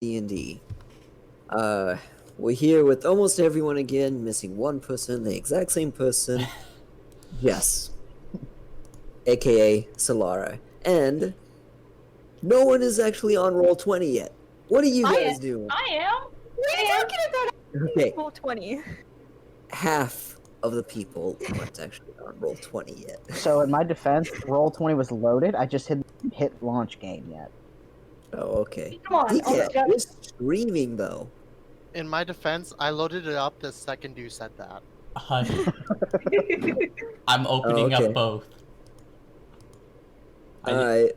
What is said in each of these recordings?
D&D. We're here with almost everyone again, missing one person, the exact same person, Jess, aka Solara, and no one is actually on Roll20 yet. What are you guys doing? I am. What are you talking about? Okay, Roll20. half of the people aren't actually on Roll20 yet. So in my defense, Roll20 was loaded. I just hit launch game yet. Oh, okay. Come on. DK, you're streaming though. In my defense, I loaded it up the second you said that. Hush. I'm opening up both. Alright.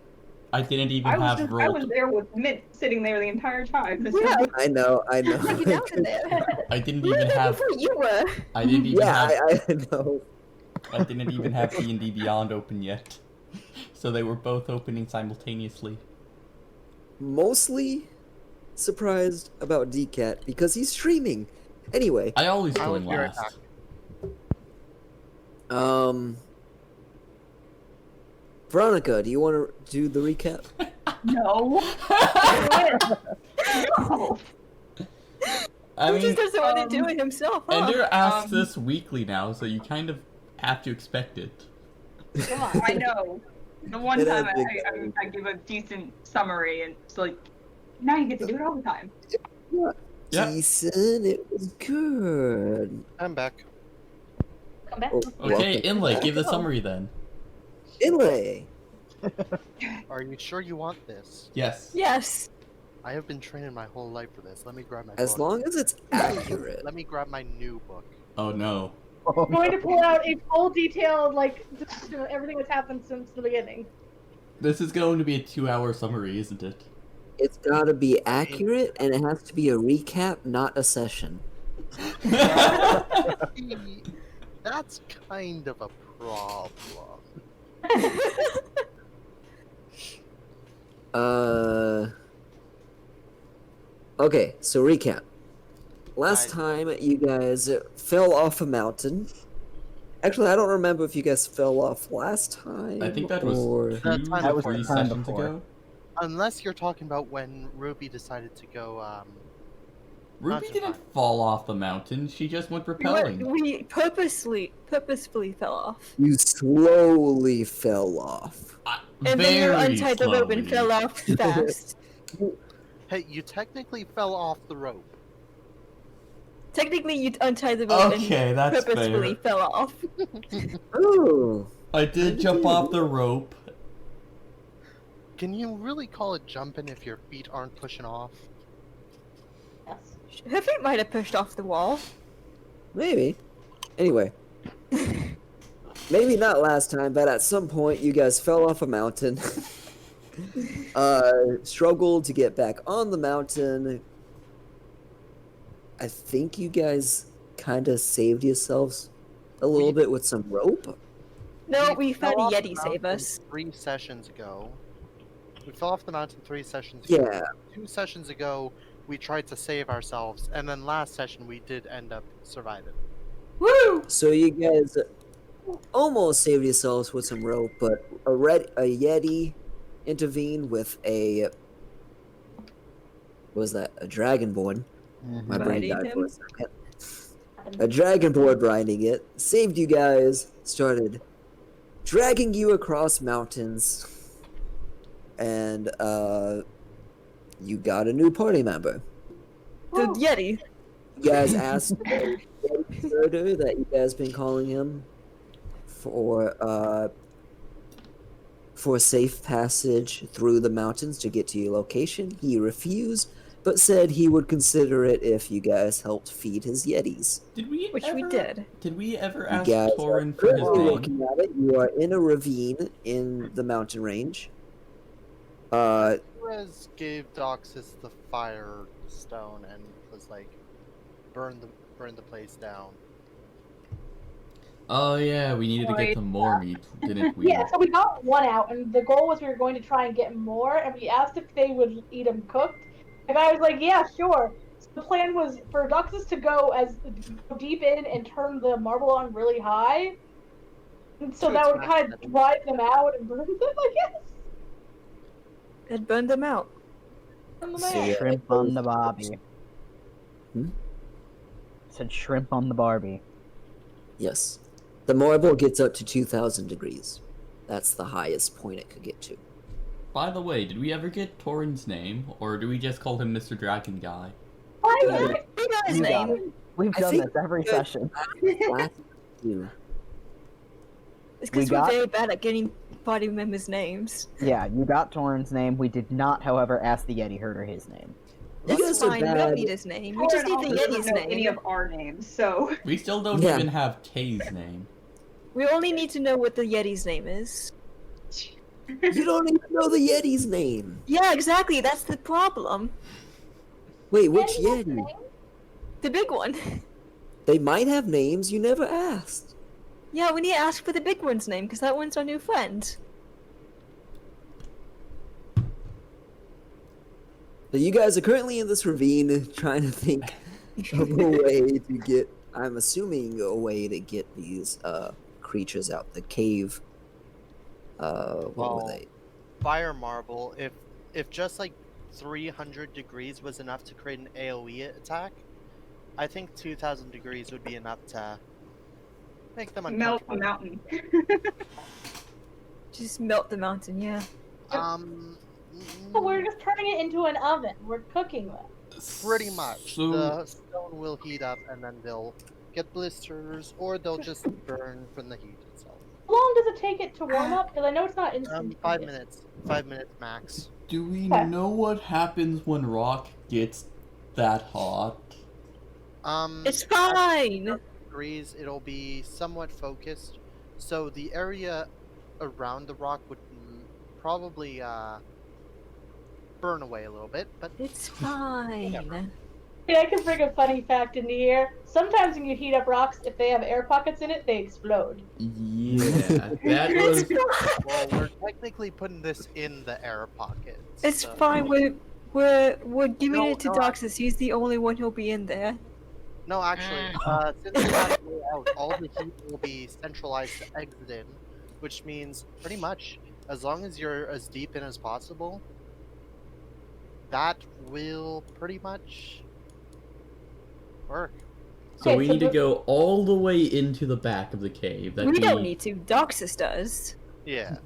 I didn't even I have I was there with Mint sitting there the entire time. Yeah. I know. Like you down in there. I didn't Where even did have. before you were? I didn't even have. I know. I didn't even have D&D Beyond open yet, so they were both opening simultaneously. Mostly surprised about DCat because he's streaming. Anyway. I always I join would be right last. Veronica, do you want to do the recap? No. No. I He just mean, doesn't want to do it himself, huh? Ender asks this weekly now, so you kind of have to expect it. Come on. I know. The one It time has I give a decent summary, and it's like, now you get to do it all the time. Yeah. Decent, it was good. I'm back. Come back. Oh, Okay, welcome. Inlay, give the summary then. Inlay. Are you sure you want this? Yes. Yes. I have been training my whole life for this. Let me grab my As book. long as it's accurate. Let me grab my new book. Oh no. I'm going to pull out a full detailed, like, description of everything that's happened since the beginning. This is going to be a 2-hour summary, isn't it? It's gotta be accurate, and it has to be a recap, not a session. That's kind of a problem. Okay, so recap. Last time you guys fell off a mountain. Actually, I don't remember if you guys fell off last time. I think that was or... two That time or was three the time sessions before. ago. Unless you're talking about when Ruby decided to go, Ruby Mountain didn't climb. fall off the mountain, she just went rappelling. We purposefully fell off. You slowly fell off. And then you Very untied the rope and slowly. fell off fast. hey, you technically fell off the rope. Technically, you untied the rope Okay, and that's purposefully fair. fell off. Oh. I did jump off the rope. Can you really call it jumping if your feet aren't pushing off? Yes. Her feet might have pushed off the wall. Maybe. Anyway. Maybe not last time, but at some point you guys fell off a mountain. Struggled to get back on the mountain. I think you guys kind of saved yourselves a little bit with some rope. No, we fell found a off the Yeti save mountain us. 3 sessions ago. We fell off the mountain 3 sessions ago. Yeah. 2 sessions ago, we tried to save ourselves, and then last session we did end up surviving. Woo! So you guys almost saved yourselves with some rope, but a Yeti intervened with a... What was that? A dragonborn. My brain Binding died for him? a second. A dragonborn binding it, saved you guys, started dragging you across mountains, and you got a new party member. The Yeti. You guys asked the Yeti Herder that you guys been calling him for safe passage through the mountains to get to your location. He refused, but said he would consider it if you guys helped feed his Yetis. Did we Which ever, we did. Did we ever You ask guys are Torin for his currently name? looking at it. You are in a ravine in the mountain range. Perez gave Doxus the fire stone and was like, burn the place down. Oh yeah, we needed to get some more meat, didn't we? Yeah, so we got one out, and the goal was we were going to try and get more, and we asked if they would eat them cooked. And I was like, yeah, sure. So the plan was for Duxus to go deep in and turn the marble on really high. And so So that it's would kind not- of drive them out and burn them, I guess. It burned them out. I'm the So, man. yeah. Shrimp on the Barbie. Hmm? Said shrimp on the Barbie. Yes. The marble gets up to 2,000 degrees. That's the highest point it could get to. By the way, did we ever get Torin's name, or do we just call him Mr. Dragon Guy? We got his You got name. We've I done think this every that- session. Last two. It's We because we're got- very bad at getting party members' names. Yeah, you got Torin's name. We did not, however, ask the Yeti herder his name. You That's guys are fine. We don't bad. need his name. We just need the Yeti's know any name. of our names, so We still don't Yeah. even have Kay's name. We only need to know what the Yeti's name is. You don't even know the Yeti's name. Yeah, exactly. That's the problem. Wait, which Yeti has a Yeti? name? The big one. They might have names you never asked. Yeah, we need to ask for the big one's name because that one's our new friend. So you guys are currently in this ravine trying to think of a way to get, I'm assuming, a way to get these creatures out the cave. What were Well, they? Fire marble. If just like 300 degrees was enough to create an AoE attack, I think 2,000 degrees would be enough to make them melt the uncomfortable. mountain. Just melt the mountain, yeah. So we're just turning it into an oven. We're cooking them. Pretty much. So, The stone will heat up and then they'll get blisters, or they'll just burn from the heat itself. How long does it take it to warm up? Because I know it's not instant. 5 minutes. 5 minutes max. do we Okay. know what happens when rock gets that hot? It's fine. Degrees, it'll be somewhat focused. So the area around the rock would probably burn away a little bit, but It's fine. Yeah, I can bring a funny fact into here. Sometimes when you heat up rocks, if they have air pockets in it, they explode. Yeah, that was. well, we're technically putting this in the air pocket. It's so- fine. We're giving No, it to no, Doxus. He's the only one who'll be in there. No, actually, since we have to go out, all the heat will be centralized to exit in, which means pretty much as long as you're as deep in as possible, that will pretty much work. So Okay, we so need to the- go all the way into the back of the cave. That We don't need to. Doxus does. Yeah.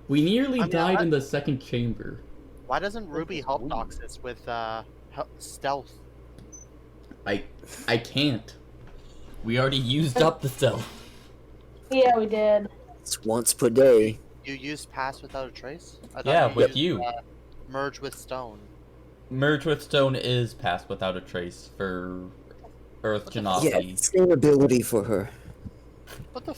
We nearly I mean, died I- in the second chamber. Why doesn't Ruby help Doxus with stealth? I can't. We already used up the stealth. Yeah, we did. It's once per day. You use pass without a trace? I thought Yeah, with used, you. Merge with stone. Merge with stone is pass without a trace for Earth Yeah, Genasi. same ability for her. What the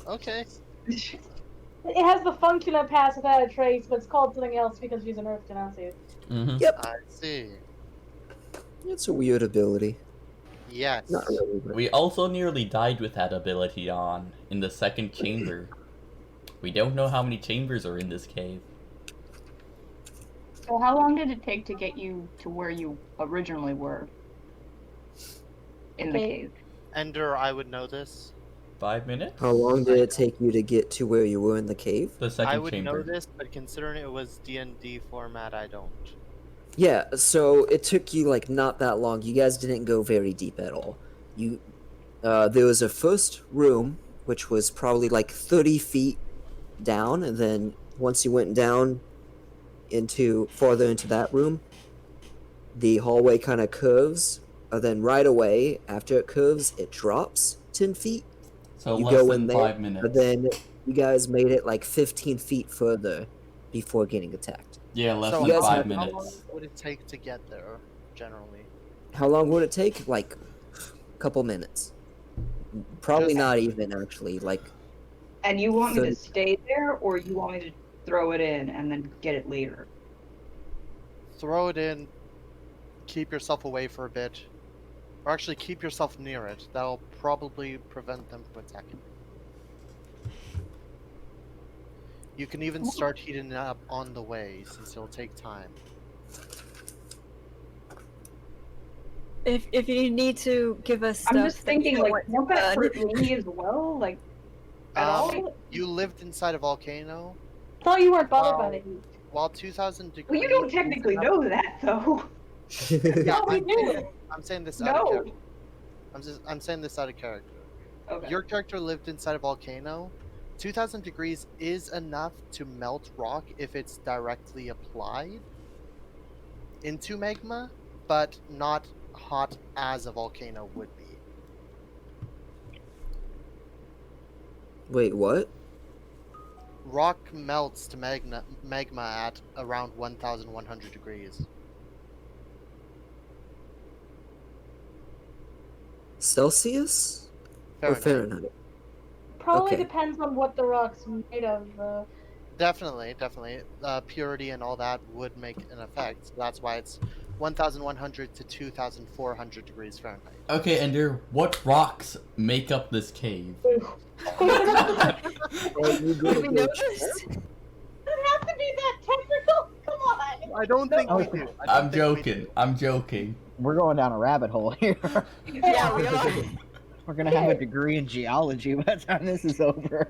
okay. It has the function of pass without a trace, but it's called something else because she's an Earth Genasi. Mm-hmm. Yep, I see. it's a weird ability. Yes. Not really, but We also nearly died with that ability on in the second chamber. We don't know how many chambers are in this cave. So how long did it take to get you to where you originally were? In the Okay. cave. Ender, I would know this. 5 minutes? how long did it take you to get to where you were in the cave? The second I would chamber. know this, but considering it was D&D format, I don't. Yeah, so it took you like not that long. You guys didn't go very deep at all. You, there was a first room which was probably like 30 feet down, and then once you went down into farther into that room, the hallway kind of curves, and then right away after it curves, it drops 10 feet. So You less go than in there, 5 minutes. and then you guys made it like 15 feet further before getting attacked. Yeah, less So than how- 5 How minutes. long would it take to get there, generally? How long would it take? Like a couple minutes. Probably Just- not even actually. Like And you want me to So- stay there, or you want me to throw it in and then get it later? Throw it in, keep yourself away for a bit. Or actually, keep yourself near it. That'll probably prevent them from attacking. You can even start heating it up on the way, since it'll take time. If you need to give us stuff I'm just that you thinking, don't like, want won't that to hurt me as well? Like, at all? You lived inside a volcano. I thought you weren't bothered by Wow. the heat. while 2,000 degrees. Well, you don't technically know that, though. Yeah, No, we do. I'm saying this out of No. character. I'm saying this out of character. Okay. Your character lived inside a volcano. 2,000 degrees is enough to melt rock if it's directly applied into magma, but not hot as a volcano would be. Wait, what? Rock melts to magma at around 1,100 degrees. Celsius or Fahrenheit? Probably Okay. depends on what the rock's made of. Definitely. Purity and all that would make an effect. So that's why it's 1,100 to 2,400 degrees Fahrenheit. Okay, Ender, what rocks make up this cave? Oh, you go Did we to know the this? Does it have to be that technical? Come on. I don't think we Okay. do. I'm joking. I'm joking. We're going down a rabbit hole here. Yeah, we are. We're gonna have a degree in geology by the time this is over.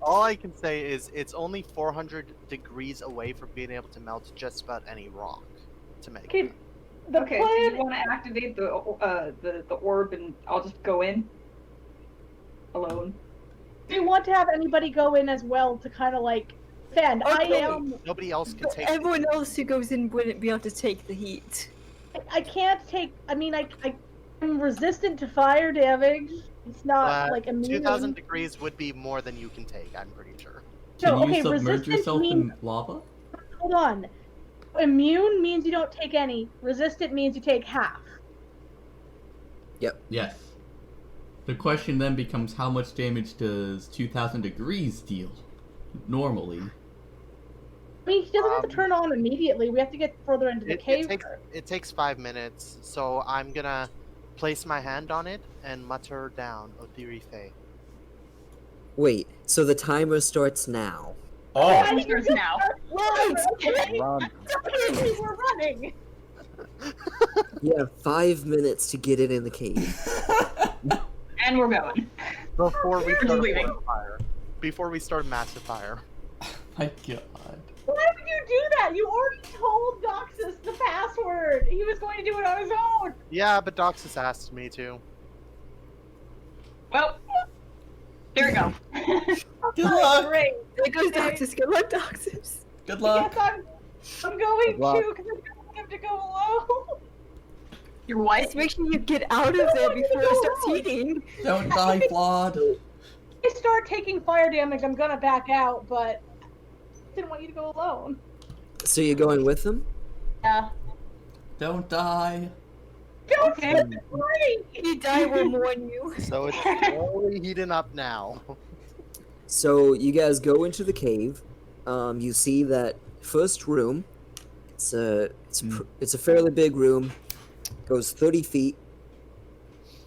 All I can say is it's only 400 degrees away from being able to melt just about any rock to make. Okay, it. the Okay, so plan. you want to activate the orb, and I'll just go in alone. Do you want to have anybody go in as well to kind of like defend? Okay. Nobody else can take it. Everyone else who goes in wouldn't be able to take the heat. I can't take. I mean, I'm resistant to fire damage. It's not like immune. 2,000 degrees would be more than you can take, I'm pretty sure. Can No, you okay, submerge resistance yourself in means- lava? Hold on. Immune means you don't take any. Resistant means you take half. Yes. The question then becomes how much damage does 2,000 degrees deal normally? I mean, he doesn't have to turn on immediately. We have to get further into the cave. It takes 5 minutes, so I'm gonna place my hand on it and mutter down Othirife. Wait, so the timer starts now. Oh! Time starts now. Run. We're running. You have 5 minutes to get it in the cave. And we're going. Before we Just start a leaving. forest fire. Before we start a massive fire. My god. Why would you do that? You already told Doxus the password. He was going to do it on his own. Yeah, but Doxus asked me to. Well, here we go. Good luck! Great. There goes Doxus. Good luck, Doxus. Good Yes, luck! I'm going Good luck. to because I don't want him to go alone. You're what? Just make sure you get out of there before it starts heating. Don't die, Flawed! If I start taking fire damage, I'm gonna back out, but I didn't want you to go alone. So you're going with them? Yeah. Don't die! Don't Okay. say the word. If you die, we'll warn you. So it's slowly heating up now. So you guys go into the cave. You see that first room. It's a fairly big room. Goes 30 feet.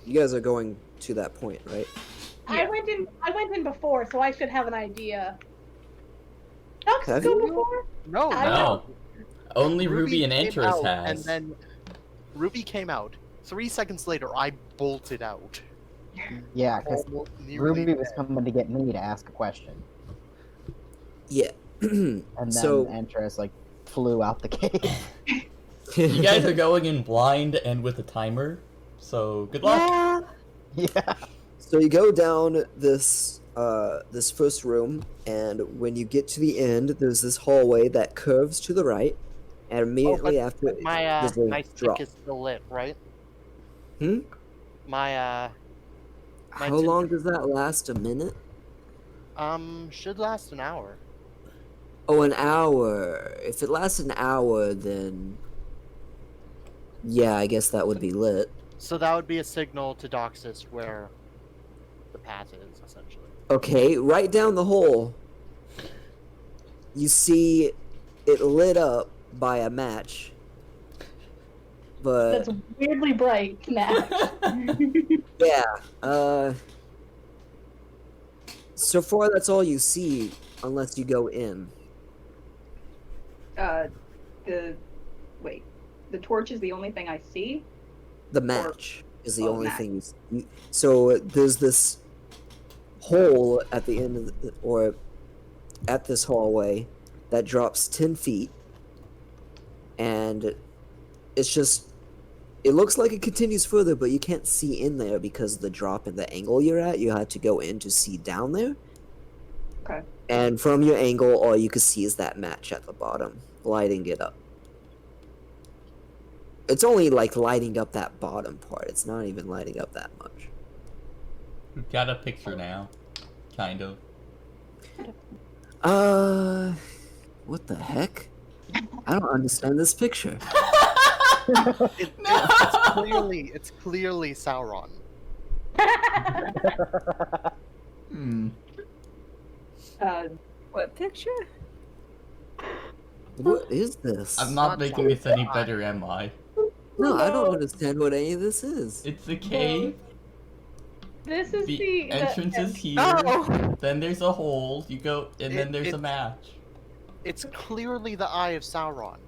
You guys are going to that point, right? I went in before, so I should have an idea. Doxus Have go you? before? No, I No. Only Ruby and came Antris out, has. And then Ruby came out. 3 seconds later, I bolted out. Yeah, because Almost nearly Ruby was dead. coming to get me to ask a question, Yeah. and then So- Entrance like flew out the cave. You guys are going in blind and with a timer, so good luck! Yeah. Yeah. So you go down this this first room, and when you get to the end, there's this hallway that curves to the right, and immediately after it, My there's a my stick drop. is still lit, right? Hmm? My How long does that last? A minute? should last an hour. Oh, an hour. If it lasts an hour, then yeah, I guess that would be lit. So that would be a signal to Doxus where the path is, essentially. Okay, right down the hole, you see it lit up by a match. But That's weirdly bright now. yeah, so far that's all you see, unless you go in. The torch is the only thing I see. The match is the Oh, only match. thing you see. So there's this hole at the end of or at this hallway, that drops 10 feet, and it's just, it looks like it continues further, but you can't see in there because of the drop in the angle you're at. You had to go in to see down there. Okay. And from your angle, all you can see is that match at the bottom, lighting it up. It's only like lighting up that bottom part. It's not even lighting up that much. We've got a picture now. Kind of. What the heck? I don't understand this picture. It's clearly Sauron. Hmm. What picture? What is this? I'm not making this any better, am I? No, I don't understand what any of this is. It's a cave. This is The entrance is here. Oh! Then there's a hole. You go, and then there's a match. It's clearly the Eye of Sauron.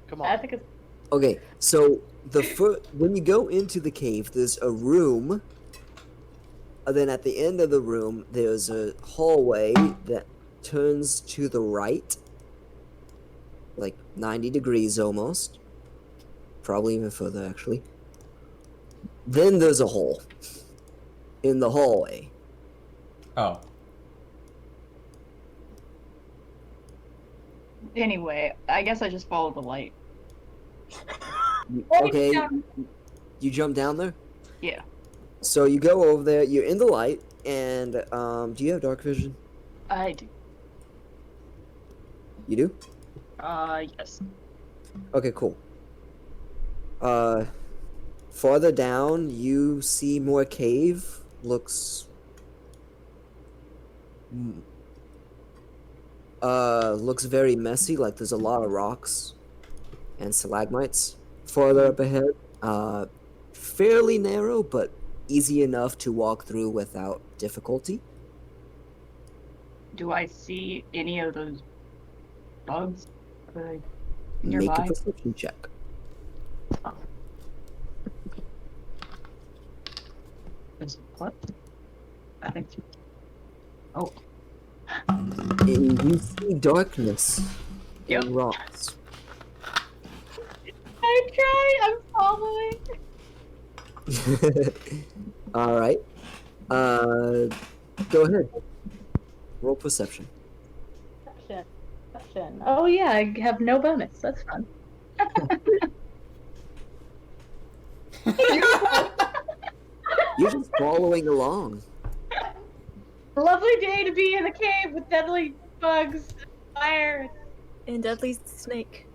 Come on. I think it's Okay, so when you go into the cave, there's a room. And then at the end of the room, there's a hallway that turns to the right, like 90 degrees almost. Probably even further, actually. Then there's a hole in the hallway. Oh. Anyway, I guess I just followed the light. Okay, you jump down there? Yeah. So you go over there, you're in the light, and do you have dark vision? I do. You do? Yes. Okay, cool. Farther down, you see more cave. Looks very messy, like there's a lot of rocks and stalagmites. Farther up ahead, fairly narrow, but easy enough to walk through without difficulty. Do I see any of those bugs Make nearby? a perception check. What? I think. Oh. And you see darkness Yep. and rocks. I'm trying. I'm following. All right. Go ahead. Roll perception. Perception. Oh yeah, I have no bonus. That's fun. You're just following along. Lovely day to be in the cave with deadly bugs, fire. And Deadly Snake.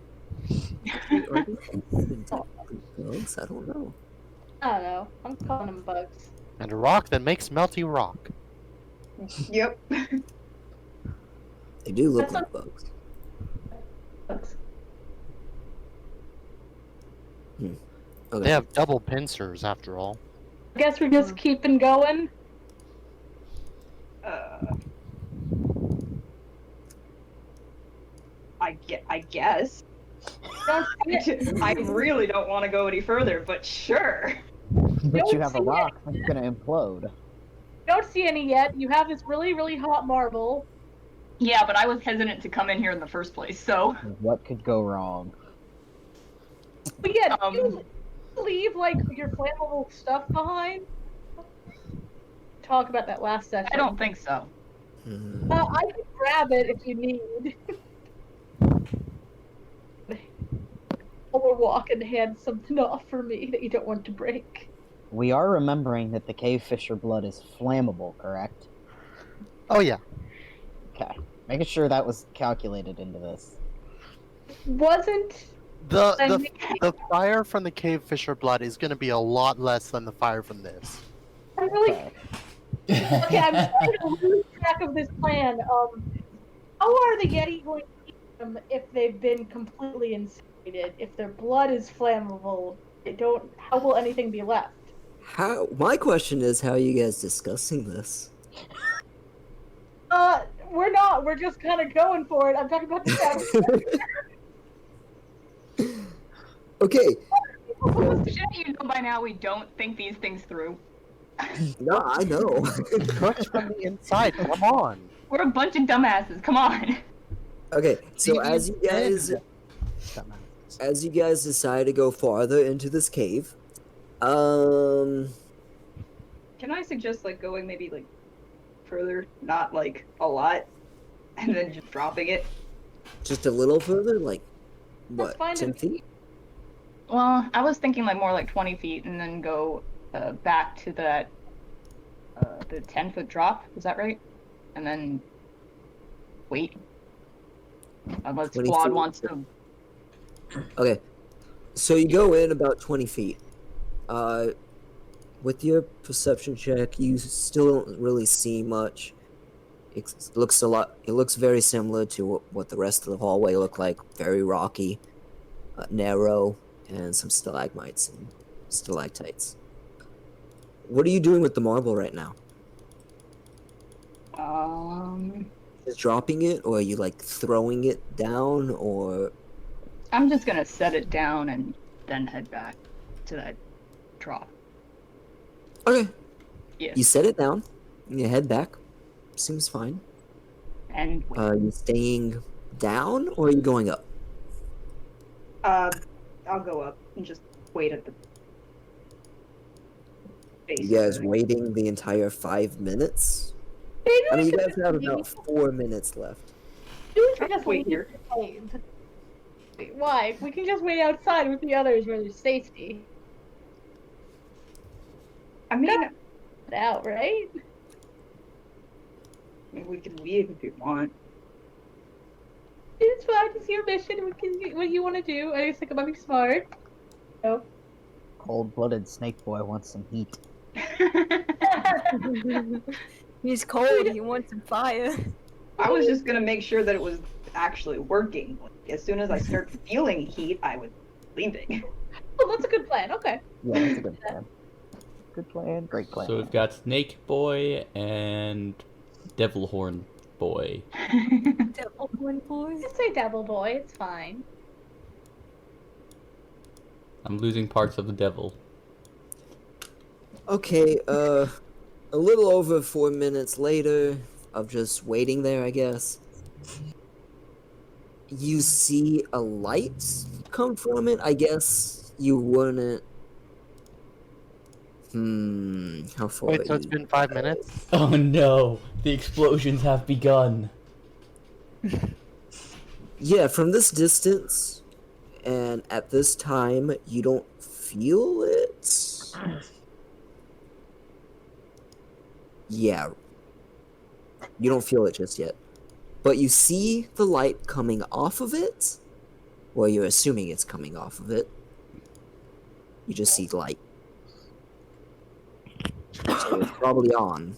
Bugs? I don't know. I don't know. I'm calling them bugs. And a rock that makes melty rock. Yep. They do look That's like bugs. Bugs. Okay. They have double pincers after all. I guess we're just keeping going. I guess. I really don't want to go any further, but sure. But you have a see rock that's gonna implode. Don't see any yet. You have this really, really hot marble. Yeah, but I was hesitant to come in here in the first place, so. What could go wrong? But yeah, do you leave like your flammable stuff behind? Talk about that last session. I don't think so. I can grab it if you need. While we're walking, hand something off for me that you don't want to break. We are remembering that the cave fisher blood is flammable, correct? Oh yeah. Okay. Making sure that was calculated into this. Wasn't The fire from the cave fisher blood is going to be a lot less than the fire from this. I'm really Okay. okay. I'm trying to lose track of this plan. How are the Yeti going to eat them if they've been completely incinerated? If their blood is flammable, how will anything be left? My question is, how are you guys discussing this? We're not. We're just kind of going for it. I'm talking about the Okay. Shouldn't you know by now we don't think these things through? No, I know. Cooked from the inside. Come on. We're a bunch of dumbasses. Come on. Okay, so as you guys decide to go farther into this cave, Can I suggest like going maybe like further, not like a lot, and then just dropping it? just a little further, like That's what, fine 10 with feet? Well, I was thinking like more like 20 feet, and then go back to that the 10-foot drop. Is that right? And then wait. Unless 20 Claude feet. wants to. Okay, so you go in about 20 feet. With your perception check, you still don't really see much. It looks very similar to what the rest of the hallway looked like. Very rocky, narrow, and some stalagmites and stalactites. What are you doing with the marble right now? Just dropping it, or are you like throwing it down, or? I'm just gonna set it down and then head back to that drop. Okay. Yes. You set it down, and you head back. Seems fine. And wait. Are you staying down, or are you going up? I'll go up and just wait at the base. You guys waiting the entire 5 minutes? I mean, you guys have about 4 minutes left. We can just Wait leave here. the cave. Why? We can just wait outside with the others where there's safety. I mean, Out, right? we can leave if you want. It's fine. It's your mission. We can do what you want to do. I just think I'm being smart. No. Cold-blooded snake boy wants some heat. He's cold. He wants some fire. I was just gonna make sure that it was actually working. As soon as I start feeling heat, I was leaving. Oh, that's a good plan. Okay. Yeah, that's a good plan. Good plan. Great plan. So we've got Snake Boy and Devil Horn Boy. Devil Horn boy. Just say Devil Boy. It's fine. I'm losing parts of the devil. Okay, a little over 4 minutes later of just waiting there, I guess. You see a light come from it. I guess you wouldn't. How far? Wait, so it's been 5 minutes? Oh no! The explosions have begun! Yeah, from this distance, and at this time, you don't feel it. Yeah. You don't feel it just yet. But you see the light coming off of it. Well, you're assuming it's coming off of it. You just see light. So it's probably on.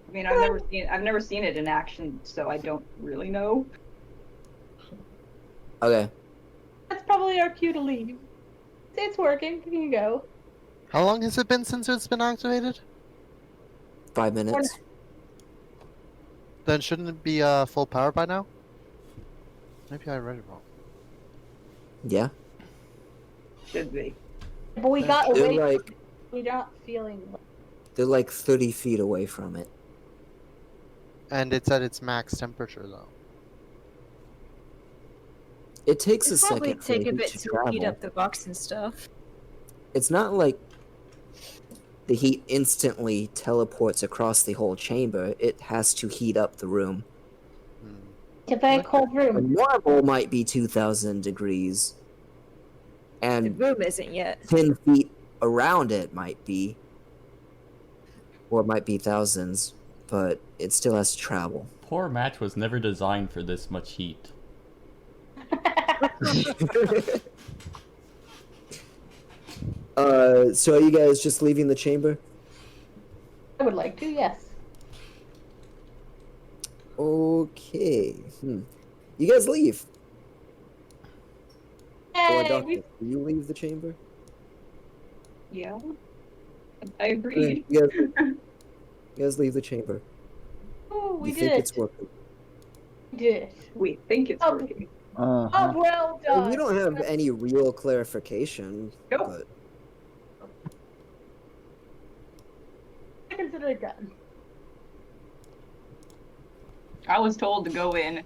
I mean, I've never seen it in action, so I don't really know. Okay. That's probably our cue to leave. It's working. You can go. How long has it been since it's been activated? 5 minutes. Then shouldn't it be full power by now? Maybe I read it wrong. Yeah. Should be. But we got They're away. like We're not feeling. they're like 30 feet away from it. And it's at its max temperature though. It takes a It'll probably second for take the a heat bit to to travel. heat up the box and stuff. It's not like the heat instantly teleports across the whole chamber. It has to heat up the room. It's a very cold A room. normal might be 2,000 degrees. The And room isn't yet. 10 feet around it might be. Or it might be thousands. But it still has to travel. Poor match was never designed for this much heat. So are you guys just leaving the chamber? I would like to, yes. Okay. You guys leave. Or Hey, Doctor, we do you leave the chamber? Yeah. I agreed. You guys leave the chamber. oh, we You did think it. it's working. We did it. We think it's Oh. working. Uh-huh. Oh, well done. We don't have any real clarification. Nope. But I consider it done. I was told to go in,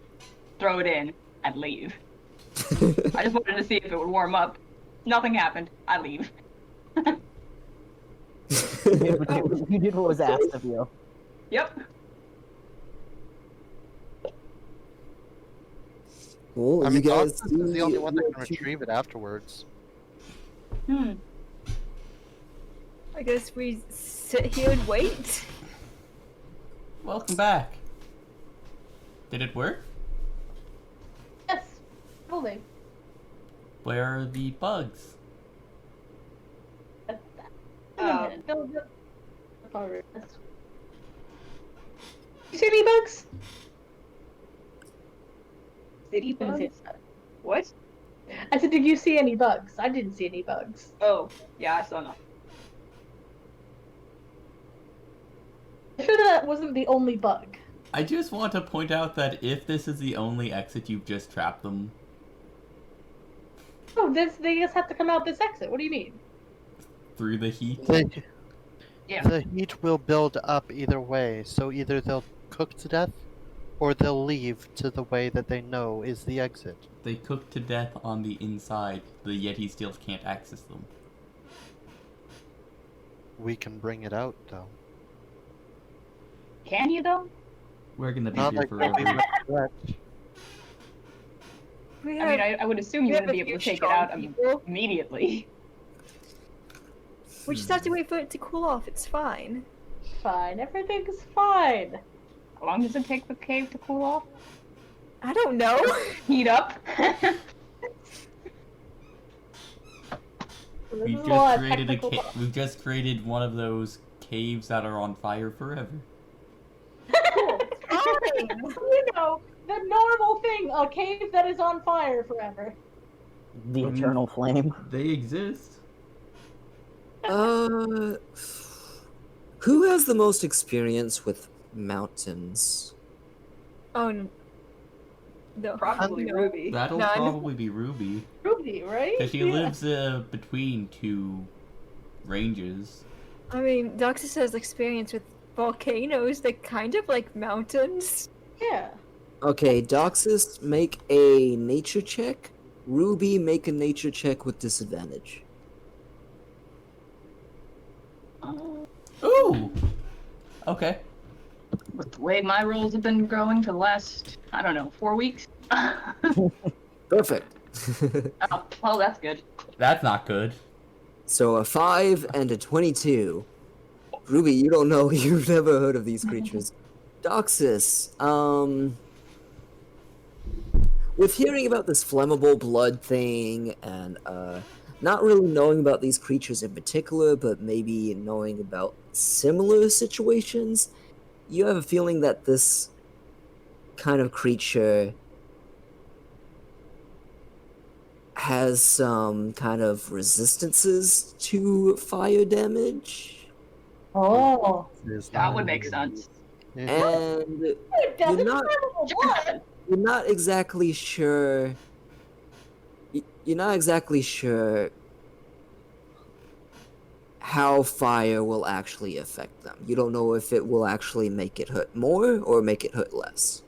throw it in, and leave. I just wanted to see if it would warm up. Nothing happened. I leave. You did what was asked of you. Yep. Well, I you mean, guys Doctor is the only one that you can have retrieve it afterwards. I guess we sit here and wait. Welcome back. Did it work? Yes, totally. Where are the bugs? You see any bugs? City bugs? What? I said, did you see any bugs? I didn't see any bugs. Oh, yeah, I saw nothing. I'm sure that wasn't the only bug. I just want to point out that if this is the only exit, you've just trapped them. Oh, they just have to come out this exit. What do you mean? Through the heat. Yeah. The heat will build up either way, so either they'll cook to death, or they'll leave to the way that they know is the exit. They cook to death on the inside. The Yeti still can't access them. We can bring it out, though. Can you, though? We're gonna be Not here like forever. We I mean, I would assume you we have wouldn't be a able to few take it out strong people. immediately. We just have to wait for it to cool off. It's fine. Fine, everything's fine. How long does it take the cave to cool off? I don't know. Heat up? This We've is a lot just of created technical talk. we've just created one of those caves that are on fire forever. You know, the normal thing, a cave that is on fire forever. The eternal flame. They exist. who has the most experience with mountains? Oh no. Probably No. Ruby. That'll None. probably be Ruby, Ruby, right? because she Yeah. lives between two ranges. I mean, Doxus has experience with volcanoes. They're kind of like mountains. Yeah. Okay, Doxus, make a nature check. Ruby, make a nature check with disadvantage. Ooh. Okay. With the way my rolls have been growing for the last, I don't know, 4 weeks. Perfect. Oh, well, that's good. That's not good. So a 5 and a 22. Ruby, you don't know. You've never heard of these creatures. Doxus, with hearing about this flammable blood thing and not really knowing about these creatures in particular, but maybe knowing about similar situations, you have a feeling that this kind of creature has some kind of resistances to fire damage. Oh. That would make sense. And That's You're not- flammable blood. you're not exactly sure. You're not exactly sure how fire will actually affect them. You don't know if it will actually make it hurt more or make it hurt less.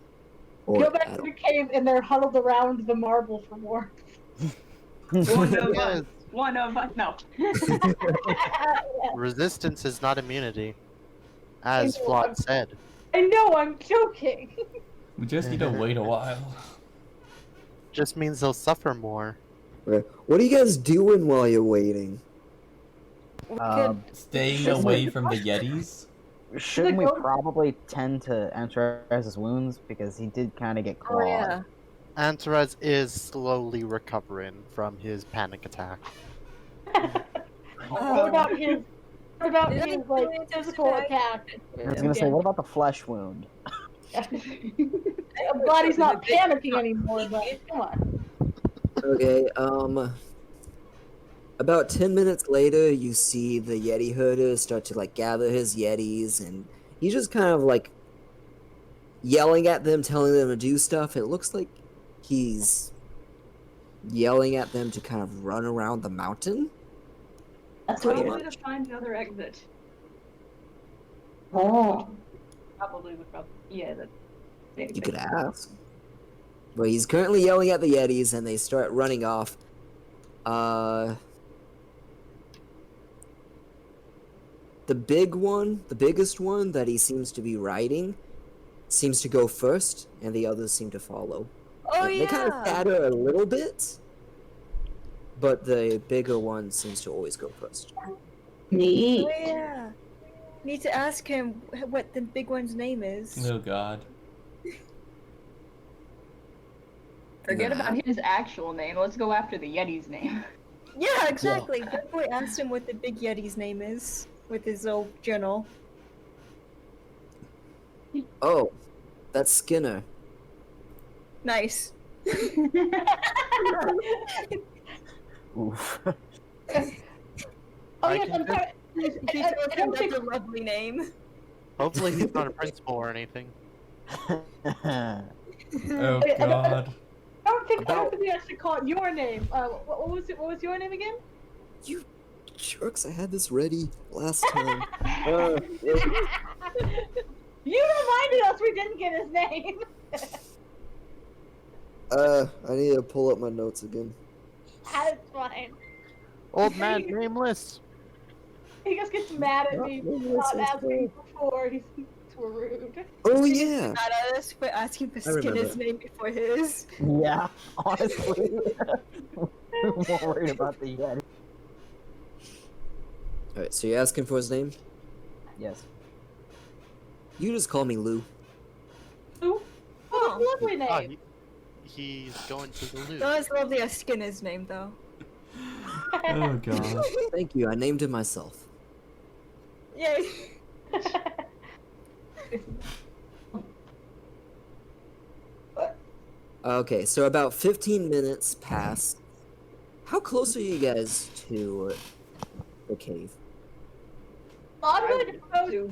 Or Go back at to all. the cave and they're huddled around the marble for warmth. One of us, no. Resistance is not immunity, as Flot said. I know, I'm joking. We just need to wait a while. Just means they'll suffer more. Okay. What are you guys doing while you're waiting? We Um, Staying Shouldn't away we- from the Yetis. Shouldn't we go- probably tend to Antaraz's wounds because he did kind of get Oh clawed? yeah. Antares is slowly recovering from his panic attack. What about his Did I like really physical attack? attack? I was gonna say, what about the flesh wound? I'm glad he's not panicking anymore, but come on. Okay, about 10 minutes later, you see the Yeti herder start to, like, gather his Yetis, and he's just kind of, like, yelling at them, telling them to do stuff. It looks like he's yelling at them to kind of run around the mountain. That's Probably weird. to find another exit. Oh. Probably would probably, yeah, that You could ask. But he's currently yelling at the Yetis, and they start running off. The biggest one that he seems to be riding, seems to go first, and the others seem to follow. Oh They kind of scatter a little bit, but the bigger one seems to always go first. Oh yeah. Need to ask him what the big one's name is. Oh god. Forget about his actual name. Let's go after the Yeti's name. Yeah, exactly. That boy asked him what the big Yeti's name is with his old journal. Oh, that's Skinner. Nice. Oof. Oh I yes, can I'm sorry. He I told him don't that's think a lovely name. Hopefully he's not a principal or anything. Oh I god. don't think we actually caught your name. What was it? What was your name again? You jerks, I had this ready last time. You reminded us we didn't get his name. I need to pull up my notes again. That's fine. Old man nameless. He just gets mad at me for not asking before. He's so rude. Oh yeah! Mad at us for asking for I remember. Skinner's name before his. Yeah, honestly. I'm more worried about the Yeti. Alright, so you're asking for his name? Yes. You just call me Lou. Who? Oh, that's a lovely Oh, name. he's going to the loot. Not as lovely as Skinner's name though. Oh god. Thank you, I named him myself. Yay. Okay, so about 15 minutes pass. How close are you guys to the cave? I'm going to propose.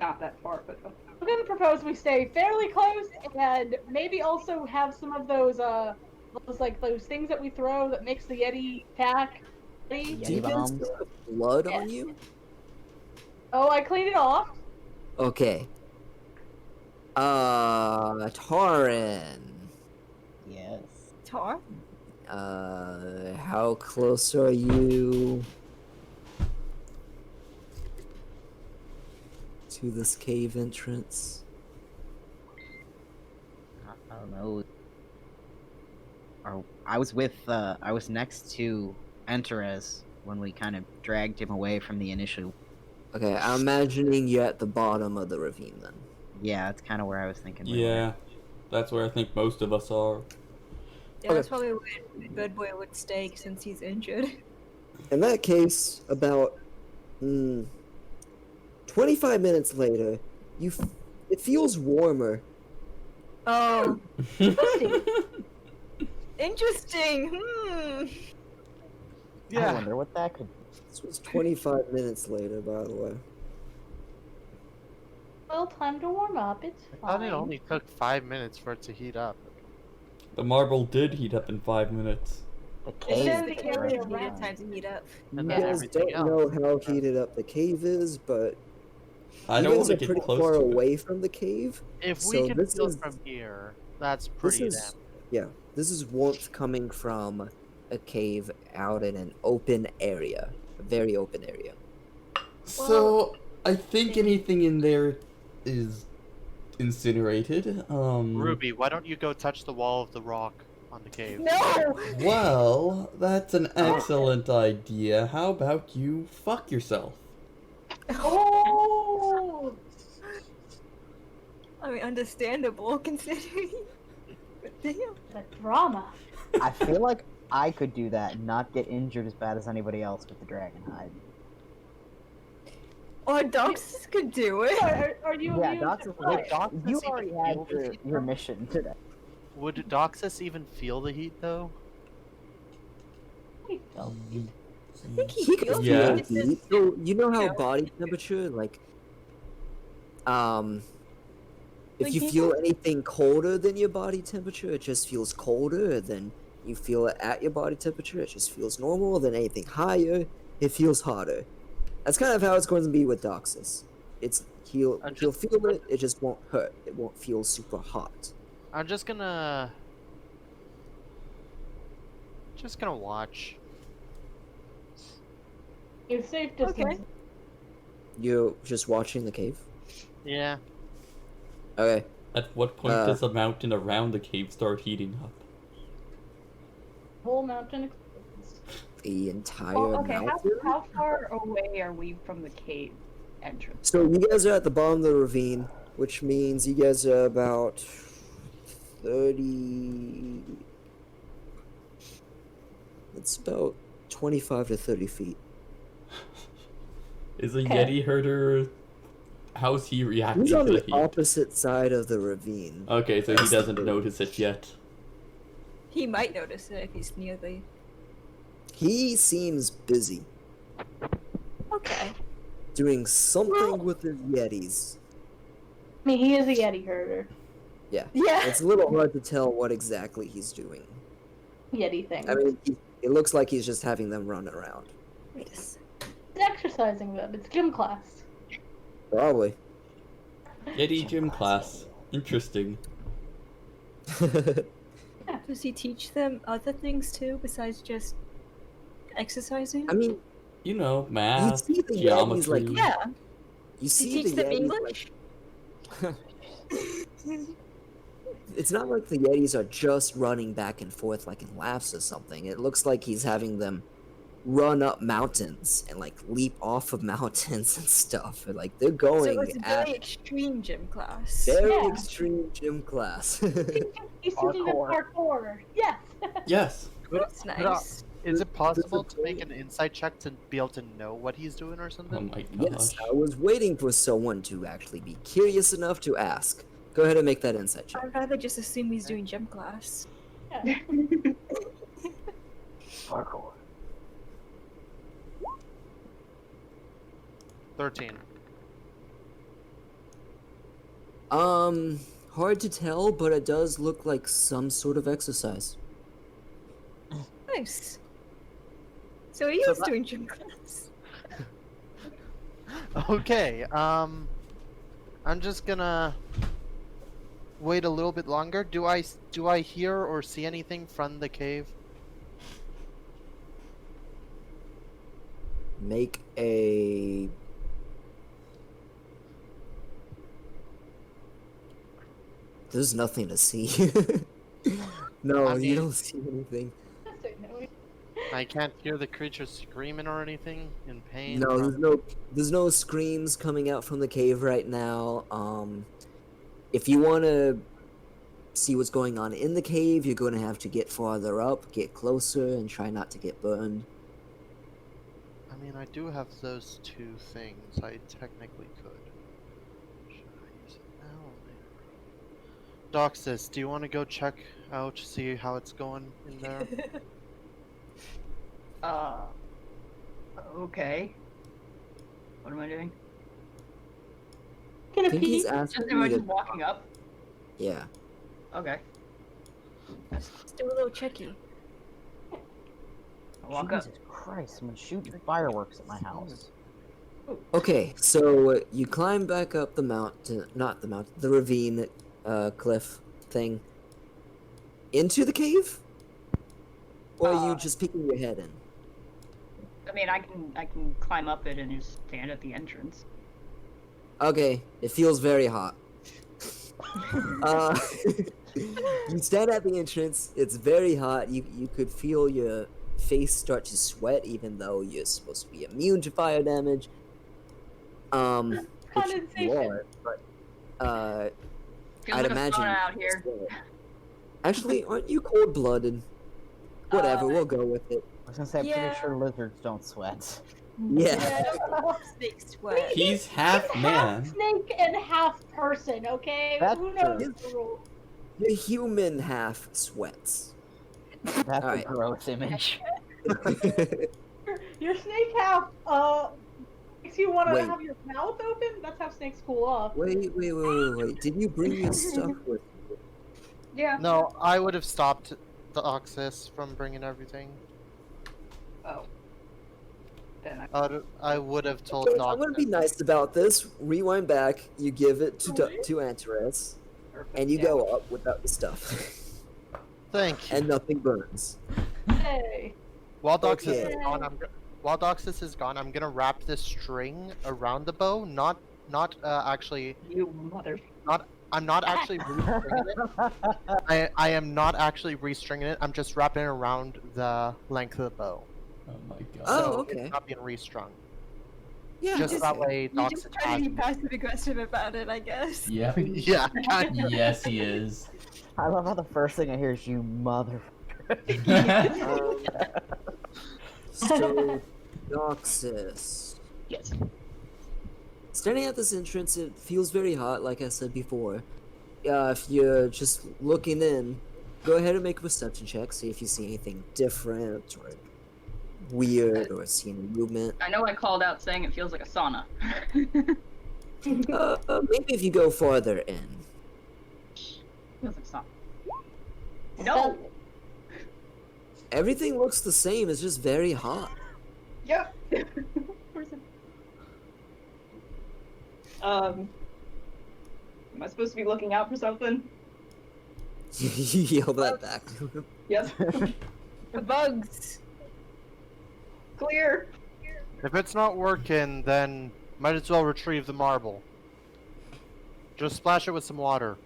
Not that far, but I'm going to propose we stay fairly close and maybe also have some of those those things that we throw that makes the Yeti attack. Do you Yeti guys bombs. still have blood on you? Oh, I cleaned it off. Okay. Tarin. Yes. Tar? How close are you to this cave entrance? I don't know. I was next to Enterez when we kind of dragged him away from the initial. Okay, I'm imagining you're at the bottom of the ravine then. Yeah, that's kind of where I was thinking. we were. Yeah. That's where I think most of us are. Yeah, that's probably where Good Boy would stay since he's injured. In that case, about 25 minutes later, it feels warmer. Oh, interesting. I Yeah. wonder what that could. This was 25 minutes later, by the way. Well, time to warm up. It's I thought fine. it only took 5 minutes for it to heat up. The marble did heat up in 5 minutes. The It's cave. in the It's area needed around. time to meet up. You And then guys everything don't know how heated up the cave is, but I you don't guys want to are get pretty close far to it. away from the cave. If So we can this feel is- from here, that's This pretty is damn. yeah. This is warmth coming from a cave out in an open area, a very open area. So, I think anything in there is incinerated. Ruby, why don't you go touch the wall of the rock on the cave? No! Well, that's an excellent idea. How about you fuck yourself? Oh! I mean, understandable considering. But damn. The drama. I feel like I could do that and not get injured as bad as anybody else with the dragon hide. Or dogs could do it. Are you Yeah, immune Docs to is fire? Doxus You even already feel had the heat, your though? mission today. Would Doxus even feel the heat though? I think he He can feels Yeah. feel it. It's just- heat. So, you know how Yeah. body temperature, like, if Like, you he feel can- anything colder than your body temperature, it just feels colder. Then you feel it at your body temperature, it just feels normal. Then anything higher, it feels hotter. That's kind of how it's going to be with Doxus. he'll I'm feel just- it. It just won't hurt. It won't feel super hot. I'm just gonna watch. You're safe distance. Okay. You're just watching the cave. Yeah. Okay. At what point does the mountain around the cave start heating up? Whole mountain explodes. The entire Well, okay, mountain. how far away are we from the cave entrance? So you guys are at the bottom of the ravine, which means you guys are about 30. It's about 25 to 30 feet. Is a Okay. Yeti herder? How's he reacting He's to on the the heat? opposite side of the ravine. Okay, so he That's the doesn't thing. notice it yet. He might notice it if he's near the. He seems busy Okay. doing something with his yetis. I mean, he is a Yeti herder. Yeah. Yeah. It's a little hard to tell what exactly he's doing. Yeti thing. I mean, it looks like he's just having them run around. Yes. He's exercising them. It's gym class. Probably. Yeti gym class. Interesting. Does he teach them other things too besides just exercising? I mean, You know, you math, see the Yetis geometry. like Yeah. you Does see he teach the them Yetis English? like it's not like the Yetis are just running back and forth like in laps or something. It looks like he's having them run up mountains and like leap off of mountains and stuff. And, like they're So going it's a at very extreme gym class. very Yeah. extreme gym class. He's teaching them parkour. Yes. Yes. That's nice. Is it possible to make an insight check to be able to know what he's doing or Oh something? my Yes, gosh. I was waiting for someone to actually be curious enough to ask. Go ahead and make that insight check. I'd rather just assume he's doing gym class. Yeah. Parkour. 13. Hard to tell, but it does look like some sort of exercise. Nice. So he So was that- doing gym class. Okay, I'm just gonna wait a little bit longer. Do I hear or see anything from the cave? Make a... There's nothing to see. No, I you mean- don't see anything. I can't hear the creature screaming or anything in pain. No, or- there's no screams coming out from the cave right now. If you want to see what's going on in the cave, you're going to have to get farther up, get closer, and try not to get burned. I mean, I do have those two things. I technically could. Should I use it now or later? Doxus, do you want to go check out, see how it's going in there? Okay. What am I doing? I Gonna think pee. he's asking Am I you just to... walking up? Yeah. Okay. Let's do a little checky. I'll walk up. Jesus Christ, someone's shooting fireworks at my house. Okay, so you climb back up the mountain, not the mountain, the ravine, cliff thing, into the cave? Or are you just peeking your head in? I mean, I can climb up it and just stand at the entrance. Okay, it feels very hot. You stand at the entrance, it's very hot, you could feel your face start to sweat even though you're supposed to be immune to fire damage. Which you Condensation. are, but Feels I'd like a imagine. sauna out here. Actually, aren't you cold-blooded? Whatever, we'll go with it. I was gonna say, I'm Yeah. pretty sure lizards don't sweat. Yeah. Snake sweat. He's half Half man. snake and half person, okay? That's Who knows true. the rule? The human half sweats. That's Alright. a gross image. Your snake half makes you want to Wait. have your mouth open. That's how snakes cool off. Wait. Did you bring your stuff with you? Yeah. No, I would have stopped the Oxus from bringing everything. Oh. Then I would have told Okay, Doc. I'm gonna be nice about this. Rewind back. You give it to Antares, and you go up without the stuff, Thank you. and nothing burns. Hey. While Doxus Okay. is gone, while Doxus is gone, I'm gonna wrap this string around the bow. Not actually. You mother. I'm not actually restringing it. I am not actually restringing it. I'm just wrapping it around the length of the bow. Oh my god. Oh, So okay. It's not being restrung. Yeah, Just okay. that way, You Doxus just try to be has. passive aggressive about it, I guess. Yeah. Yeah. Kind of. Yes, he is. I love how the first thing I hear is you mother. So, Noxus. Yes. Standing at this entrance, it feels very hot, like I said before. If you're just looking in, go ahead and make a perception check, see if you see anything different or weird or see any movement. I know I called out saying it feels like a sauna. Maybe if you go farther in. Feels like a sauna. No. Everything looks the same, it's just very hot. Yep. Where's it? Am I supposed to be looking out for something? You yell that back to him. Yes. The bugs. Clear. If it's not working, then might as well retrieve the marble. Just splash it with some water.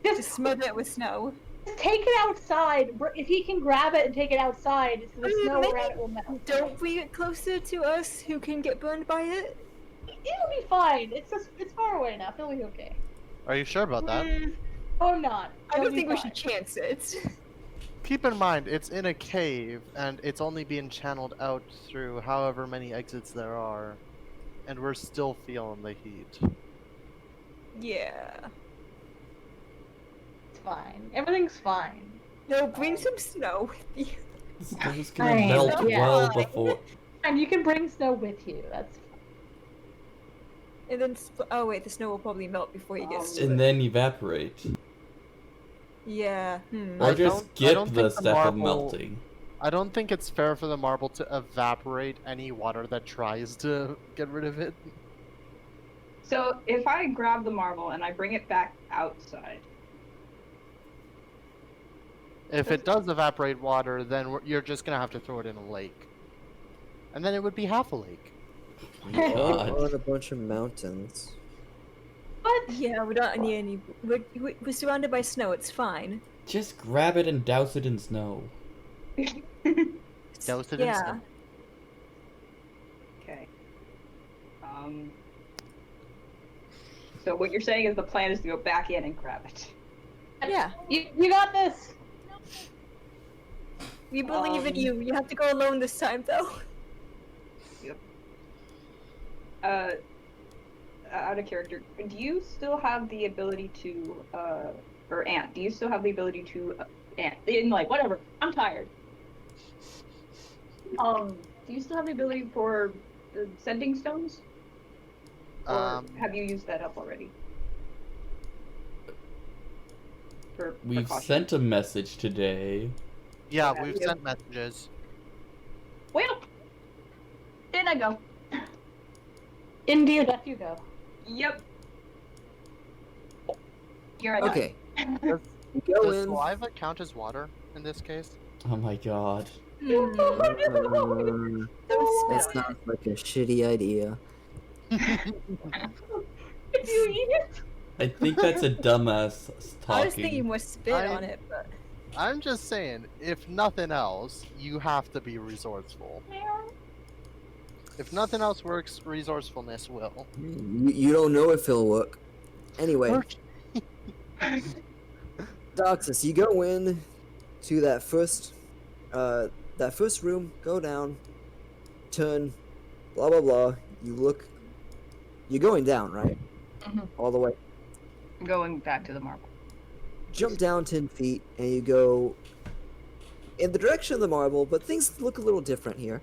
Just smother it with snow. Take it outside. If he can grab it and take it outside, so the snow around it will melt. Don't bring it closer to us who can get burned by it. It'll be fine. It's far away enough. It'll be okay. Are you sure about that? Oh, I'm not. I It'll don't be think we fine. should chance it. Keep in mind, it's in a cave, and it's only being channeled out through however many exits there are. And we're still feeling the heat. Yeah. It's fine. Everything's fine. No, bring some snow with you. It's gonna Fine. melt Yeah. well before. And you can bring snow with you. That's fine. And then, oh wait, the snow will probably melt before he gets to And it. then evaporate. Yeah. Or I just don't skip think the the step of marble- melting. I don't think it's fair for the marble to evaporate any water that tries to get rid of it. So if I grab the marble and I bring it back outside, If it does evaporate water, then you're just gonna have to throw it in a lake. And then it would be half a lake. You are God. on a bunch of mountains. What? Yeah, we don't need any. We're surrounded by snow. It's fine. Just grab it and douse it in snow. Douse it in Yeah. snow. okay. So what you're saying is the plan is to go back in and grab it. Yeah. You got this. We believe in you. You have to go alone this time, though. Out of character, do you still have the ability to, or Ant, do you still have the ability to, Ant, in like, whatever, I'm tired. Do you still have the ability for sending stones? Or have you used that up already? For We've precaution? sent a message today. Yeah, Yeah, we've yeah. sent messages. Well, in I go. Into your death you go. Yep. Here I go. Okay, Does, you go does in. saliva count as water in this case? Oh my god. Hmm. That Don't spit on sounds like a shitty idea. Do you eat it? I think that's a dumbass I was thinking talking. more spit on it, but I'm just saying, if nothing else, you have to be resourceful. If nothing else works, resourcefulness will. You don't know if it'll work. Anyway, Doxus, you go in to that first room, go down, turn, blah blah blah. You look. You're going down, right? Mhm. All the way. I'm going back to the marble. Jump down 10 feet, and you go in the direction of the marble, but things look a little different here.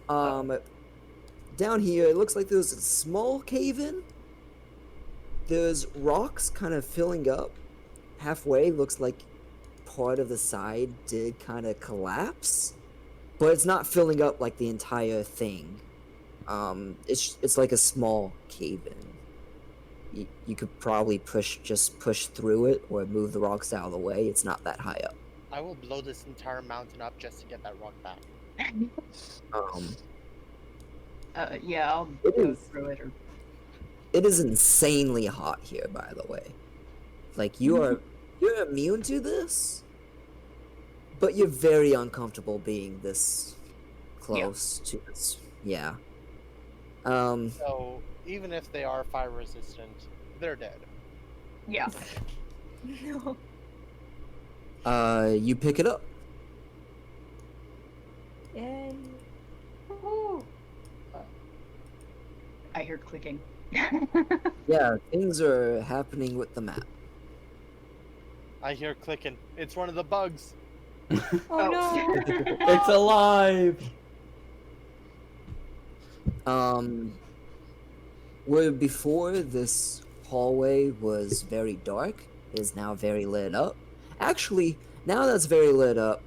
Down here, it looks like there's a small cave-in. There's rocks kind of filling up halfway. Looks like part of the side did kind of collapse, but it's not filling up like the entire thing. It's like a small cave-in. You could probably push through it or move the rocks out of the way. It's not that high up. I will blow this entire mountain up just to get that rock back. Yeah, I'll It go is- through it. Or... It is insanely hot here, by the way. Like you're immune to this, but you're very uncomfortable being this close to this. Yeah. So even if they are fire resistant, they're dead. Yeah. No. You pick it up. Yay. Woohoo. I hear clicking. Yeah, things are happening with the map. I hear clicking. It's one of the bugs. Oh no. It's alive! Where before this hallway was very dark, is now very lit up. Actually, now that's very lit up,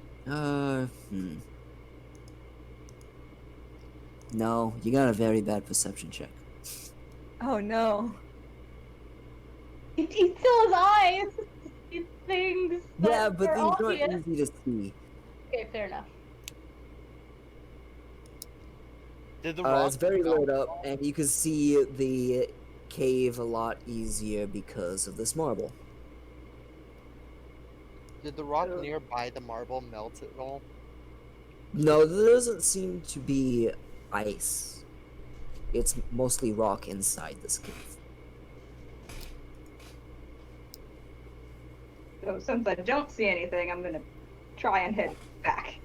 No, you got a very bad perception check. Oh no. He still has eyes. These things. Yeah, that but are these obvious. aren't easy to see. Okay, fair enough. Did the rock It's very melt lit at up, all? and you can see the cave a lot easier because of this marble. Did the rock nearby the marble melt at all? No, there doesn't seem to be ice. It's mostly rock inside this cave. So since I don't see anything, I'm gonna try and head back.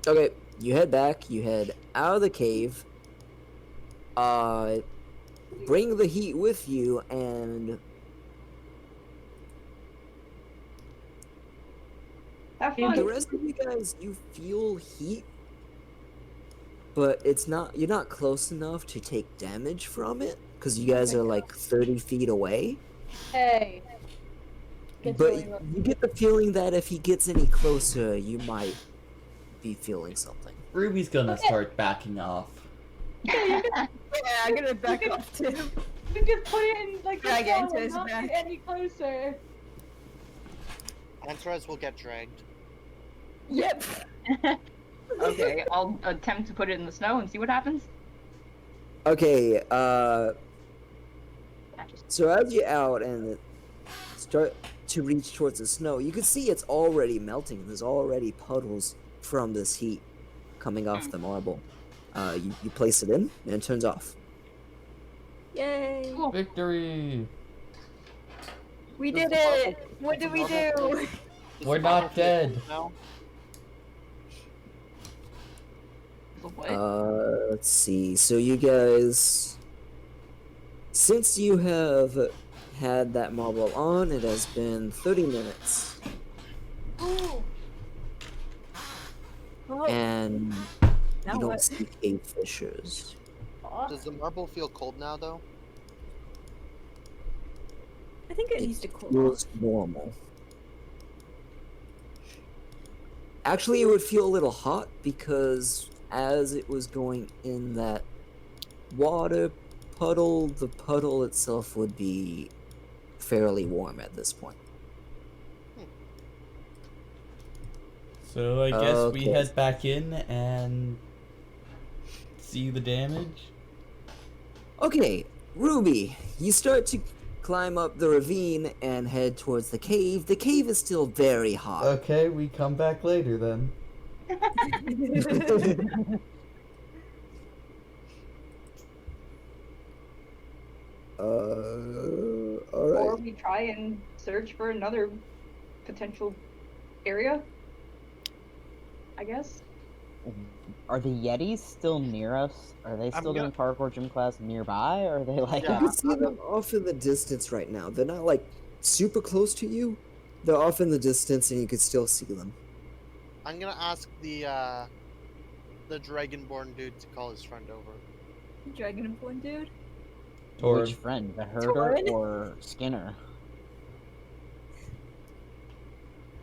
Okay, you head back, you head out of the cave, bring the heat with you, and Have the fun. rest of you guys, you feel heat, but you're not close enough to take damage from it, because you guys are like 30 feet away. Hey. Gets But really rough. you get the feeling that if he gets any closer, you might be feeling something. Ruby's gonna start backing off. Yeah, I'm gonna back off too. You can just put it in like the Drag it floor into and his not back. get any closer. Antares will get dragged. Yep. Okay, I'll attempt to put it in the snow and see what happens. Okay, so as you're out and start to reach towards the snow, you can see it's already melting. There's already puddles from this heat coming off the marble. You place it in, and it turns off. Yay. Cool. Victory! We Does did the marble- it. What does did the we marble do? feel- does We're the marble not feel dead. cold now? What? Let's see. So you guys, since you have had that marble on, it has been 30 minutes, Ooh. Oh, and now you don't what? see cave fissures. Aw. Does the marble feel cold now, though? I think it needs to cool off. Feels normal. Actually, it would feel a little hot because as it was going in that water puddle, the puddle itself would be fairly warm at this point. So I guess we Okay. head back in and see the damage. Okay, Ruby, you start to climb up the ravine and head towards the cave. The cave is still very hot. Okay, we come back later then. Or Alright. we try and search for another potential area. I guess. Are the Yetis still near us? Are they still gonna- doing parkour gym class nearby? Or are they like? You Yeah. can see them off in the distance right now. They're not like super close to you. They're off in the distance and you can still see them. I'm gonna ask the Dragonborn dude to call his friend over. Dragonborn dude. Or Which friend? The herder Torn? or Skinner?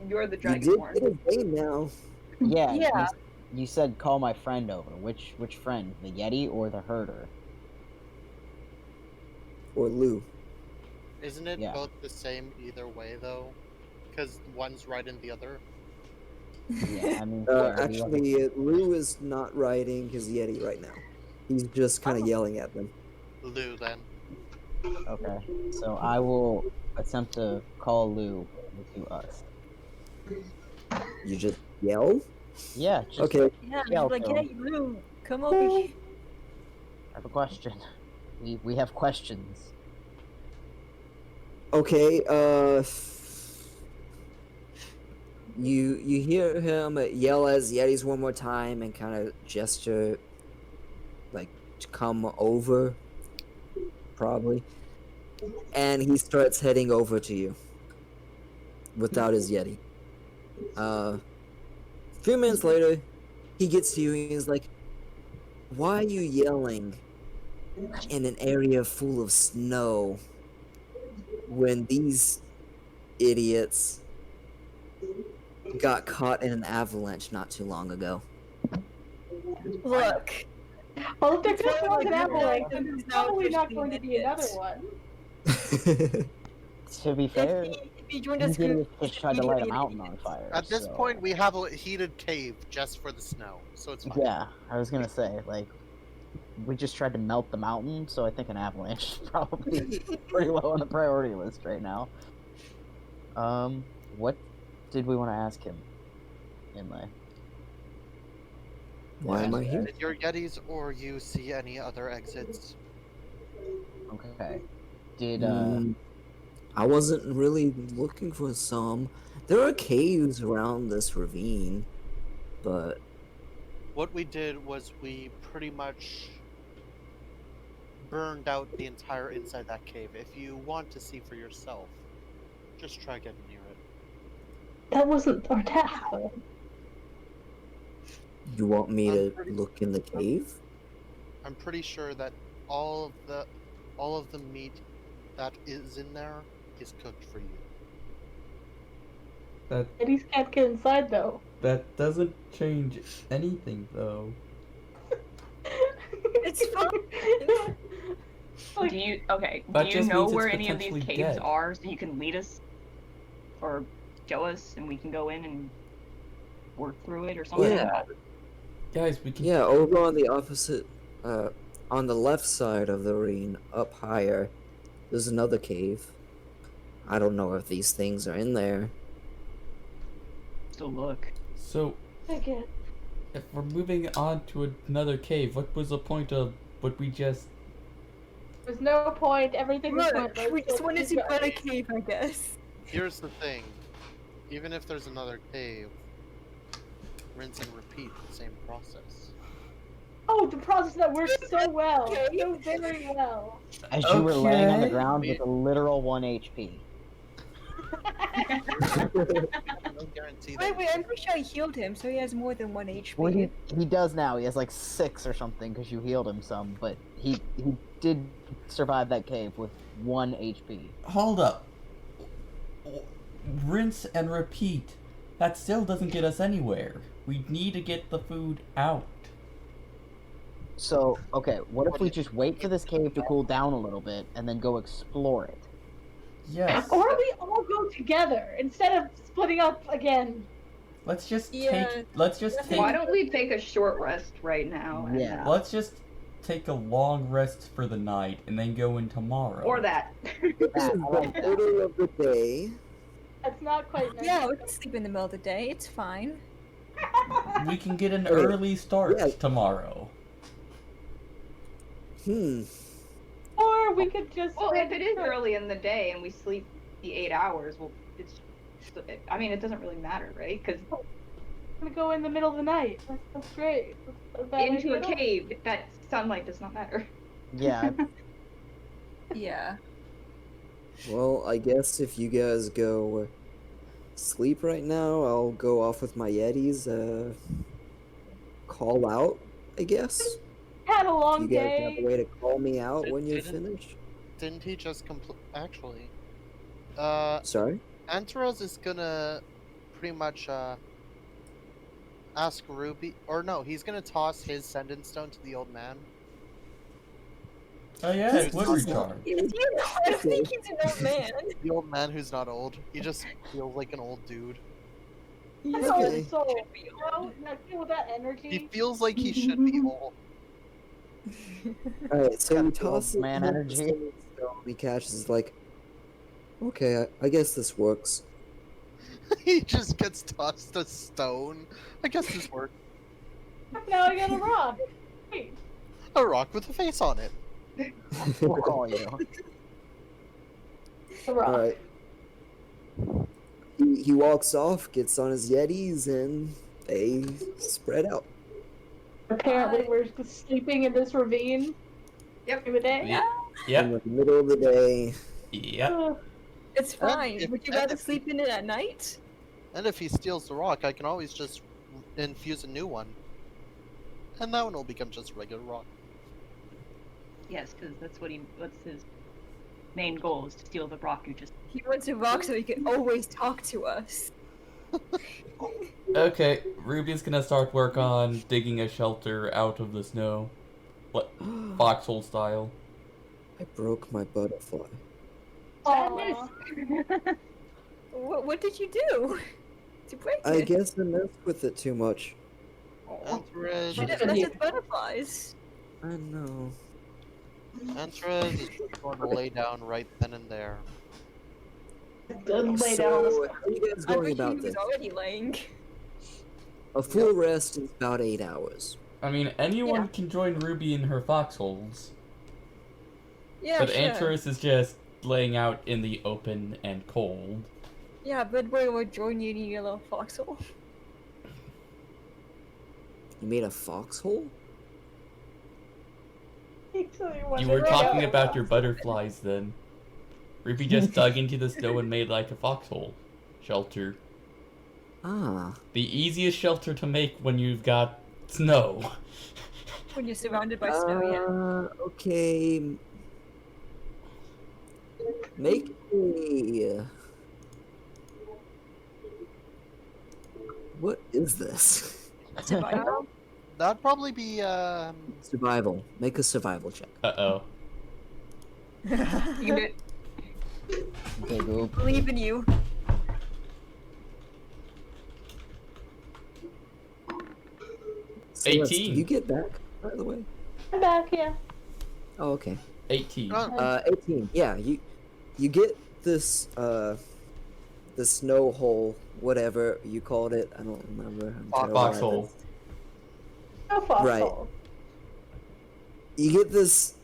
You're the You did dragonborn. get a name now. Yeah. Yeah. You said call my friend over. Which friend? The Yeti or the herder? Or Lou. Isn't it Yeah. both the same either way though? Because one's right and the other. Yeah, I mean. whatever you want. Actually, Lou is not riding his Yeti right now. He's just kind of yelling at them. Lou then. Okay. So I will attempt to call Lou to us. You just yell? Yeah. Just Okay. Yeah, Yeah, she's like, okay. hey, Lou, come over here. I have a question. We have questions. Okay, you hear him yell as Yetis one more time and kind of gesture, like, to come over, probably. And he starts heading over to you without his Yeti. A few minutes later, he gets to you and he's like, why are you yelling in an area full of snow when these idiots got caught in an avalanche not too long ago? Look. Well, if there It's just not was like an you're avalanche, like, then this there's is now probably not officially going to be another idiots. one. To be fair, If he joined these us group, idiots just tried to light a mountain on fire. At this so- point, we have a heated cave just for the snow, so it's fine. Yeah, I was gonna say, like, we just tried to melt the mountain, so I think an avalanche is probably pretty low on the priority list right now. What did we want to ask him? Inlay. Why am I here? Did your Yetis or you see any other exits? Okay. Did I wasn't really looking for some. There are caves around this ravine, but What we did was we pretty much burned out the entire inside that cave. If you want to see for yourself, just try getting near it. That wasn't our task, though. you want me I'm to pretty- look in the cave? I'm pretty sure that all of the meat that is in there is cooked for you. Yeti's can't get inside, though. That doesn't change anything, though. It's fine. Like, Do you That do you just know means it's where any of these potentially caves dead. are, so you can lead us or show us, and we can go in and work through it or something Yeah. like that? Guys, we can. Yeah, over on the opposite, on the left side of the ravine, up higher, there's another cave. I don't know if these things are in there. So look. So, again. if we're moving on to another cave, what was the point of what we just? There's no point. Everything was Look, pointless. we just so wanted keep to go to going. cave, I guess. Here's the thing. Even if there's another cave, rinse and repeat the same process. Oh, the process that works so well. Okay. So very well. as you were laying on the Okay. ground with a literal 1 HP. No guarantee that Wait, I'm pretty sure I healed him, so he has more than 1 HP. Well, he does now. He has like 6 or something because you healed him some, but he did survive that cave with 1 HP. Hold up. Rinse and repeat. That still doesn't get us anywhere. We need to get the food out. So, okay, what if we just wait for this cave to cool down a little bit and then go explore it? Yes. Or we all go together instead of splitting up again. Let's just Yeah, take. Let's just take. Why don't we take a short rest right now? And, Yeah. Let's just take a long rest for the night and then go in tomorrow. or that. This is the middle of the day. That's not quite nice. Yeah, we can sleep in the middle of the day. It's fine. We can get an Okay. early start Yeah. tomorrow. Or we could just. Well, if it is early in the day and we sleep the 8 hours, well, it's. I mean, it doesn't really matter, right? Because I'm gonna go in the middle of the night. That's great. That's a bad into a idea. cave, that sunlight does not matter. Yeah, Yeah. Well, I guess if you guys go sleep right now, I'll go off with my Yetis. Call out, I guess. Had a Do long you guys have day. a way to call me out when you're Didn't- finished? Didn't he just complete? Actually, Sorry. Antares is gonna pretty much ask Ruby, or no, he's gonna toss his sending stone to the old man. Oh yeah, it would recharge. I don't think he's an old man. The old man who's not old. He just feels like an old dude. That's Okay. so, I feel that energy. He feels like he should be old. Alright, so he Got the old tosses man the energy. stone, he catches like, okay, I guess this works. He just gets tossed a stone. I guess this works. Now I got a rock. Wait. A rock with a face on it. We'll call you. A rock. Alright. He walks off, gets on his Yetis, and they spread out. Apparently, we're just sleeping in this ravine. Yep. Every day. Yep. In Yep. the middle of the day. Yep. It's fine. if- Would you and rather if- sleep in it at night? And if he steals the rock, I can always just infuse a new one. And that one will become just a regular rock. Yes, because that's his main goal is to steal the rock you just. He wants a rock so he can always talk to us. Okay, Ruby's gonna start work on digging a shelter out of the snow. What? Foxhole style. I broke my butterfly. Aw. What did you do to break I it? guess I messed with it too much. Antares, She didn't mess with butterflies. I know. Antares is going to lay down right then and there. Lay So, down. how are you guys I going wish he about was this? already laying. A full rest is about 8 hours. I mean, anyone Yeah. can join Ruby in her foxholes. Yeah, But sure. Antares is just laying out in the open and cold. Yeah, but we will join you in your little foxhole. You made a foxhole? You were talking about your butterflies then. Ruby just dug into the snow and made like a foxhole shelter. Ah. The easiest shelter to make when you've got snow. When you're surrounded by snow, yeah. Okay. Make a... What is this? Survival. That'd probably be, Survival. Make a survival check. Uh-oh. You can do it. Okay, Goop. Believe in you. Celeste, 18. did you get back, by the way? I'm back here. Oh, okay. 18. 18. Yeah, you get this, the snow hole, whatever you called it. I don't remember. I'm terrible at Foxhole. this. No foxhole. Right. You get this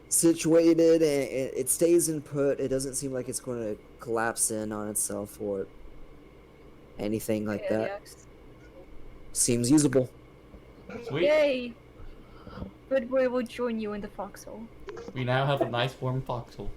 situated, and it stays in put. It doesn't seem like it's going to collapse in on itself or anything like Yeah, that. yes. Seems usable. Sweet. Yay! But we will join you in the foxhole. We now have a nice warm foxhole.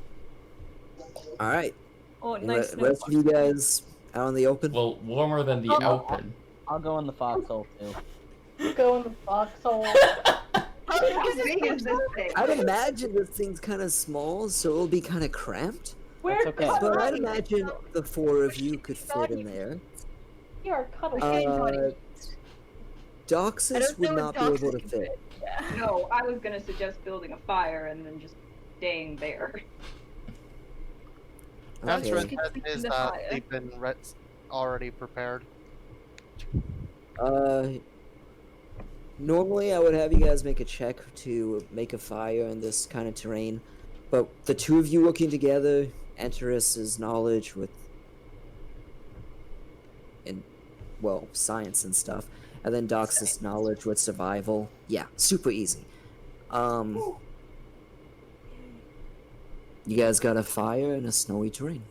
All right. Oh, The nice. rest of you guys out in the open. Well, warmer than the Oh. open. I'll go in the foxhole too. Go in the foxhole. How big is this thing? I'd imagine this thing's kind of small, so it'll be kind of cramped. We're okay. But I'd cuddling. imagine the four of you could fit in there. We are cuddling. Uh, I Doxus don't would know not if be Doxus able to can fit. Yeah. No, I was gonna suggest building a fire and then just staying there. Antares Okay. has Keep his the fire. sleeping already prepared. Normally I would have you guys make a check to make a fire in this kind of terrain, but the two of you working together, Antares' knowledge with, well, science and stuff, and then Doxus' knowledge with survival. Yeah, super easy. You guys got a fire in a snowy terrain.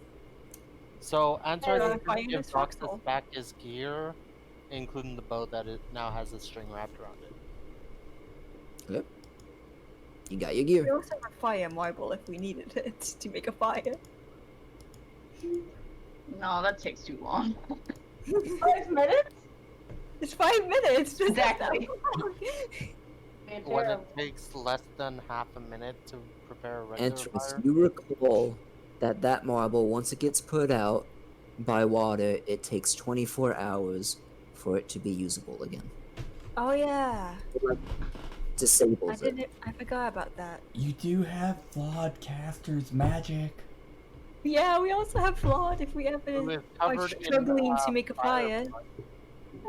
So Antares Yeah, is fine, going to give it's foxhole. Doxus back his gear, including the bow that it now has a string wrapped around it. Yep. You got your We gear. also have a fire marble if we needed it to make a fire. No, that takes too long. 5 minutes? It's 5 minutes. Exactly. When it takes less than half a minute to prepare a regular Antares, fire. you recall that marble, once it gets put out, by water, it takes 24 hours for it to be usable again. Oh yeah. It, like, disables it. I forgot about that. You do have flawed caster's magic. Yeah, we also have flawed if we ever We've are covered in, struggling to make a fire.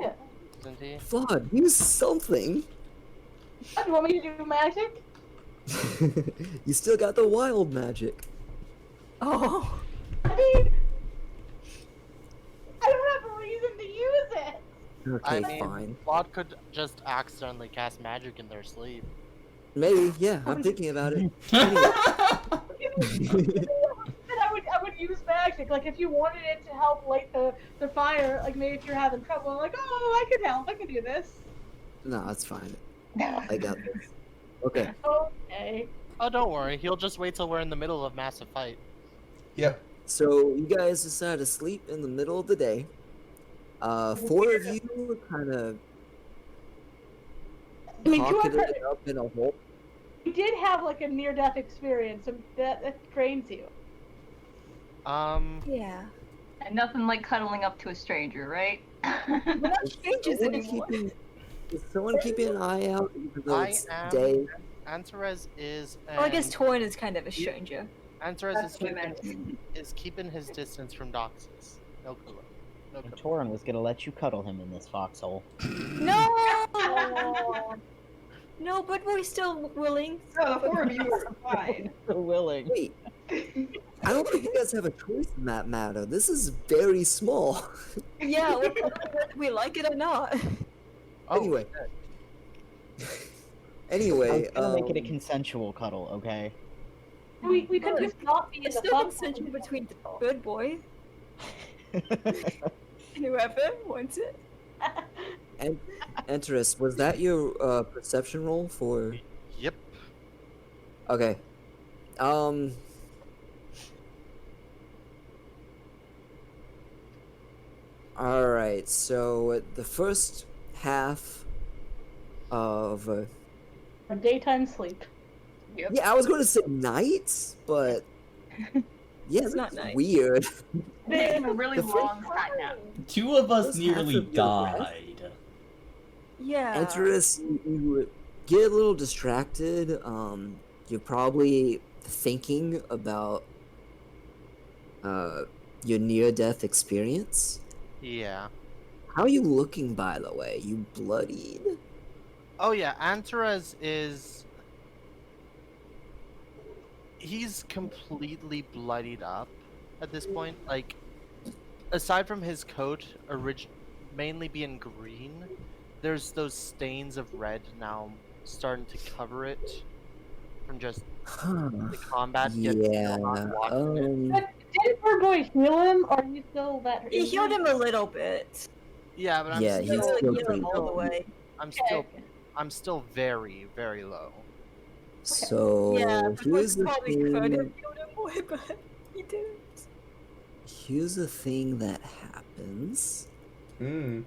Yeah. Isn't he? Flawed, use something. Do you want me to do magic? You still got the wild magic. Oh. I mean, I don't have a reason to use it. Okay, I mean, fine. Claude could just accidentally cast magic in their sleep. Maybe, yeah, I'm thinking about it. Anyway. Then I would use magic. Like if you wanted it to help light the fire, like maybe if you're having trouble, like oh I could help, I could do this. No, it's fine. I got this. Okay. Okay. Oh, don't worry. He'll just wait till we're in the middle of massive fight. Yep. So you guys decide to sleep in the middle of the day. 4 of you kind of I mean, pocketed it up in a hole. you did have like a near-death experience, and that drains you. Yeah. And nothing like cuddling up to a stranger, right? We're not strangers Someone anymore. is someone keeping an eye out even though I it's am. day? Antares is. Well, I guess Torn is kind of a stranger. Antares That's what I meant. is keeping his distance from Doxus. No clue. No And clue. Torin was gonna let you cuddle him in this foxhole. No! No, but we're still willing. So the 4 of you are fine. So willing. Wait. I don't think you guys have a choice in that matter. This is very small. Yeah, whether we like it or not. Oh, Anyway. I Anyway, was gonna make it a consensual cuddle, okay? We could just not be in It's the still box. consensual between the good boy and whoever wants it. Enterus, was that your perception roll for? Yep. Okay. Alright, so the first half of. Or daytime sleep. Yeah, I was going to say nights, but. Yeah, It's not that's night. weird. Making a really The long side nap. 2 of us Those nearly half of your breath. died. Yeah. Enterus, you get a little distracted. You're probably thinking about your near-death experience. Yeah. How are you looking, by the way? You bloodied? Oh yeah, Antares is. He's completely bloodied up at this point. Like, aside from his coat, mainly being green, there's those stains of red now starting to cover it from just Huh. the combat. yet Yeah. still not walking it. But did poor boy heal him, or are you still that? You healed him a little bit. Yeah, but I'm Yeah, You he's still, didn't still heal him all the pretty- way. I'm still very, very low. So Yeah, but we here's the probably could have thing. healed him more, but he didn't. Here's the thing that happens. Hmm.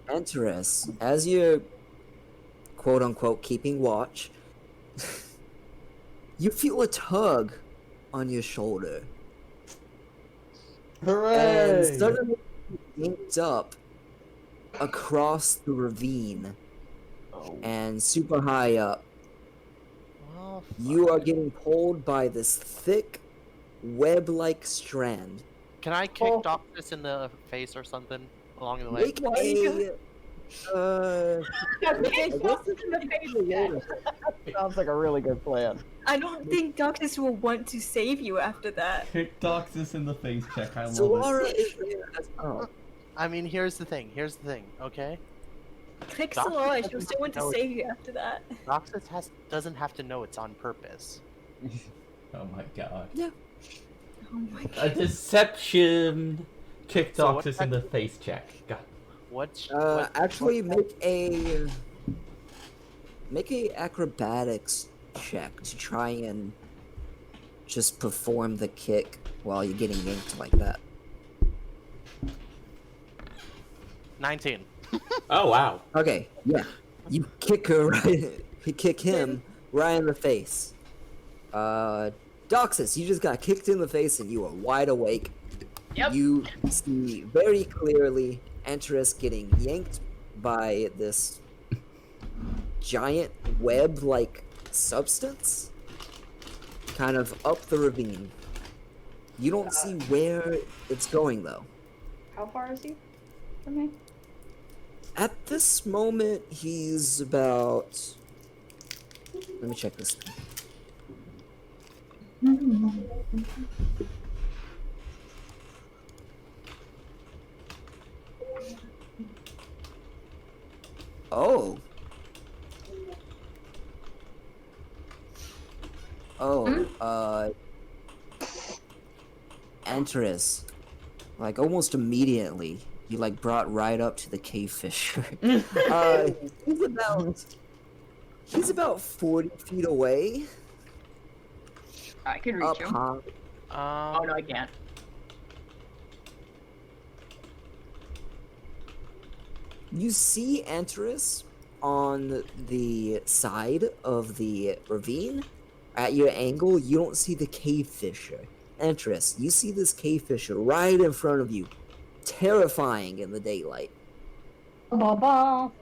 Enterus, as you're quote unquote keeping watch, you feel a tug on your shoulder. And suddenly linked up across the ravine and super high up. Oh, You are getting pulled by this thick, web-like strand. Can I kick Oh. Doxus in the face or something along the way? Make a Yeah, I guess Doxus in the face again. Sounds like a really good plan. I don't think Doctus will want to save you after that. Kick Doxus in the face check. I love it. Solara is there as well. I mean, here's the thing, okay? Click Doctus Solara, she'll doesn't still want to know- save you after that. Doxus doesn't have to know it's on purpose. Oh my god. Oh my A god. deception. Kick So what's Doxus in the face check. God. Actually, make a acrobatics check to try and just perform the kick while you're getting yanked like that. 19. Oh wow. Okay, yeah, you kick her right. You kick him right in the face. Doxus, you just got kicked in the face and you are wide awake. Yep. You see very clearly Antares getting yanked by this giant web-like substance kind of up the ravine. You don't see where it's going though. How far is he from me? At this moment, he's about... Let me check this thing. Oh. Oh, Antares. Like, almost immediately, he, like, brought right up to the cave fisher. He's about 40 feet away. I can reach Up him. high. Oh no, I can't. You see Antares on the side of the ravine. At your angle, you don't see the cave fisher. Antares, you see this cave fisher right in front of you. Terrifying in the daylight. Ba-ba.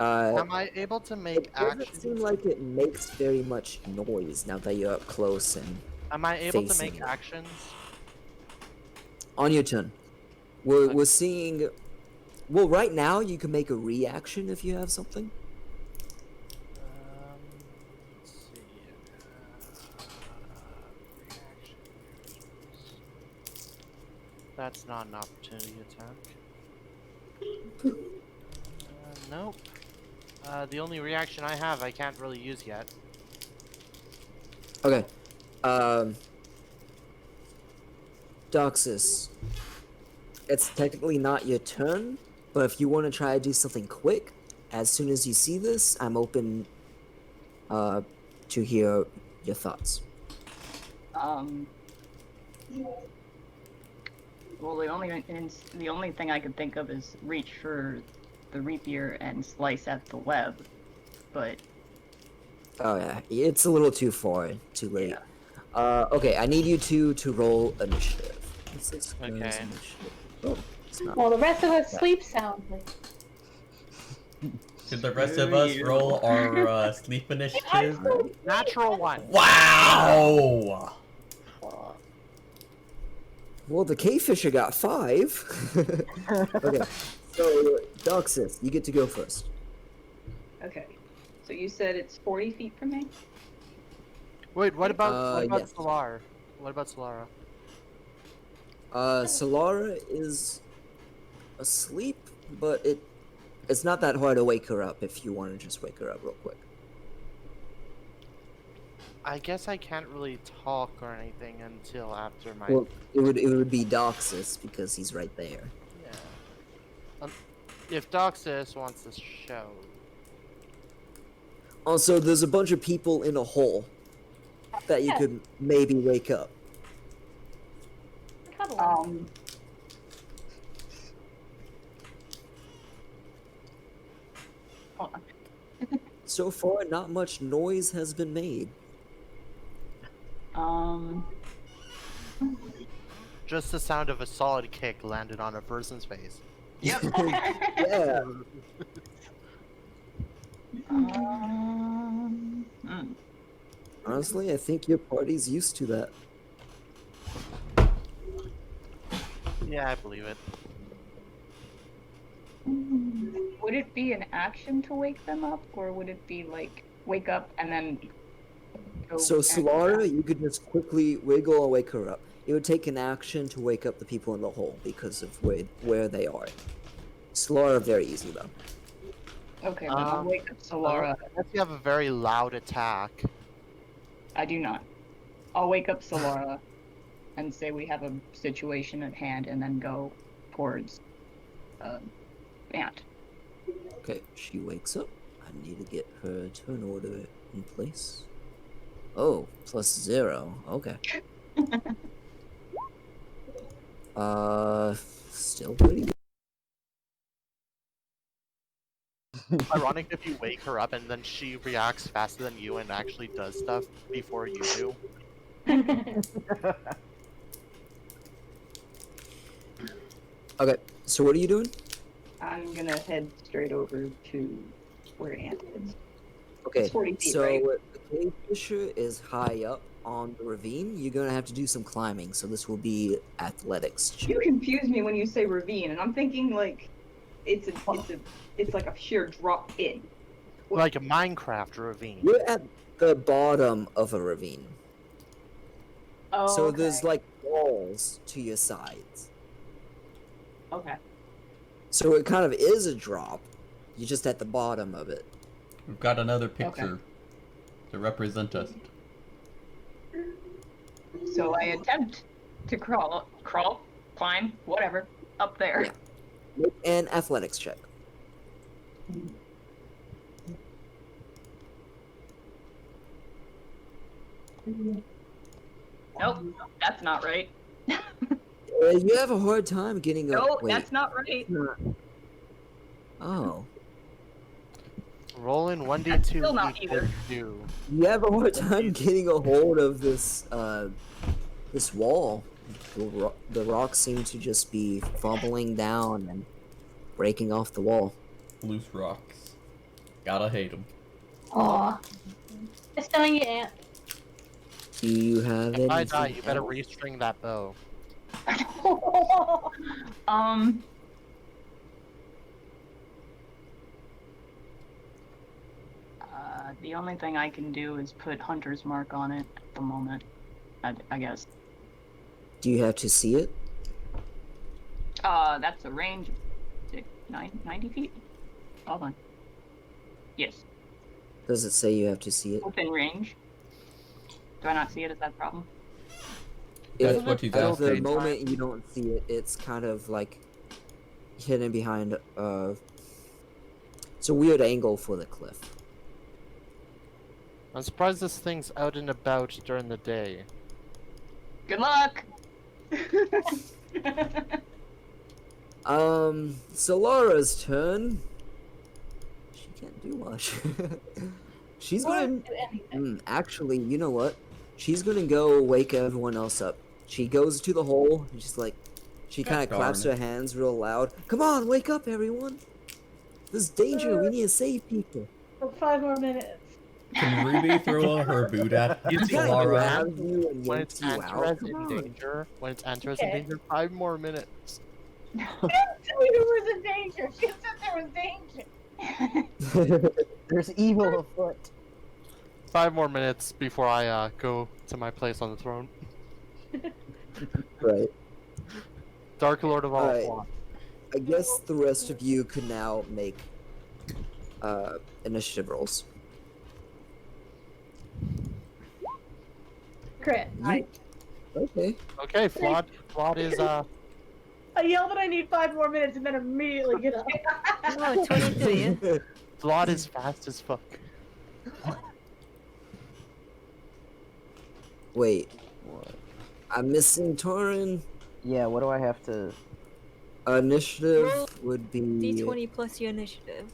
Am I able to make It doesn't action? seem like it makes very much noise now that you're up close and Am I able to facing make it. actions? On your turn. We're seeing... Well, right now you can make a reaction if you have something. Let's see. Reaction. That's not an opportunity attack. Nope. The only reaction I have, I can't really use yet. Okay. Doxus. It's technically not your turn, but if you want to try to do something quick, as soon as you see this, I'm open to hear your thoughts. Well, the only thing I could think of is reach for the rapier and slice at the web, but Oh yeah, it's a little too far, too late. Okay, I need you two to roll initiative. What's this guy's Okay. initiative? Oh, it's not. Well, the rest of us sleep soundly. Should the rest of us roll our sleep initiative? Natural one. Wow! Well, the cave fisher got 5. Okay, so Doxus, you get to go first. okay. So you said it's 40 feet from me? Wait, what about yes. Solar? What about Solara? Solara is asleep, but it's not that hard to wake her up if you want to just wake her up real quick. I guess I can't really talk or anything until after my. Well, it would be Doxus because he's right there. Yeah. If Doxus wants to show. Also, there's a bunch of people in a hole that you Yeah. could maybe wake up. Cuddle. Hold on. So far, not much noise has been made. Just the sound of a solid kick landed on a person's face. Yep. Yeah. Honestly, I think your party's used to that. Yeah, I believe it. Would it be an action to wake them up, or would it be like wake up and then go? So, and- Solara, you could just quickly wiggle and wake her up. It would take an action to wake up the people in the hole because of where they are. Solara, very easy though. Okay, then I'll wake up Solara. Unless you have a very loud attack. I do not. I'll wake up Solara and say we have a situation at hand, and then go towards Ant. Okay, she wakes up. I need to get her turn order in place. Oh, +0. Okay. Still pretty good. Ironic if you wake her up and then she reacts faster than you and actually does stuff before you do. Okay, so what are you doing? I'm gonna head straight over to where Ant is. Okay, It's 40 feet, so right? the cave fissure is high up on the ravine. You're gonna have to do some climbing, so this will be athletics. check. You confuse me when you say ravine, and I'm thinking like it's like a sheer drop in. Like a Minecraft ravine. You're at the bottom of a ravine, Oh, so okay. there's like walls to your sides. Okay. So it kind of is a drop. You're just at the bottom of it. We've got another picture to represent us. So I attempt to crawl, climb, whatever, up there. Yeah. Make an athletics check. Nope, that's not right. You have a hard time getting up. No, Wait. that's not right. Oh. Rolling 1d2 Still not equals either. 2. You have a hard time getting a hold of this this wall. The rocks seem to just be fumbling down and breaking off the wall. Loose rocks. Gotta hate them. Aw. It's telling you, Ant. Do you have If I anything die, you better else? restring that bow. The only thing I can do is put Hunter's Mark on it at the moment, I guess. Do you have to see it? That's a range of 90 feet? Hold on. Yes, Does it say you have to see it? within range. Do I not see it? Is that a problem? That's If what he's at the asking. moment you don't see it, it's kind of like hidden behind it's a weird angle for the cliff. I'm surprised this thing's out and about during the day. Good luck! Solara's turn. She can't do much. She's gonna Won't do anything. actually, you know what? She's gonna go wake everyone else up. She goes to the hole and she's like, she kind of Darn claps it. her hands real loud. Come on, wake up, everyone! There's danger. We need to save people. For 5 more minutes. Can Ruby throw her boot at You see, Kinda Solara? grabs you and When yanks it's you out. Antares Come in on. danger, when it's Antares in Okay. danger, 5 more minutes. She didn't tell me there was a danger. She said there was danger. There's evil afoot. 5 more minutes before I go to my place on the throne. Right. Dark Lord of all Alright. Swamp. I guess the rest of you could now make initiative rolls. Crit. Okay. Okay, Flawed is I yell that I need 5 more minutes and then immediately get up. Oh, 23. Flawed is fast as fuck. Wait, What? I'm missing Torin. Yeah, what do I have to... Initiative Roll would be D20 plus your initiative.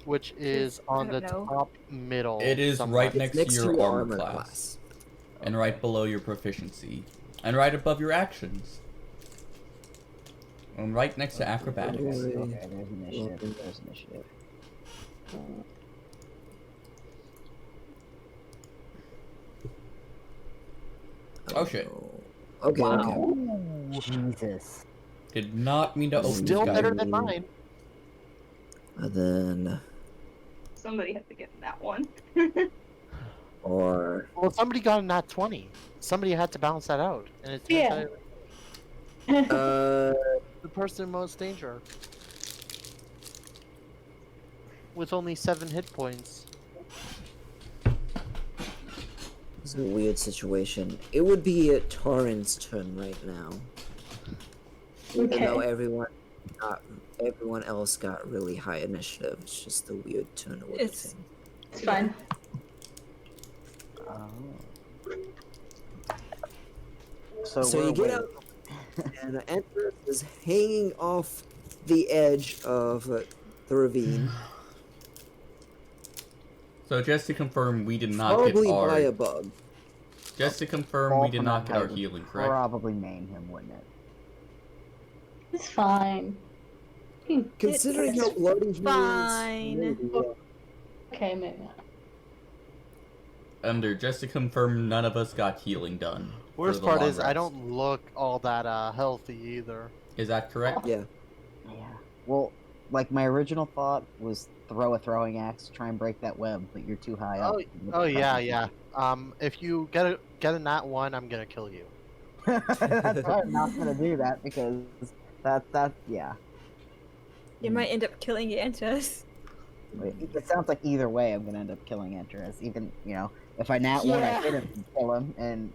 Which is on I the don't know. top middle. It is somewhere. right next next to to your armor armor class. And right below your proficiency. And right above your actions. And right next to acrobatics. Okay. Okay, there's initiative, there's initiative. Oh shit. Okay, Wow. okay. Jesus. Did not mean to open Still this guy. better than mine. And then, Somebody had to get that one. or Well, somebody got a nat 20. Somebody had to balance that out. And it's Yeah. the person in most danger. With only 7 hit points. it's a weird situation. It would be Torin's turn right now. Even though everyone else got really high initiative, it's just the weird turn order It's- thing. It's fine. Oh. So we're you get away. out, and the Empress is hanging off the edge of the ravine, So just to confirm, we did not probably get our... by a bug. Just to confirm, we did not get our Would healing, correct? Probably maim him, wouldn't it? It's fine. Considering how bloody he is, fine. maybe, yeah. Okay, maybe not. Under, just to confirm, none of us got healing done. for Worst the part long is I rest. don't look all that healthy either. Is that correct? Yeah. Yeah. Well, like my original thought was throw a throwing axe to try and break that web, but you're too high up. Oh yeah, yeah. If you get a nat 1, I'm gonna kill you. That's why I'm not gonna do that because that yeah. You might end up killing Yantas. It sounds like either way I'm gonna end up killing Enteras. Even if I nat 1, I hit him and kill him, and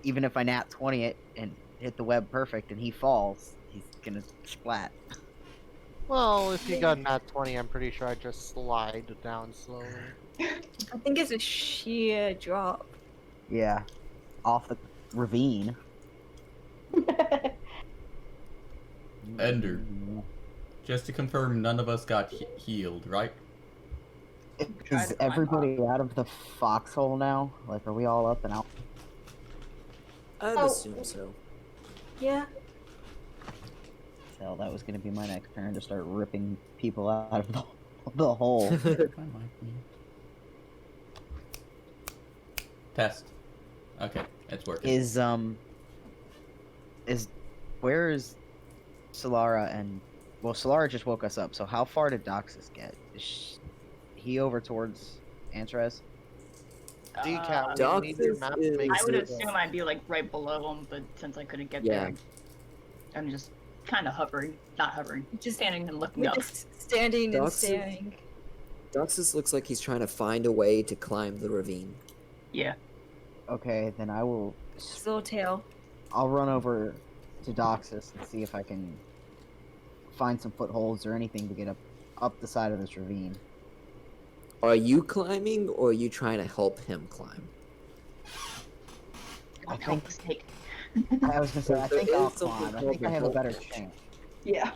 even if I nat 20 it and hit the web perfect and he falls, he's gonna splat. Well, if you got a nat 20, I'm pretty sure I just slide down slowly. I think it's a sheer drop. Yeah, off the ravine. Ender. Just to confirm, none of us got healed, right? Is everybody out of the foxhole now? Like, are we all up and out? I'd assume so. Yeah. So that was gonna be my next turn to start ripping people out of the hole. Test. Okay, it's working. Where is Solara and Solara just woke us up. So how far did Doxus get? Is he over towards Antres? Decap, Doc we need your is- map is- to make I would Yes. assume I'd be like right below him, but since I couldn't get Yeah. there, I'm just kind of hovering. Not hovering, just standing and looking We're up. just standing and Doxus- staring. Doxus looks like he's trying to find a way to climb the ravine. Yeah. Okay, then I will. His little tail. I'll run over to Doxus and see if I can find some footholds or anything to get up the side of this ravine. Are you climbing, or are you trying to help him climb? I Help think mistake. I was gonna say I There think is I'll something climb. I called think I the have a help better check. chance. Yeah.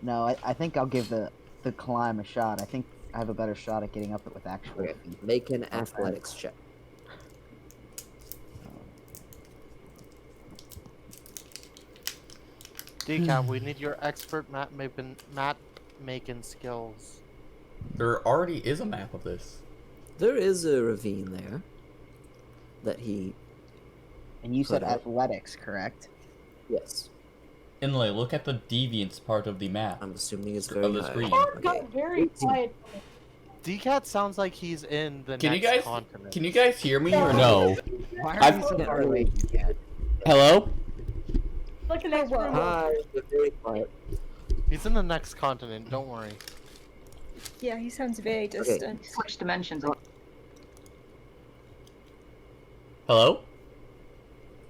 No, I think I'll give the climb a shot. I think I have a better shot at getting up it with actual Okay, feet. make an athletics check. Decap, we need your expert map making skills. There already is a map of this. There is a ravine there that he. And you said Put up. athletics, correct? Yes, Inlay, look at the Deviants part of the map. I'm assuming it's Of very the high. screen. It Okay. got very quiet. Decat sounds like he's in the Can you next guys continent. can you guys hear me or no? Why I've- are you so far away, Cat? Hello? Look at next Oh, wow. room. Hi, it's very quiet. He's in the next continent, don't worry. Yeah, he sounds very distant. Switch dimensions. Hello?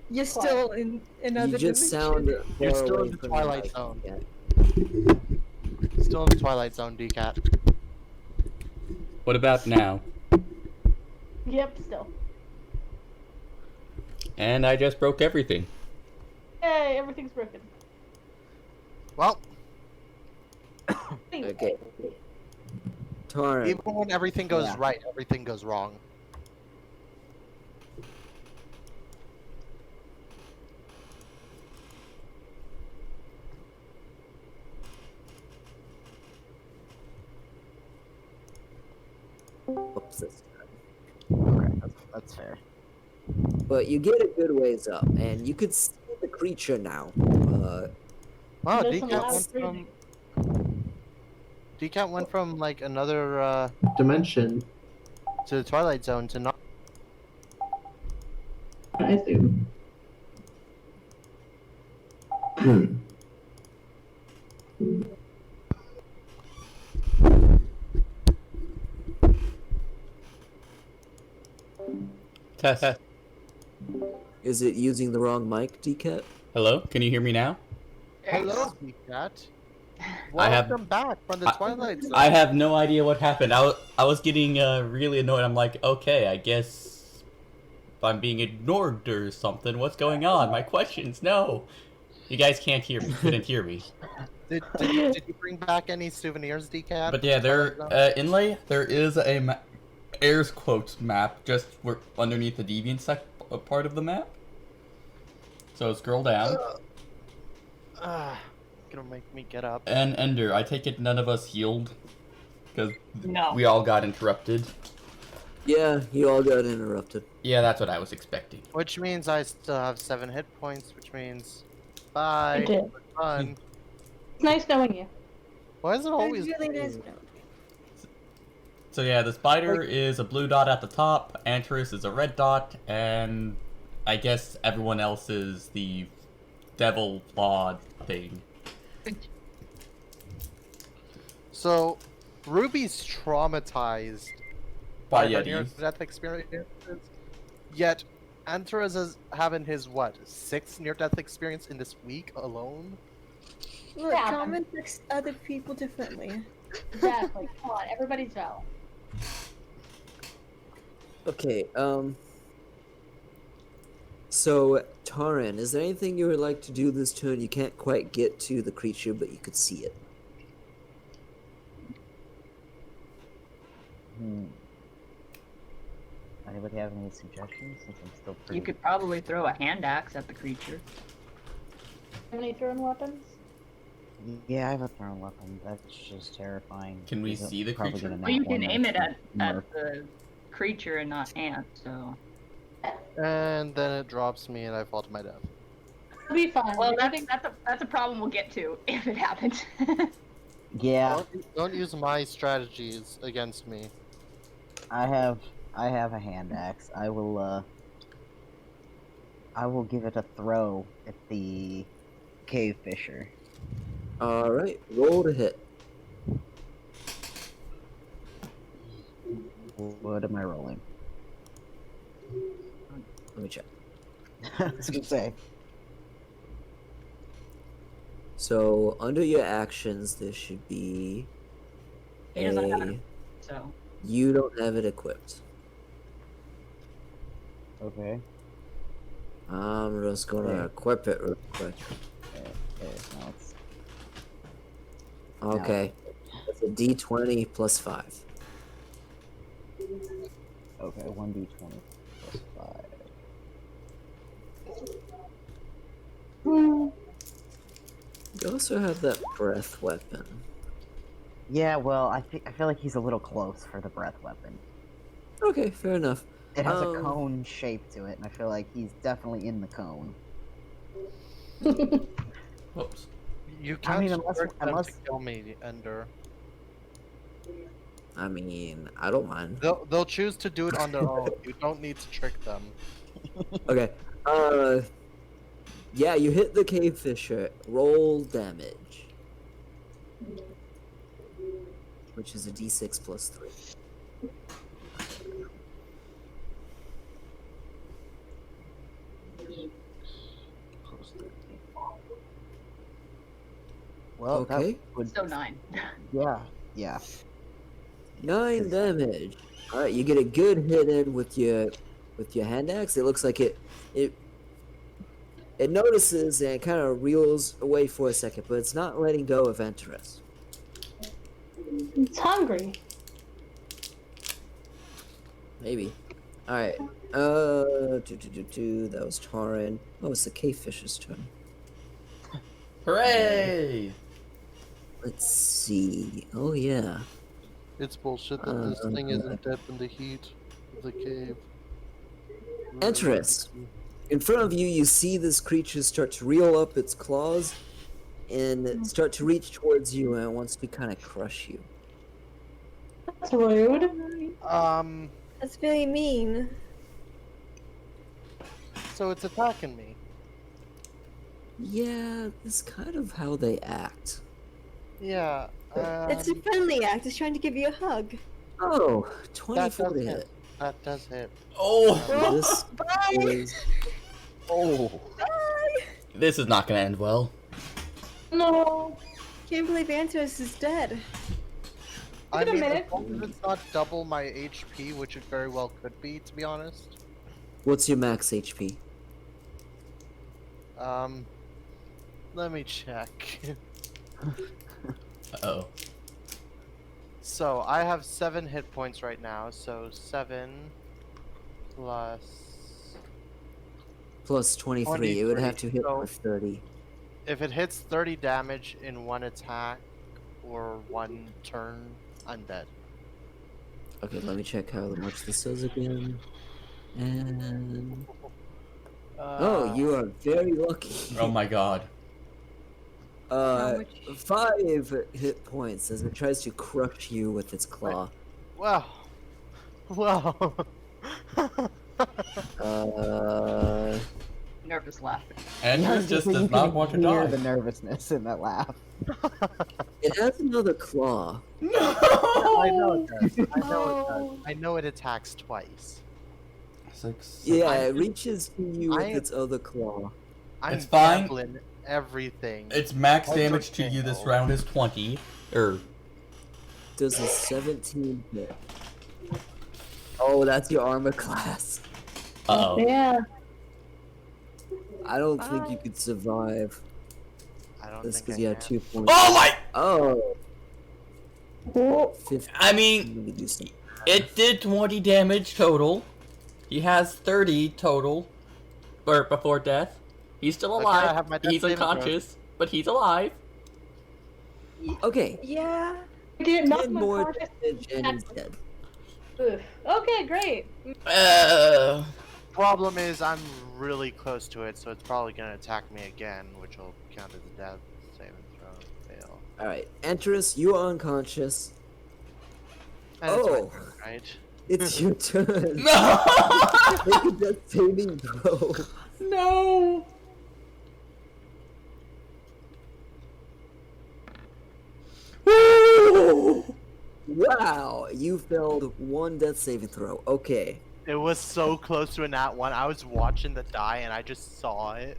You're still in another You just dimension. sound. You're far still away in the from Twilight mic. Zone. Yeah. Still in the Twilight Zone, Decat. What about now? Yep, still. And I just broke everything. Hey, everything's broken. Well, Anyway, Okay. Tara, even when everything goes Yeah. right, everything goes wrong. oops, this time. Okay, that's fair. But you get a good ways up, and you could see the creature now. Wow, There's some loud Decat went from like another dimension. to the Twilight Zone to not. I assume. Hmm. Test. Is it using the wrong mic, Decat? Hello? Can you hear me now? Hello, Decat. I have- Welcome back from the Twilight Zone. I have no idea what happened. I was getting really annoyed. I'm like, okay, I guess I'm being ignored or something. What's going on? My questions, no. You guys can't hear me. Couldn't hear me. Did you bring back any souvenirs, Decat? But yeah, there Inlay. There is a airs quotes map just underneath the Deviant part of the map. So scroll down. Gonna make me get up. And Ender, I take it none of us healed? Because No. we all got interrupted. Yeah, you all got interrupted. Yeah, that's what I was expecting. Which means I still have 7 hit points, which means bye. You did. Fun. It's nice knowing you. Why is it always It's really blue? nice. No. So yeah, the spider is a blue dot at the top, Antares is a red dot, and I guess everyone else is the devil claw thing. So, Ruby's traumatized By her Yetis. near-death experiences, yet Antares is having his, what, 6th near-death experience in this week alone? Look, Yeah, trauma affects other people differently. Exactly. Come on, everybody's valid. Okay, so, Taran, is there anything you would like to do this turn? You can't quite get to the creature, but you could see it. Anybody have any suggestions? Since I'm still pretty... You could probably throw a hand axe at the creature. Have any thrown weapons? Yeah, I have a thrown weapon. That's just terrifying. Can we He's see the probably creature? gonna Well, you knock can one aim it out. at the creature and not ant, so. And then it drops me and I fall to my death. It'll be fine. Well, Everything- that's a problem we'll get to if it happens. Yeah, Don't use my strategies against me. I have a hand axe. I will give it a throw at the cave fisher. Alright, roll to hit. What am I rolling? Let me check. I was gonna say. So, under your actions, there should be He doesn't have a... it. So. You don't have it equipped. Okay. I'm just gonna Okay. equip it real quick. Now it's Okay. It's a D20 plus 5. okay. 1d20 plus 5. Hmm. You also have that breath weapon. Yeah, well, I feel like he's a little close for the breath weapon. Okay, fair enough. It has a Um, cone shape to it, and I feel like he's definitely in the cone. Whoops. You can't mean, unless- force them unless- to kill me, Ender. I mean, I don't mind. They'll choose to do it on their own. You don't need to trick them. Okay. Yeah, you hit the cave fisher. Roll damage. Which is a D6 plus 3. Well, that Okay. would, So 9. yeah. 9 damage. Alright, you get a good hit in with your hand axe. It looks like it notices and kind of reels away for a second, but it's not letting go of Antares. It's hungry. Maybe. Alright. That was Taran. Oh, it's the cave fish's turn. Hooray! Let's see. Oh yeah. It's bullshit that this thing isn't dead in the heat of the cave. Antares. In front of you, you see this creature start to reel up its claws and start to reach towards you, and it wants to kind of crush you. That's rude. That's very mean. So it's attacking me. Yeah, that's kind of how they act. Yeah. It's a friendly act. It's trying to give you a hug. Oh, That 24 does to hit. hit. That does hit. Oh! This is... Oh. This is not gonna end well. No. Can't believe Antares is dead. I Wait a mean, minute. as long as it's not double my HP, which it very well could be, to be honest. What's your max HP? Let me check. Uh-oh. So, I have 7 hit points right now, so 7 plus... Plus 23. It would have to hit so- with 30. If it hits 30 damage in one attack or one turn, I'm dead. Okay, let me check how much this does again. And oh, you are very lucky. Oh my god. How much? 5 hit points as it tries to crush you with its claw. Wow. Wow. Nervous laughter. Andrew just You does can not want to hear die. the nervousness in that laugh. It has another claw. No! I know it does. I know it does. I know it attacks twice. 6. Yeah, it reaches to you with I- its other claw. I'm It's fine. gambling everything. Its max Also damage to you this fail. round is 20. Does a 17 hit? Oh, that's your armor class. Uh-oh. Yeah. I don't think you could survive I don't this think because I you have can. 2 points. Oh my! Oh. Cool. 15. I mean, Let me do some- it did 20 damage total. He has 30 total. Or before death. He's still Okay, alive. I have my death He's saving throw. unconscious, but he's alive. Okay. Yeah. Did it knock 10 him more unconscious? damage and he's dead. Oof. Okay, great. Problem is, I'm really close to it, so it's probably gonna attack me again, which will count as a death saving throw fail. Alright, Enterus, you are unconscious. And it's my Oh. turn, right? It's your turn. No! Make a death saving throw. No! Woo! Wow, you failed 1 death saving throw. Okay. It was so close to a nat 1. I was watching the die and I just saw it.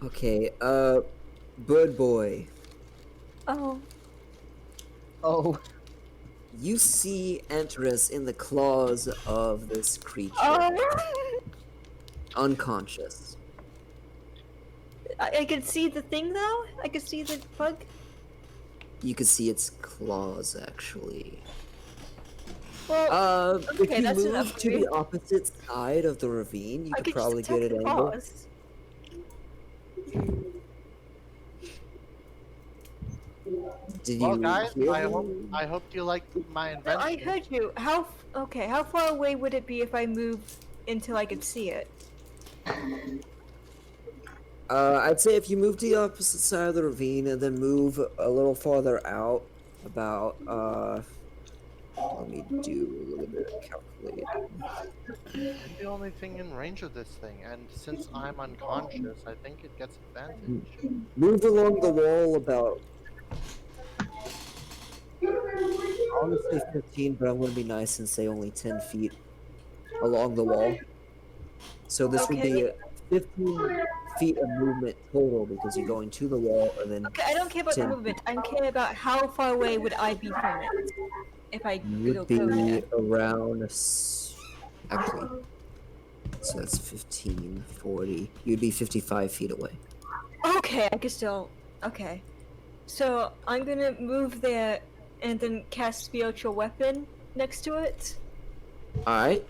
Okay, Bird Boy. Oh. Oh, You see Enterus in the claws of this creature. Oh. Unconscious. I can see the thing though. I can see the bug. You can see its claws, actually. Well, If okay, you that's an move to upgrade. the opposite side of the ravine, you I could could probably just attack get it the angled. paws. Did Well, you guys, hear I me? hope you liked my No, invention. I heard you. How? Okay, how far away would it be if I move until I could see it? I'd say if you move to the opposite side of the ravine and then move a little farther out, about, let me do a little bit of calculating. I'm the only thing in range of this thing, and since I'm unconscious, I think it gets advantage. Move along the wall about, I want to say 15, but I'm going to be nice and say only 10 feet along the wall. So this would be 15 feet of movement total because you're going to the wall and then Okay, I don't care about the 10 movement. I care about how far away would I be from it if I would go be there. around actually, so that's 15, 40. You'd be 55 feet away. Okay, I can still. Okay, so I'm gonna move there and then cast spiritual weapon next to it All right,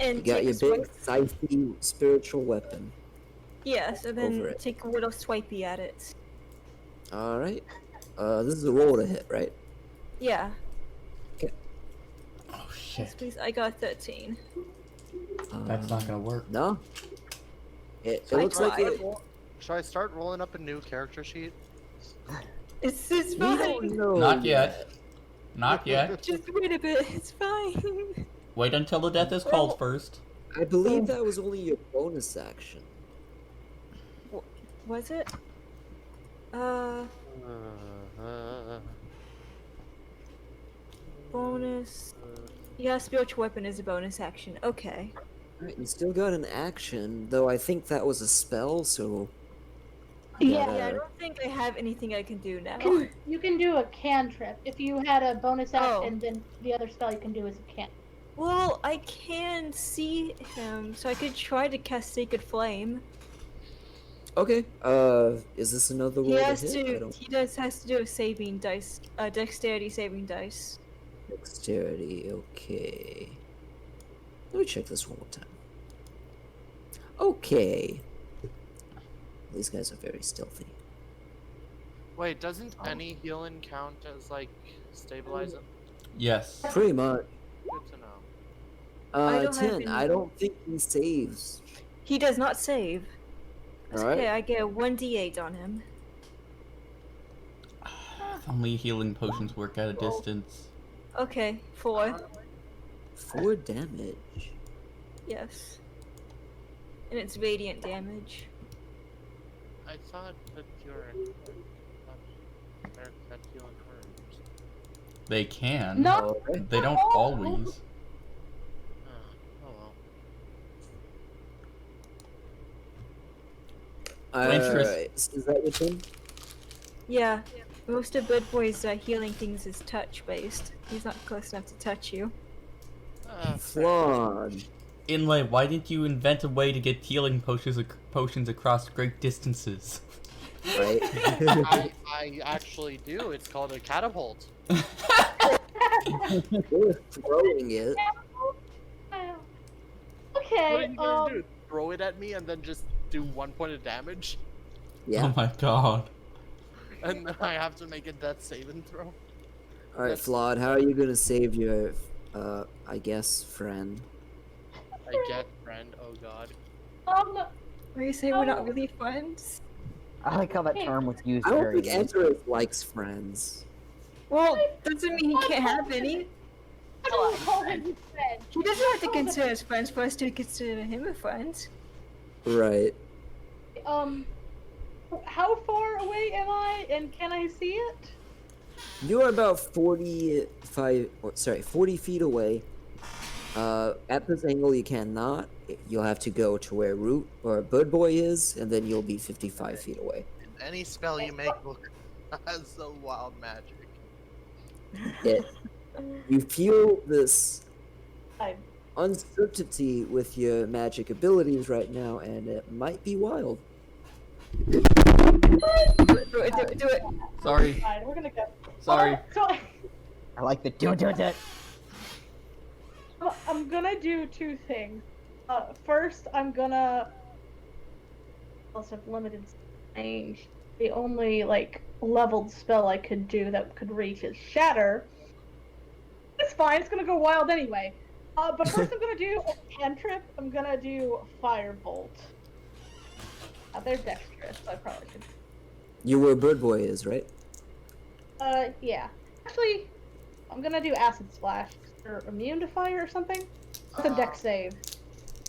and you got take your a swipe. big scythe spiritual weapon. Yes, and then over it. take a little swipey at it. All right, this is a roll to hit, right? Yeah. Oh Yes, shit. please. I got 13. That's not gonna work. No. It I looks like tried. it. Should I start rolling up a new character sheet? It's We fine. don't know Not yet. Not yet. Just wait a bit. It's fine. Wait until the death is called first. I believe that was only your bonus action. Was it? Bonus. Yeah, spiritual weapon is a bonus action. Okay. Alright, you still got an action, though I think that was a spell, so. Yeah. Yeah, I don't think I have anything I can do now. You can do a cantrip. If you had a bonus Oh. action, then the other spell you can do is a cantrip. Well, I can see him, so I could try to cast Sacred Flame. Okay, is this another roll He to has hit? I to. don't... He has to do a saving dice, dexterity saving dice. Dexterity, okay. Let me check this one more time. Okay. These guys are very stealthy. Wait, doesn't any healing count as like stabilizing? Yes. Pretty much. Good to know. I don't have 10. any- I don't think he saves. He does not save. That's Alright. okay, I get a 1d8 on him. Only healing potions work at a distance. Okay, 4. 4 damage. Yes. And it's radiant damage. I thought that your that healing herbs. They can. No. Alright. They don't always. Oh well. Interest. Alright. Is that your thing? Yeah. Most of Bird Boy's healing things is touch based. He's not close enough to touch you. Flawed. Inlay, why didn't you invent a way to get healing potions across great distances? Right? I actually do. It's called a catapult. We're throwing it. What are Okay. you gonna do? Throw it at me and then just do 1 point of damage? Yeah. Oh my god. And then I have to make a death saving throw? Alright, Flawed, how are you gonna save your, I guess, friend? I get friend, oh god. Are you saying we're not really friends? I like how that term was used I don't very think Enterus likes friends. Well, doesn't mean he can't have any. I don't call him his friend. He doesn't have to consider us friends for us to consider him a friend. Right. How far away am I, and can I see it? You are about 40 feet away. At this angle, you cannot. You'll have to go to where Root or Bird Boy is, and then you'll be 55 feet away. Any spell you make look has a wild magic. You feel this I- uncertainty with your magic abilities right now, and it might be wild. Do it. Sorry. Fine, we're gonna go. Sorry. So I like the do it. I'm gonna do 2 things. First, I'm gonna also have limited range. The only like leveled spell I could do that could reach is Shatter. It's fine. It's gonna go wild anyway. But first, I'm gonna do a cantrip. I'm gonna do Firebolt. They're dexterous, so I probably should. You where Bird Boy is, right? Yeah. Actually, I'm gonna do Acid Splash. They're immune to fire or something. It's a dex save.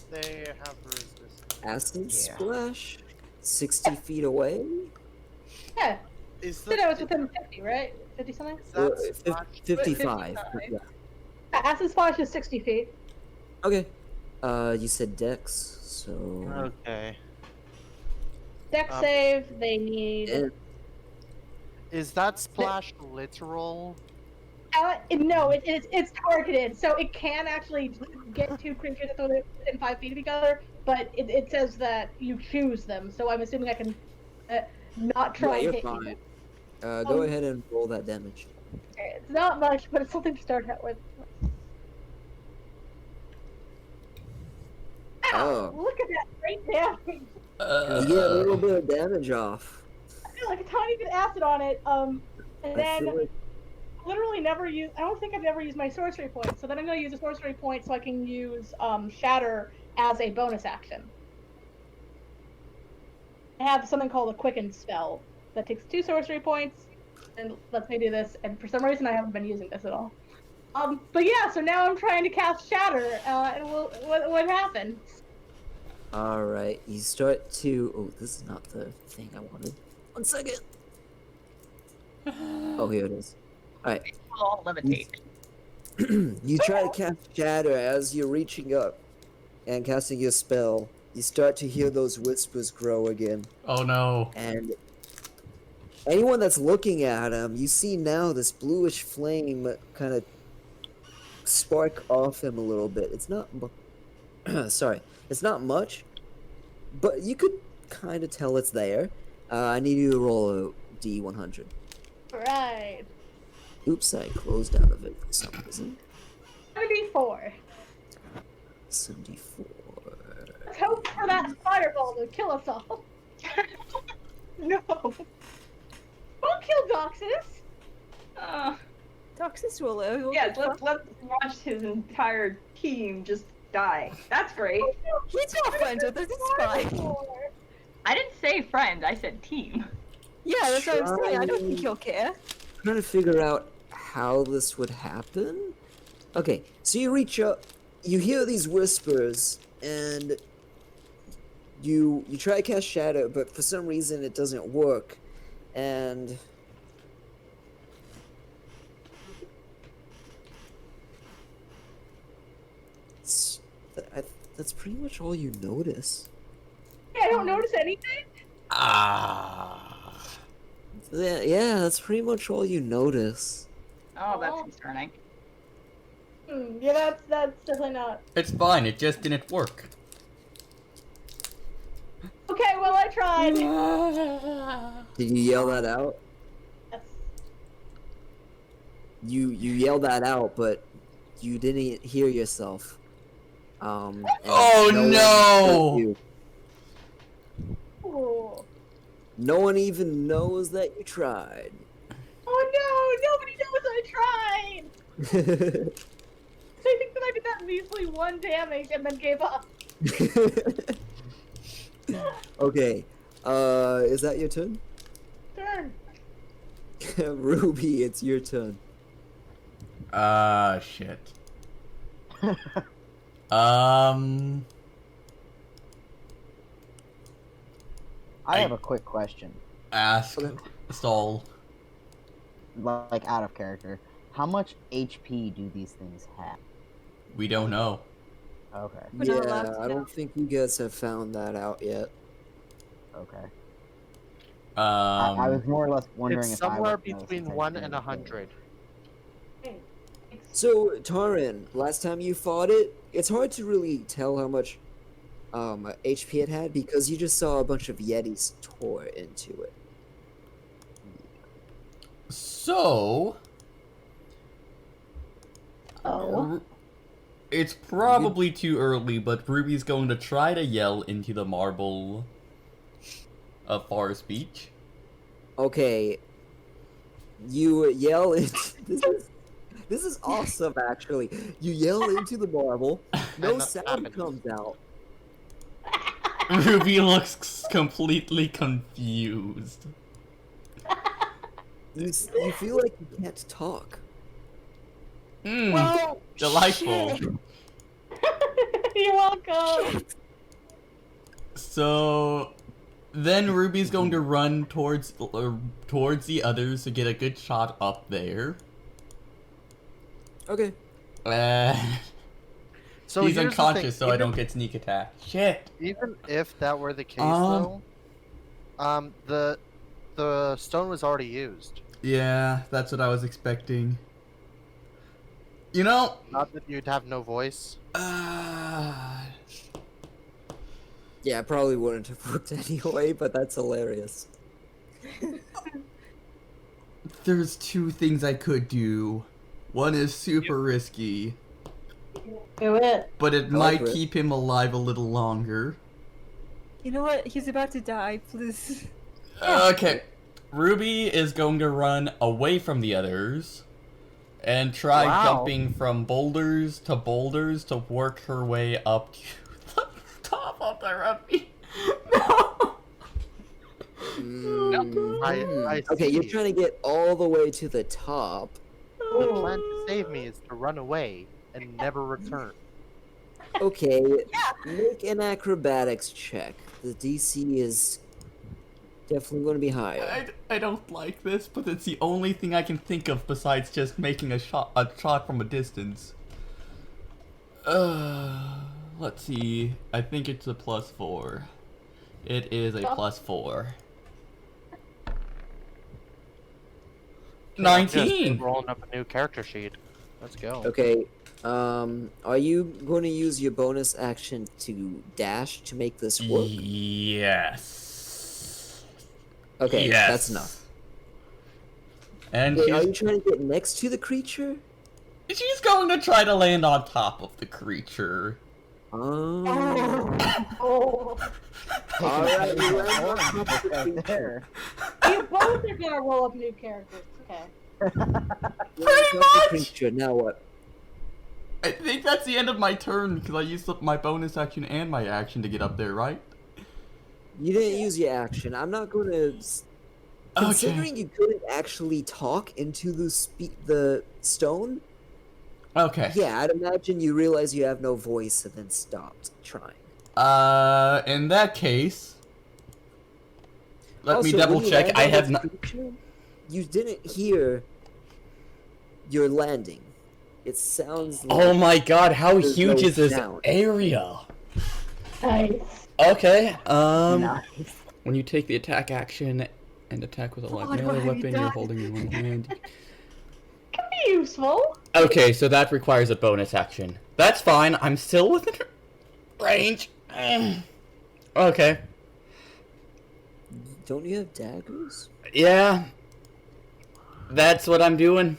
They have resistance. Acid Yeah. Splash? 60 feet away? Yeah. Is Said I was within 50, right? 50 something? is Or that splash 55. 55. Yeah. Acid Splash is 60 feet. Okay. You said Dex, so. Okay. Dex Um, save, they need. Yeah. Is that splash literal? No, it's targeted, so it can actually get 2 creatures that are within 5 feet of each other, but it says that you choose them, so I'm assuming I can not try Yeah, and you're hit fine. you. Go ahead and roll that damage. It's not much, but it's something to start out with. Ow! Oh. Look at that great damage! You get a little bit of damage off. I feel like a tiny bit of acid on it, and I then feel like literally never use. I don't think I've ever used my sorcery point, so then I'm going to use a sorcery point so I can use Shatter as a bonus action. I have something called a Quicken spell that takes 2 sorcery points and lets me do this. And for some reason, I haven't been using this at all. But yeah, so now I'm trying to cast Shatter, and what happens? Alright, you start to. Oh, this is not the thing I wanted. 1 second. Oh, here it is. Alright. All levitate. You try to cast Shatter as you're reaching up and casting your spell. You start to hear those whispers grow again. Oh no. And anyone that's looking at him, you see now this bluish flame kind of spark off him a little bit. It's not. Sorry. It's not much, but you could kind of tell it's there. I need you to roll a D100. Right. Oops, I closed out of it for some reason. 74. 74. Let's hope for that fireball to kill us all. No. Don't kill Doxus. Toxis will live. He'll Yeah, get let's watch his entire team just die. That's great. He's not friends with us, it's fine. I didn't say friend, I said team. Yeah, that's what I'm saying. I don't think he'll care. Trying to figure out how this would happen. Okay, so you reach up, you hear these whispers, and you try to cast Shadow, but for some reason it doesn't work, and that's pretty much all you notice. I don't notice anything. Yeah, that's pretty much all you notice. Oh, that's concerning. Yeah, that's definitely not. It's fine, it just didn't work. Okay, well I tried. Did you yell that out? Yes. You yelled that out, but you didn't hear yourself. And Oh, one no! heard you. Ooh. No one even knows that you tried. Oh no! Nobody knows I tried. I think that I did that measly 1 damage and then gave up. Okay, is that your turn? Turn. Ruby, it's your turn. Shit. I have a quick question, Ask Stall. like out of character. How much HP do these things have? We don't know. Okay, We're not allowed Yeah, to I know. don't think you guys have found that out yet. okay. I was more or less wondering It's if I somewhere would know between since I 1 didn't and know. 100. So, Taran, last time you fought it, it's hard to really tell how much HP it had because you just saw a bunch of Yetis tore into it. So, Oh. it's probably too early, but Ruby's going to try to yell into the marble of Forest Beach. Okay, you yell into this is awesome. Actually, you yell into the marble. No And nothing sound happens. comes out. Ruby looks completely confused. You feel like you can't talk. Well, Delightful. shit. You're welcome. So then Ruby's going to run towards the others to get a good shot up there. Okay. So He's here's the thing, unconscious, so I don't get sneak attack. Shit. Even if that were the case, though, the stone was already used. Yeah, that's what I was expecting. You know, Not that you'd have no voice. Yeah, it probably wouldn't have worked anyway, but that's hilarious. there's two things I could do. One is super risky, Do it. but it I might like it. keep him alive a little longer. You know what? He's about to die, please. Okay. Ruby is going to run away from the others and try Wow. jumping from boulders to work her way up to the top of the Ruby. No! I Okay, you're see. trying to get all the way to the top. The plan to save me is to run away and never return. Okay, make an acrobatics check. The DC is definitely going to be higher. I don't like this, but it's the only thing I can think of besides just making a shot from a distance. Let's see. I think it's a +4. It is a +4. 19. Just rolling up a new character sheet. Let's go. Okay, are you going to use your bonus action to dash to make this work? Yes. Okay, Yes. that's enough. And Wait, are you trying to get next to the creature? she's going to try to land on top of the creature. Oh. Alright, you Right there. You both are gonna roll up new characters. Okay. Pretty much! Now what? I think that's the end of my turn, because I used up my bonus action and my action to get up there, right? You didn't use your action. I'm not gonna... Considering you couldn't actually talk into the stone, Okay. yeah, I'd imagine you realize you have no voice and then stopped trying. In that case... Let me Also, double when you check, land I on have this not... creature, you didn't hear your landing. It sounds like... Oh my god, how There's huge no is this sound. area? Nice. Okay, Nice. when you take the attack action and attack with a light God, melee why have you weapon, you're died? holding in one hand. Could be useful. Okay, so that requires a bonus action. That's fine, I'm still within range. Okay. Don't you have daggers? Yeah. That's what I'm doing.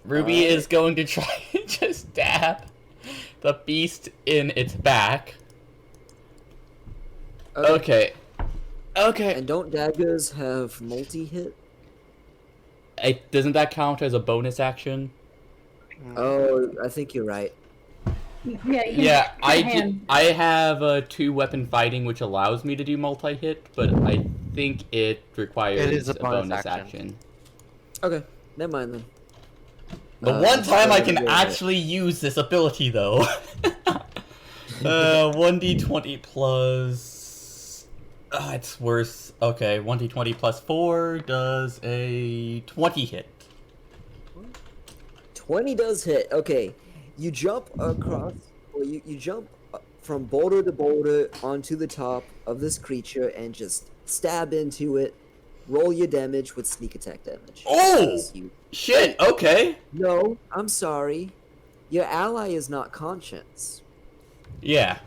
Ruby is going to try and just stab the beast in its back. Okay. Okay. And don't daggers have multi-hit? Doesn't that count as a bonus action? Oh, I think you're right. Yeah. Yeah, I have a 2-weapon fighting, which allows me to do multi-hit, but I think it requires It is a a bonus bonus action. action. Okay, never mind then. The one time I can yeah. actually use this ability, though. 1d20 plus... it's worse. Okay, 1d20 plus 4 does a 20 hit. 20 does hit. Okay, you jump across, or you jump from boulder to boulder onto the top of this creature and just stab into it. Roll your damage with sneak attack damage. Oh! Because you- Shit, okay. No, I'm sorry. Your ally is not conscious. Yeah,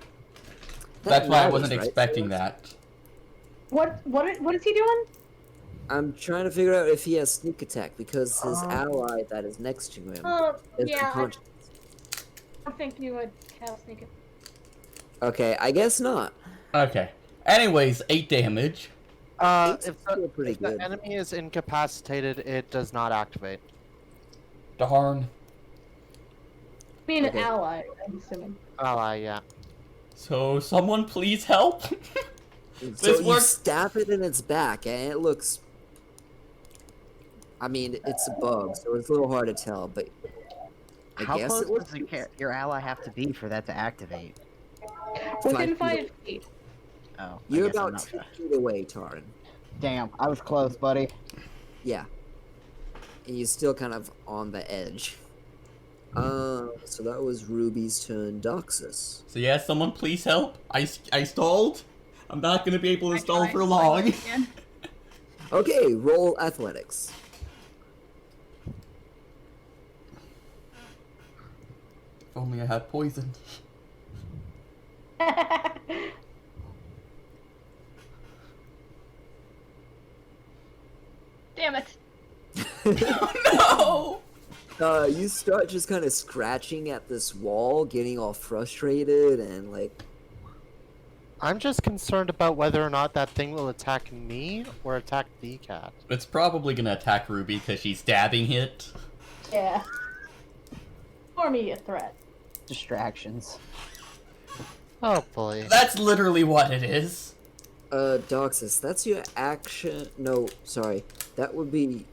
That that's why I matters, wasn't right? expecting that. What is he doing? I'm trying to figure out if he has sneak attack because his ally that is next to him is Yeah, unconscious. I think you would have sneak it. Okay, I guess not. Okay. Anyways, 8 damage. It's If still pretty the good. enemy is incapacitated, it does not activate. Darn. I mean, Okay. an ally, I'm assuming. Yeah. So, someone please help. So This you works. stab it in its back, and it looks. I mean, it's a bug, so it's a little hard to tell, but I How guess close it looks. does your ally have to be for that to activate? Within 5 5 feet. Oh, I You're guess I'm about not 2 fast. feet away, Taran. Damn, I was close, buddy. Yeah. And you're still kind of on the edge. So that was Ruby's turn. Doxus. So yeah, someone please help. I stalled. I'm not gonna be able to I stall tried for to long. fight again. Okay, roll athletics. If only I had poison. Damn it. No! You start just kind of scratching at this wall, getting all frustrated, and like, I'm just concerned about whether or not that thing will attack me or attack the cat. It's probably gonna attack Ruby because she's stabbing it. Yeah. Or me a threat. Distractions. Oh boy. That's literally what it is. Doxus, that's your action. No, sorry. That would be.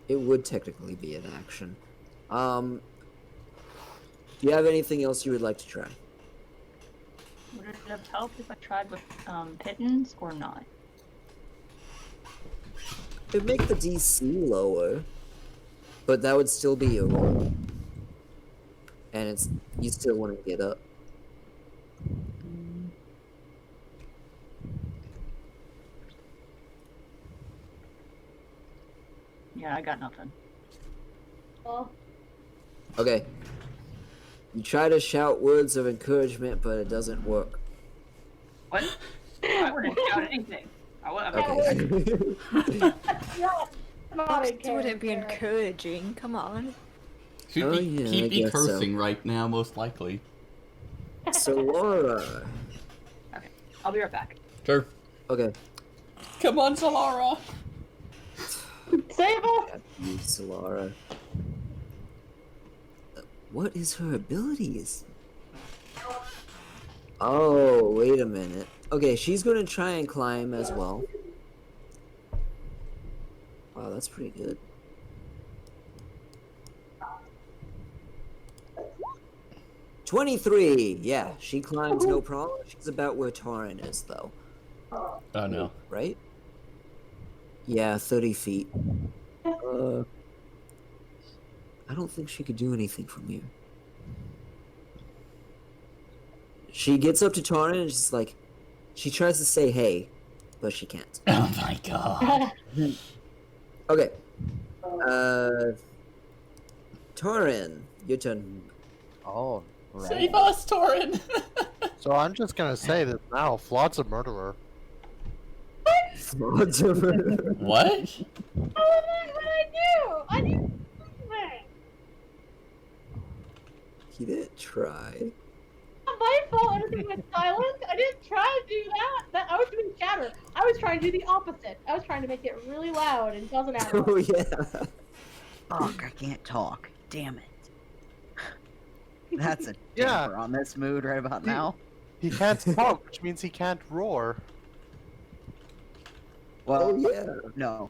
It would technically be an action. Do you have anything else you would like to try? Would it have helped if I tried with pittance or not? It'd make the DC lower, but that would still be a roll. And it's you still want to get up. Yeah, I got nothing. Well, Okay. You try to shout words of encouragement, but it doesn't work. What? I wouldn't shout anything. Okay. yeah, not a It wouldn't be character. encouraging. Come on. Should Oh, be yeah, I keep be guess so. cursing right now, most likely. So Laura. I'll be right back. Sure. Okay. Come on, Solara. Sable! You, Solara. What is her abilities? Oh, wait a minute. Okay, she's gonna try and climb as well. Wow, that's pretty good. $23! Yeah, she climbs no problem. She's about where Tauren is, though. Oh no. Right? Yeah, 30 feet. I don't think she could do anything from here. She gets up to Tauren and she's like, she tries to say hey, but she can't. Oh my god. Okay. Tauren, your turn. Oh, right. Save us, Torin. So I'm just gonna say that now, Flaud's a murderer. What? What did I do? I didn't do anything. He didn't try. Not my fault. Everything went silent. I didn't try to do that. I was doing chatter. I was trying to do the opposite. I was trying to make it really loud and cause an hour. Oh, yeah. Fuck, I can't talk. Damn it. That's a Yeah. damper on this mood right about now. He can't talk, which means he can't roar. Well, Oh, yeah. no.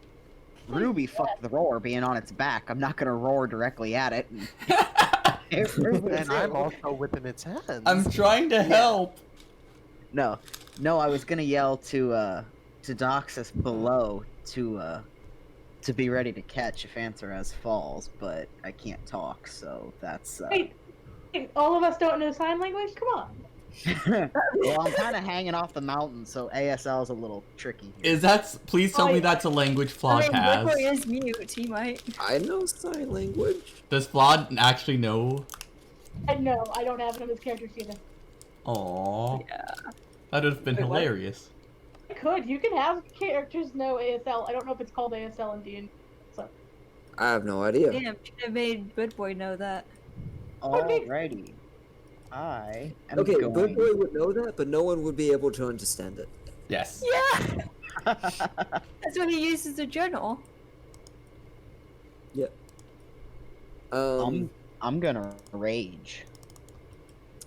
Ruby fucked the roar being on its back. I'm not gonna roar directly at it. And I'm also within its hands. I'm trying to help. No, I was gonna yell to Doxus below to be ready to catch if Antares falls, but I can't talk, so that's Wait, all of us don't know sign language? Come on. well, I'm kind of hanging off the mountain, so ASL is a little tricky here. Is that? Please tell me that's a language I Flawed mean, has. Liquor is mute. He might. I know sign language. Does Flawed actually know? No, I don't have it on this character sheet. Aww. Yeah. That would have been Wait, what? hilarious. I could. You can have characters know ASL. I don't know if it's called ASL in D&D. So. I have no idea. Damn, should have made Good Boy know that. Alrighty. I am Okay, going... Good Boy would know that, but no one would be able to understand it. Yes. Yeah! That's what he uses the journal. I'm gonna rage.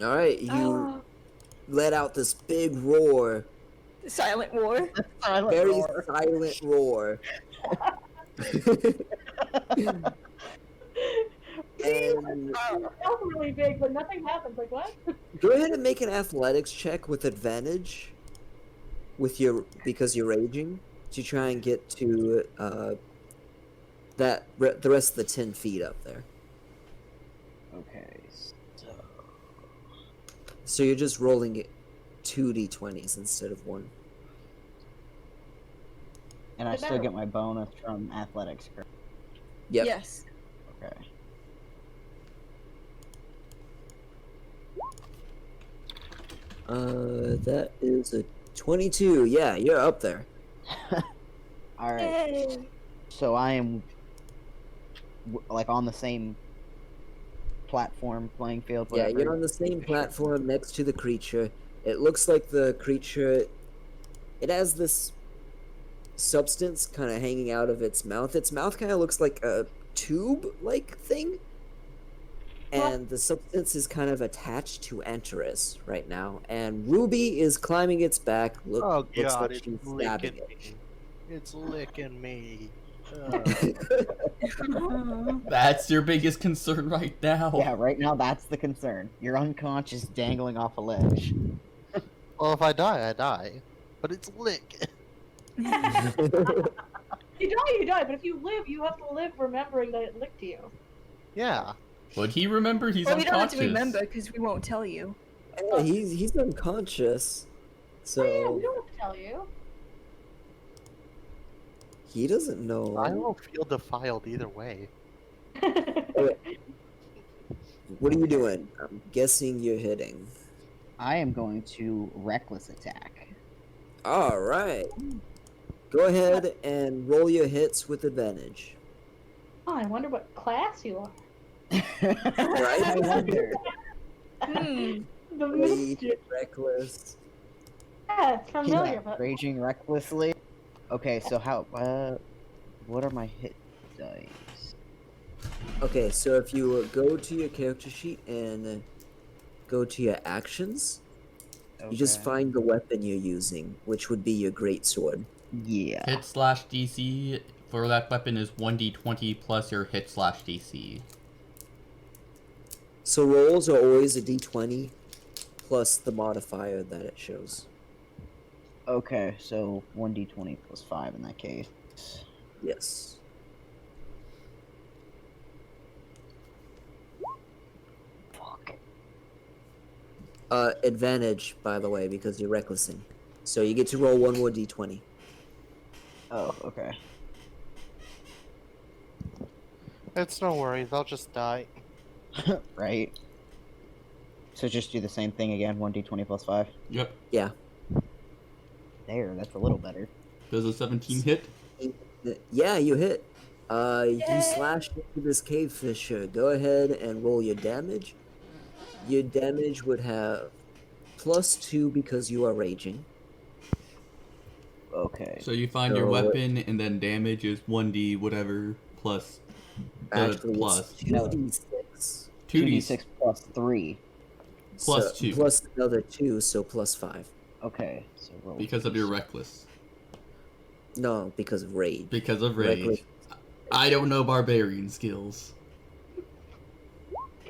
Alright, you Oh, let out this big roar. silent war. Silent Very roar. silent roar. And That was really big, but nothing happens. Like, what? go ahead and make an athletics check with advantage with your because you're raging to try and get to the rest of the 10 feet up there. Okay, so... So you're just rolling it 2d20s instead of 1. And I It still better- get my bonus from athletics, correct? Yep. Yes. Okay. That is a 22. Yeah, you're up there. Alright, Yay. so I am like on the same platform, playing field, Yeah, whatever. you're on the same platform next to the creature. It looks like the creature, it has this substance kind of hanging out of its mouth. Its mouth kind of looks like a tube-like thing. And the substance is kind of attached to Antares right now. And Ruby is climbing its back. Oh Looks god, like it's she's stabbing licking it. me. It's licking me. That's your biggest concern right now. Yeah, right now that's the concern. You're unconscious, dangling off a ledge. Well, if I die, I die. But it's lick. You die, but if you live, you have to live remembering that it licked you. Yeah. Would he remember? He's Well, we don't have unconscious. to remember because we won't tell you. Yeah, he's unconscious. So Oh, yeah, we don't have to tell you. he doesn't know. I will feel defiled either way. What are you doing? I'm guessing you're hitting. I am going to reckless attack. Alright. Go ahead and roll your hits with advantage. Oh, I wonder what class you are. I wonder. Hmm. The Rage, mischief. reckless. Yeah, it's familiar, Yeah, but raging recklessly. Okay, so how? What are my hit dice? Okay, so if you go to your character sheet and go to your actions, you just Okay. find the weapon you're using, which would be your greatsword. Yeah. Hit slash DC for that weapon is 1d20 plus your hit slash DC. So rolls are always a d20 plus the modifier that it shows. Okay, so 1d20 plus 5 in that case. Yes. Fuck. Advantage, by the way, because you're recklessing. So you get to roll one more d20. Oh, okay. It's no worries. I'll just die. Right. So just do the same thing again, 1d20 plus 5. Yep. Yeah. There, that's a little better. Does a 17 hit? Yeah, you hit. You slash into this cave fissure. Go ahead and roll your damage. Your damage would have +2 because you are raging. Okay. So you find your So- weapon, and then damage is 1d whatever plus the Actually, plus. it's 2d6. 2d6 plus 3. Plus 2. Plus another 2, so +5. Okay, so roll. Because of your reckless. No, because of rage. Because of rage. Reckless. I don't know barbarian skills.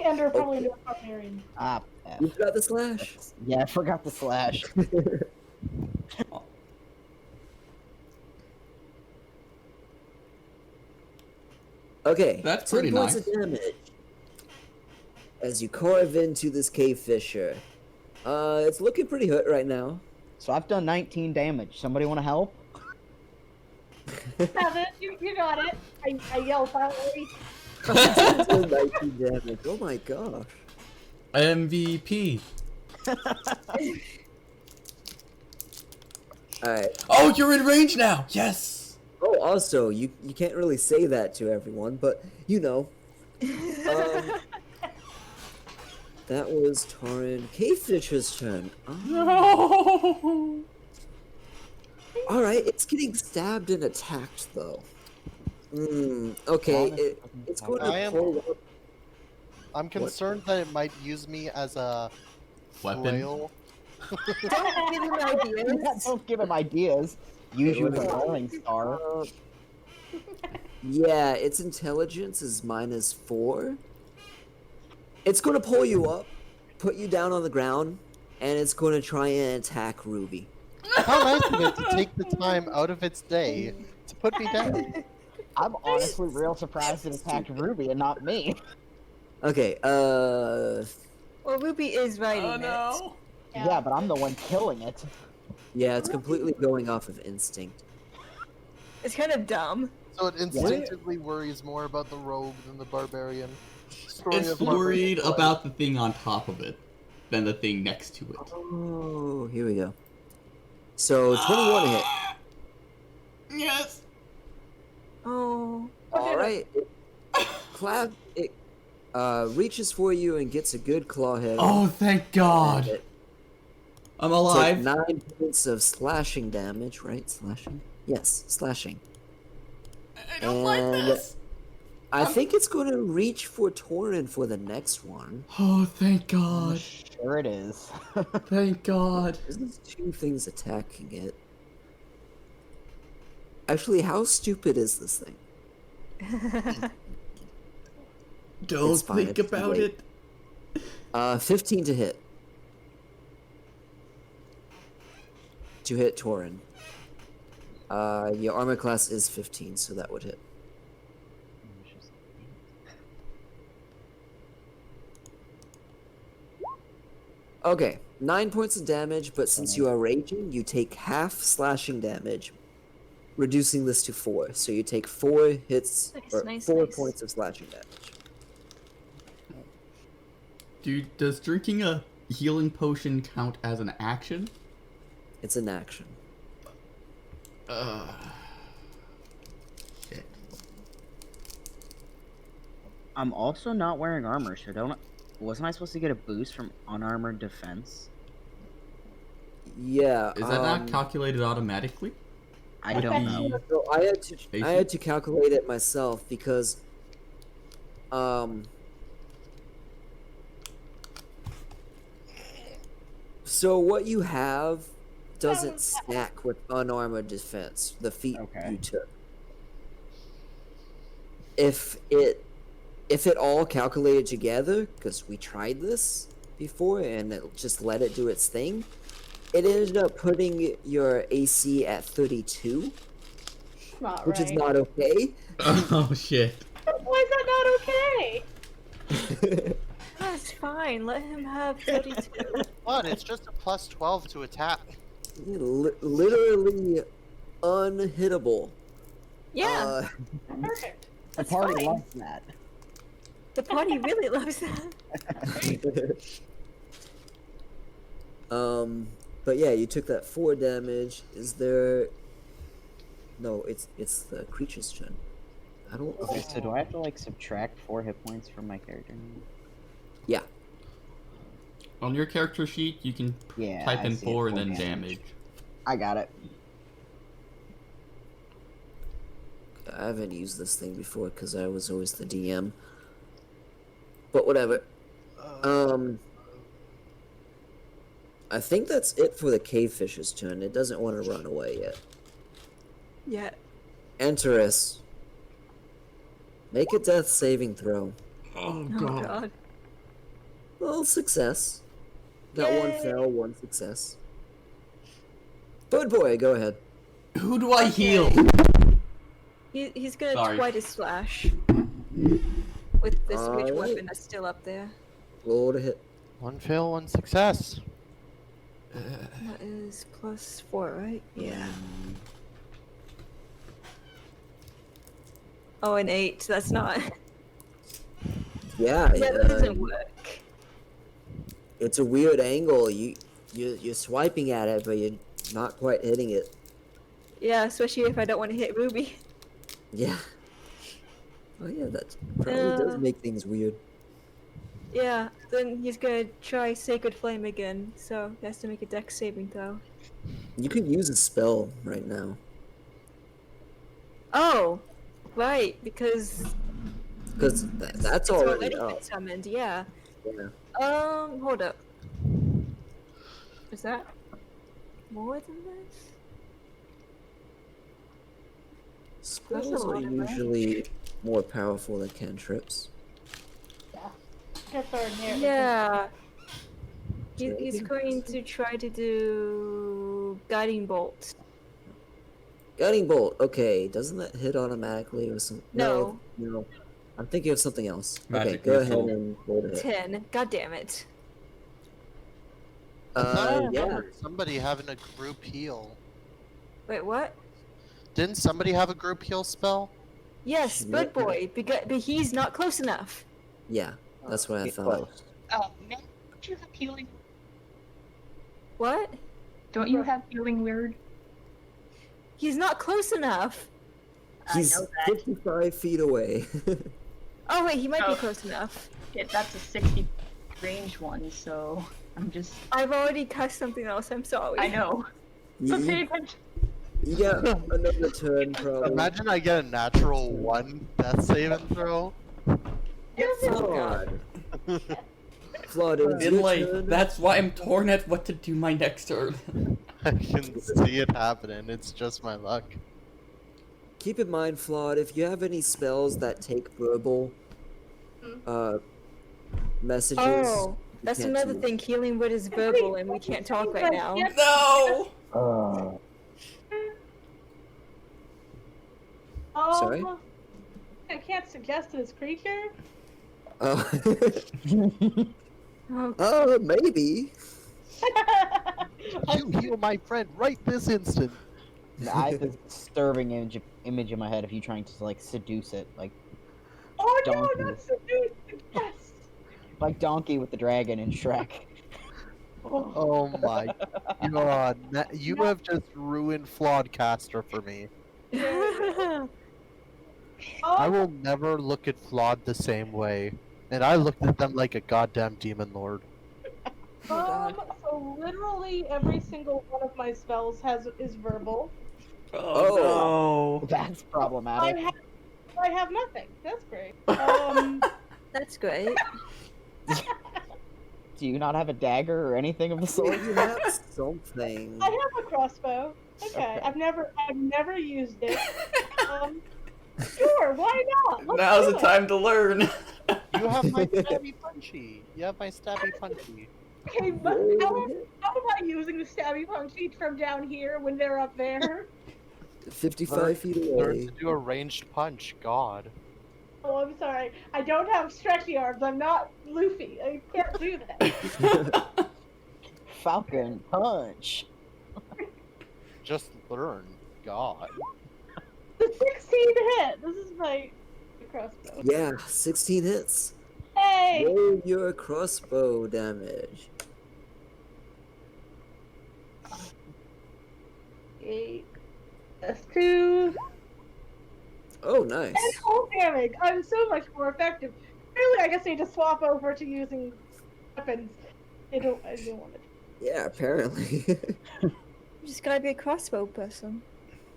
Andrew probably knows barbarian. Ah, F. You got the slash. Yeah, I forgot the slash. Okay, That's 10 pretty points nice. of damage as you carve into this cave fissure. It's looking pretty hurt right now. So I've done 19 damage. Somebody want to help? Have it. You got it. I yelled finally. 19 damage. Oh my gosh. MVP. Alright. Oh, you're in range now! Yes! Oh, also, you can't really say that to everyone, but you know. That was Torin Cavefish's turn. No! Alright, it's getting stabbed and attacked, though. Okay, it's going I to am- pull up. I'm concerned that it might use me as a Weapon. flail. Don't give him ideas. Don't give him ideas. Use you as a Wait. rolling star. Yeah, its intelligence is -4. It's going to pull you up, put you down on the ground, and it's going to try and attack Ruby. How nice of it to take the time out of its day to put me down. I'm honestly real surprised it attacked Ruby and not me. Okay, Well, Ruby is writing Oh no! Yeah, but I'm the one killing it. yeah, it's completely going off of instinct. it. It's kind of dumb. So it instinctively worries more about the rogue than the barbarian. Story It's of barbarian worried life. about the thing on top of it than the thing next to it. Oh, here we go. So, 21 hit. Yes! Oh. Alright. It reaches for you and gets a good claw hit. Oh, thank God! It I'm took alive! 9 points of slashing damage, right? Slashing? Yes, slashing. I don't like And- this! I think it's going to reach for Torin for the next one. Oh, thank God. Sure it is. Thank God. There's 2 things attacking it. Actually, how stupid is this thing? Don't It's fine, think it's about late. it. 15 to hit. To hit Torin. Your armor class is 15, so that would hit. Okay, 9 points of damage, but since you are raging, you take half slashing damage, reducing this to 4. So you take 4 hits, Nice, or nice, 4 nice. points of slashing damage. Dude, does drinking a healing potion count as an action? It's an action. Shit. I'm also not wearing armor, so wasn't I supposed to get a boost from unarmored defense? Yeah. Is that not calculated automatically? I With don't the- know. So I had to calculate it myself because so what you have doesn't stack with unarmored defense, the feat Okay. you took. If it all calculated together, because we tried this before and it just let it do its thing, it ended up putting your AC at 32, Not which is right. not okay. Oh shit. Why is that not okay? That's fine. Let him have 32. But it's just a plus 12 to attack. Literally unhittable. Yeah, Perfect. The that's party fine. loves that. The party really loves that. But yeah, you took that 4 damage. Is there? No, it's the creature's turn. I don't. Okay, so do I have to like subtract 4 hit points from my character name? Yeah. On your character sheet, you can Yeah. type I in see it, 4 and then damage. I got it. I haven't used this thing before because I was always the DM. But whatever. I think that's it for the Cavefish's turn. It doesn't want to run away yet. Yeah. Enterus. Make a death saving throw. Oh god. Well, success. Got 1 Yay. fail, 1 success. Bird boy, go ahead. Who do I heal? He's gonna Sorry. try to slash. With this rich Alright. weapon that's still up there. Roll to hit. 1 fail, 1 success. That is +4, right? Yeah. Oh, an 8. That's not. Yeah, Yeah, that doesn't work. it's a weird angle. You're swiping at it, but you're not quite hitting it. Yeah, especially if I don't want to hit Ruby. Yeah. Oh yeah, that probably does make things weird. Yeah, then he's gonna try Sacred Flame again, so he has to make a dex saving throw. You could use a spell right now. Oh! Right, because Because that's it's already already up. been summoned, yeah. Yeah. Hold up. Is that more than this? Spells That's a are lot of range. usually more powerful than cantrips. Just our inherent. Yeah. He's Dragon going to try to do Guiding Bolt. Guiding bolt. Okay, doesn't that hit automatically or something? No. No. I'm thinking of something else. Magic okay, go ahead missile. and roll to hit. 10. God damn it. I thought I Yeah. remembered somebody having a group heal. Wait, what? Didn't somebody have a group heal spell? Yes, Bird Boy, but he's not close enough. Yeah, that's what I Get thought. close. Oh, man, don't you have healing? What? Don't you have healing word? He's not close enough. He's 55 feet away. Oh wait, he might be Oh. close enough. That's a 60 range one, so I'm just. I've already cast something else, I'm sorry. I know. you, So pay you, attention. you got another turn, probably. Imagine I get a natural 1 death save and throw. Flawed. Flawed, it was In your like, turn. that's why I'm torn at what to do my next turn. I can see it happening. It's just my luck. Keep in mind, Flawed, if you have any spells that take verbal messages. Oh, you that's can't another do. thing. Healing Word is verbal and we can't talk right now. No! Sorry? I can't suggest to this creature. Oh, Maybe. You heal my friend right this instant. I have this disturbing image in my head of you trying to like seduce it, like Oh no, Donkey. not seduce. Yes. Donkey with the dragon in Shrek. Oh my god. You have just ruined Flawed Caster for me. I will never look at Flawed the same way. And I looked at them like a goddamn demon lord. So literally every single one of my spells is verbal. Oh, That's I problematic. have nothing. That's great. That's great. Do you not have a dagger or anything of the sort? You have something. I have a crossbow. Okay. I've never used it. Sure, why not? Let's now's do the it. time to learn. You have my stabby punchy. You have my stabby punchy. Okay, but how am I using the stabby punchy from down here when they're up there? 55 feet Learn away. to do a ranged punch. God. Oh, I'm sorry. I don't have stretchy arms. I'm not Luffy. I can't do that. Falcon punch. Just learn. God. The 16 hit. This is my crossbow. Yeah, 16 hits. Hey! Roll your crossbow damage. 8 plus 2. Oh, nice. And whole damage. I'm so much more effective. Really, I guess I need to swap over to using weapons. I don't want to. Yeah, apparently. You just gotta be a crossbow person.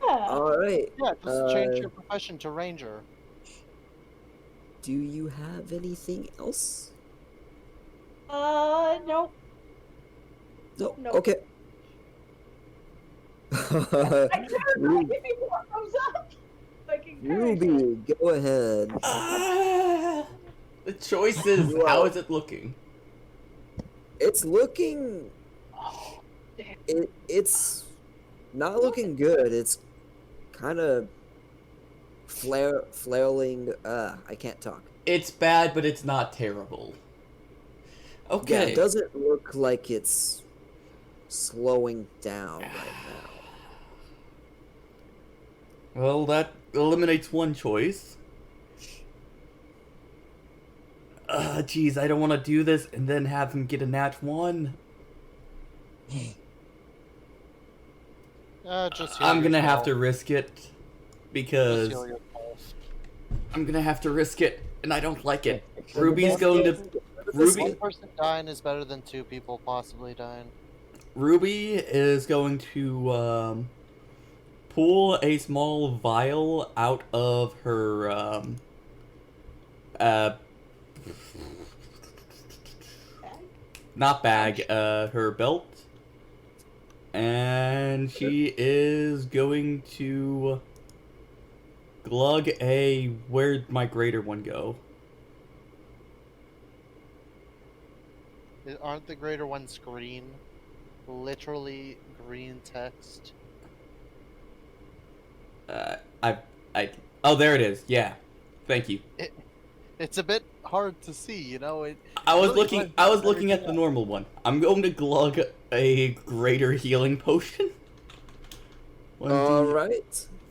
Yeah. Alright. Yeah, just change your profession to ranger. Do you have anything else? Nope. No. No. Okay. I can't really give me more thumbs up. Like, encourage it. Ruby, go ahead. The choices. How is it looking? It's looking. It's not looking good. It's kind of flailing. I can't talk. It's bad, but it's not terrible. Yeah, Okay. it doesn't look like it's slowing down right now. Well, that eliminates one choice. Geez, I don't want to do this and then have him get a nat 1. Just heal I'm gonna have yourself. to risk it Just because heal yourself. I'm gonna have to risk it, and I don't like it. So Ruby's the going best to case- One Ruby. person dying is better than 2 people possibly dying. Ruby is going to pull a small vial out of her not bag, her belt, and she is going to glug a. Where'd my greater one go? Aren't the greater ones green? Literally green text. Oh, there it is. Yeah, thank you. It's a bit hard to see, you know. I was really looking. blends I was with looking at everything the normal one. I'm going to glug a greater healing potion. 1d4.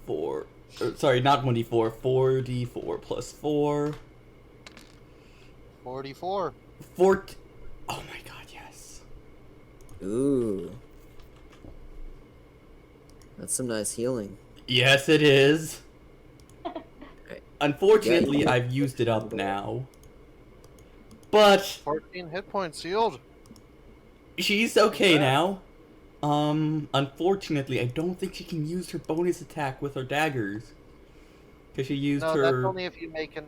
Alright. Sorry, not 1d4. 4d4 plus 4. 44. 4. Oh my god, yes. Ooh. That's some nice healing. Yes, it is. Unfortunately, Yeah, you- I've used it up now. But 14 hit points healed. she's okay now. Unfortunately, I don't think she can use her bonus attack with her daggers. Because she used No, her... that's only if you make an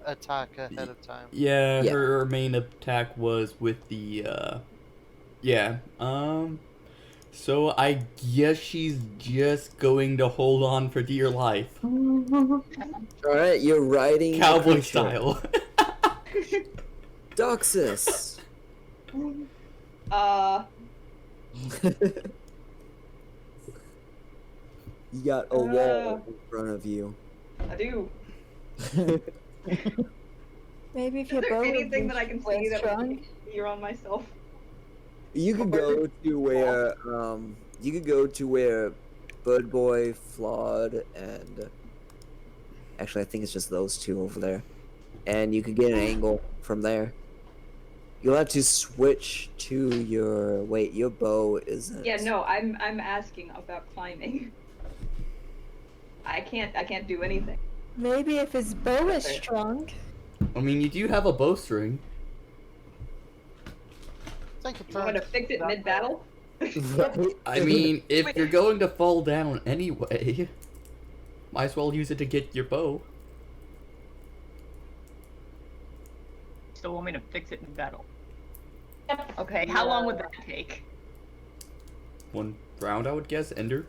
attack ahead of time. Yeah, Yeah. her main attack was with the, yeah, so I guess she's just going to hold on for dear life. Alright, you're riding the Cowboy creature. style. Doxus. You got a wall in front of you. I do. Maybe if Is your there bow would anything be that I can less see that strong. would you're on myself? You could go to where Bud Boy, Flawed, and actually I think it's just those two over there. And you could get an angle from there. You'll have to switch to your your bow isn't. Yeah, no, I'm asking about climbing. I can't do anything. Maybe if his bow is strong. I mean, you do have a bowstring. Take a I'm turn. gonna fix it mid-battle. Right? I mean, if you're going to fall down anyway, might as well use it to get your bow. Still want me to fix it in battle. Yep. Okay, how long would that take? 1 round, I would guess. Ender.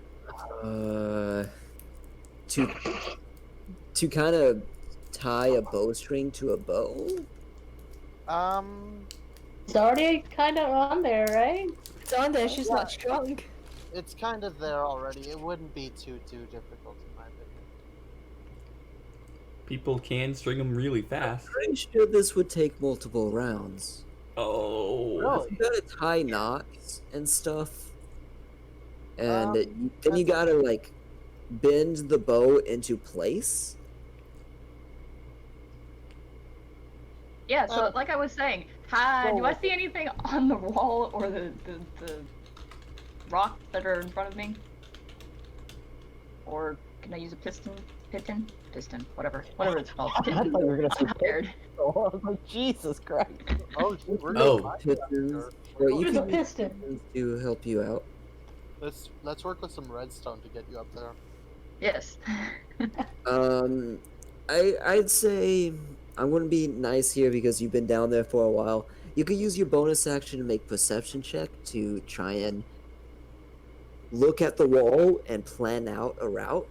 To kind of tie a bowstring to a bow. It's already kind of on there, right? It's on there, she's not strong. It's kind of there already. It wouldn't be too difficult in my opinion. People can string them really fast. Pretty sure this would take multiple rounds. Oh. Really? You gotta tie knots and stuff, and then that's- you gotta like bend the bow into place. Yeah, so like I was saying, do I see anything on the wall or the rocks that are in front of me? Or can I use a piston, whatever it's called. I thought you were gonna say I'm scared. pistol. I was like, Jesus Christ. Oh, we're Oh. gonna Pistons. Well, you Use a can use piston. pistons to help you out. Let's work with some redstone to get you up there. Yes. I'd say I'm gonna be nice here because you've been down there for a while. You could use your bonus action to make perception check to try and look at the wall and plan out a route.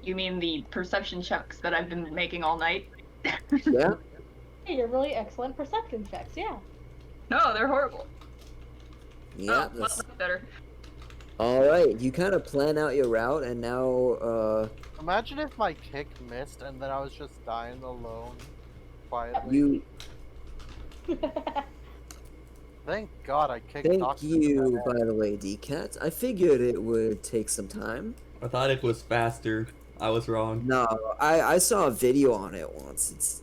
You mean the perception checks that I've been making all night? Yeah. Hey, you're really excellent perception checks, yeah. No, they're horrible. Yeah. Oh, well, That's... that's better. All right. You kind of plan out your route, and now Imagine if my kick missed and then I was just dying alone, quietly. you. Thank God I kicked Thank Doctor you, by the way, DCat. I figured it would take some time. I thought it was faster. I was wrong. No, I saw a video on it once. It's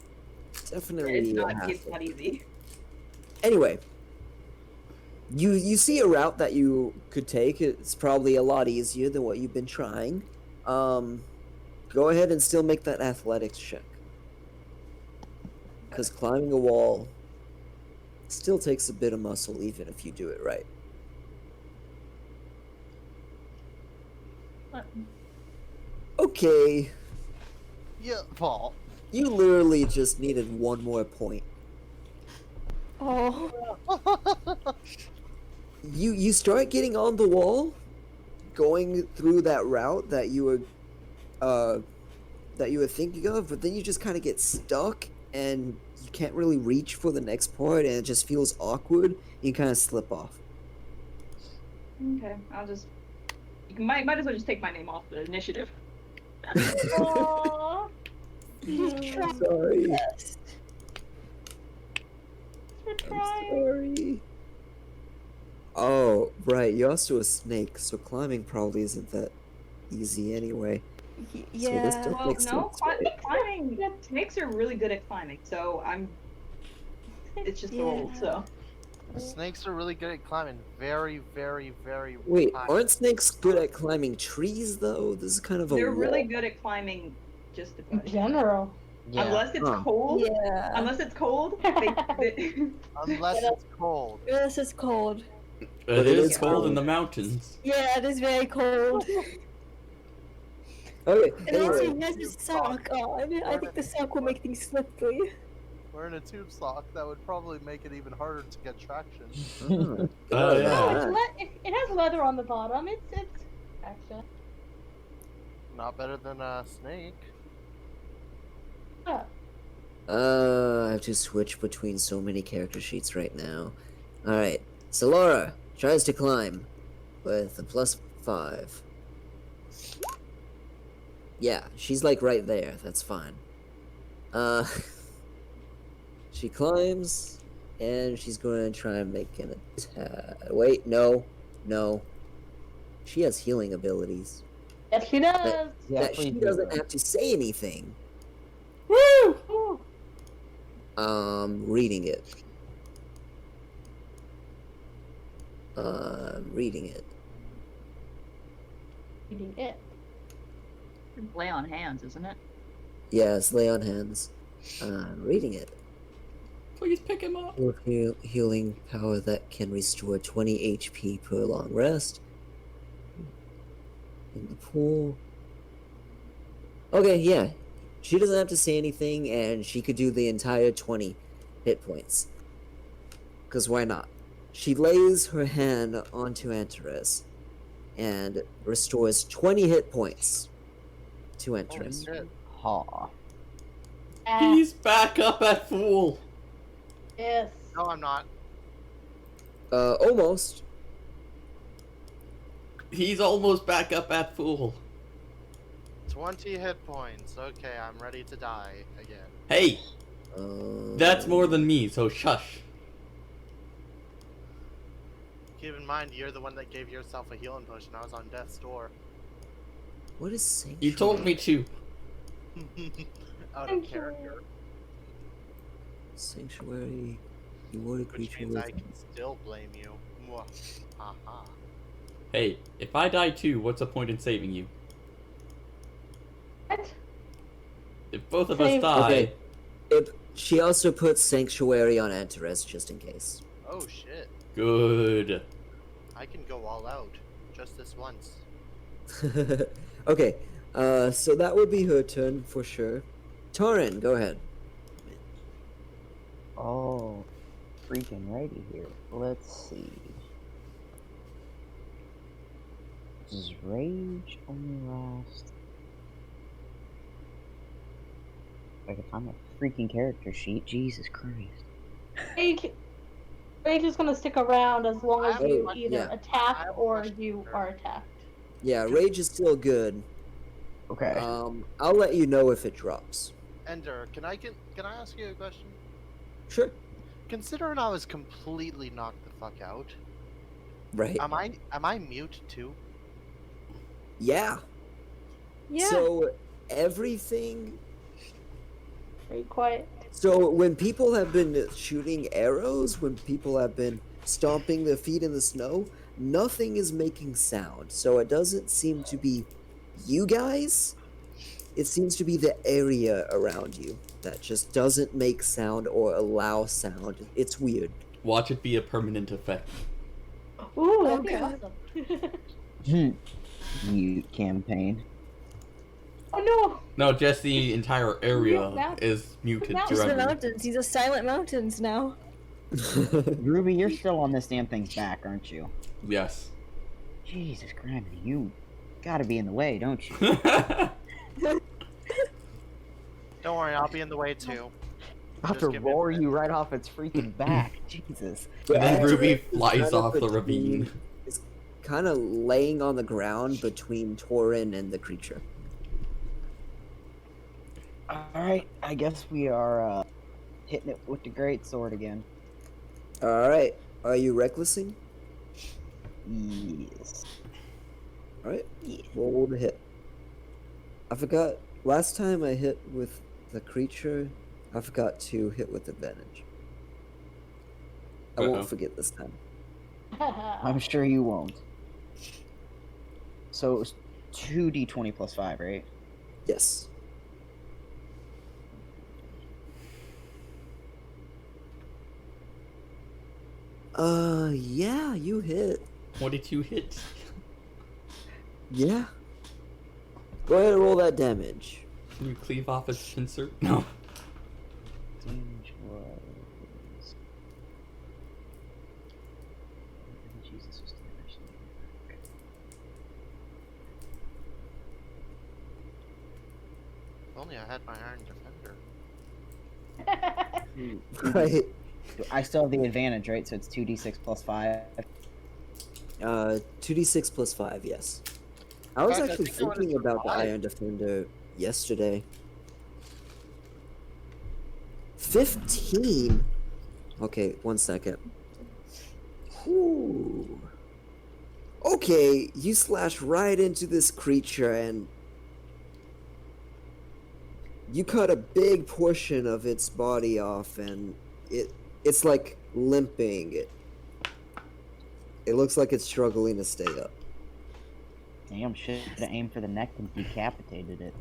definitely It's a not hassle. easy. Anyway, you see a route that you could take. It's probably a lot easier than what you've been trying. Go ahead and still make that athletics check. Because climbing a wall still takes a bit of muscle, even if you do it right. Okay, Yeah, Paul. you literally just needed one more point. Oh. You start getting on the wall, going through that route that you were thinking of, but then you just kind of get stuck and you can't really reach for the next part, and it just feels awkward. You kind of slip off. Okay, I'll just. You might as well just take my name off the initiative. Aww. Sorry. For I'm trying. sorry. Oh, right. You're also a snake, so climbing probably isn't that easy anyway. So this Yeah. don't Well, make no, sense. climbing. Snakes are really good at climbing, so I'm. It's just the rule, so. Snakes are really good at climbing. Very, very, very Wait, high. aren't snakes good at climbing trees though? This is kind of a They're really wall. good at climbing just In about. general. Yeah. Unless it's Huh. cold. Yeah. Unless it's cold. Unless it's cold. Yes, it's cold. But It it is is cold in cold. the mountains. Yeah, it is very cold. Okay, And also, anyway. he has his sock on. I think the sock will make things slippery. We're in a tube sock. That would probably make it even harder to get traction. Oh, No, yeah. it has leather on the bottom. It's actually. Not better than a snake. Yeah. I have to switch between so many character sheets right now. Alright, so Laura tries to climb with a +5. Yeah, she's like right there. That's fine. She climbs, and she's going to try and make an attack. Wait, no. She has healing abilities. Yes, she does. Yeah, That she please doesn't do. have to say anything. Woo! Reading it. Reading it. Reading it. Lay on hands, isn't it? Yes, lay on hands. Reading it. Please pick him up. With healing power that can restore 20 HP per long rest. In the pool. Okay, yeah. She doesn't have to say anything, and she could do the entire 20 hit points. Because why not? She lays her hand onto Antares and restores 20 hit points to Holy Antares. shit. Ha. He's back up at full. Yes. No, I'm not. Almost. He's almost back up at full. 20 hit points. Okay, I'm ready to die again. Hey, that's more than me, so shush. Keep in mind, you're the one that gave yourself a healing potion. I was on death's door. What is saying? You told me to. Out of Thank you. character. Sanctuary. You ward a Which creature means with. I can still blame you. Mwah. Haha. Hey, if I die too, what's the point in saving you? What? If both of us Same. die, Okay. She also puts Sanctuary on Antares just in case. Oh shit. good. I can go all out. Just this once. Okay. So that would be her turn for sure. Torin, go ahead. Oh, freaking righty here. Let's see. Does rage only last? If I can find that freaking character sheet, Jesus Christ. Rage is gonna stick around as long as you Oh, either yeah. I attack have a or question you for her. are attacked. Yeah, Rage is still good. Okay. I'll let you know if it drops. Ender, can I ask you a question? Sure. Considering I was completely knocked the fuck out, Right. am I mute too? Yeah. Yeah. So everything. Very quiet. So when people have been shooting arrows, when people have been stomping their feet in the snow, nothing is making sound. So it doesn't seem to be you guys. It seems to be the area around you that just doesn't make sound or allow sound. It's weird. Watch it be a permanent effect. Ooh, that'd Okay. be awesome. Mute campaign. Oh no! No, just the entire area Mute is muted Mute Just the forever. mountains. These are silent mountains now. Ruby, you're still on this damn thing's back, aren't you? Yes. Jesus Christ, you gotta be in the way, don't you? Don't worry, I'll be in the way too. About Just to give me a roar minute. you right off its freaking back. Jesus. And then Antares Ruby is flies kind of off the between- ravine. Is kind of laying on the ground between Torin and the creature. Alright, I guess we are hitting it with the great sword again. All right. Are you recklessing? Yes. All right. Roll to hit. I forgot. Last time I hit with the creature, I forgot to hit with advantage. I Uh-oh. won't forget this time. I'm sure you won't. So it was 2d20 plus 5, right? Yes. Yeah, you hit. 22 hits. Yeah. Go ahead and roll that damage. Can you cleave off its pincer? No. Damage was... Jesus, what's the damage? If only I had my Iron Defender. Right. I still have the advantage, right? So it's 2d6 plus 5. 2d6 plus 5, yes. I was Guys, I actually think I wanna thinking about the survive. Iron Defender yesterday. 15? Okay, 1 second. Whew. Okay, you slash right into this creature and you cut a big portion of its body off and it's like limping. It looks like it's struggling to stay up. Damn, should have aimed for the neck and decapitated it.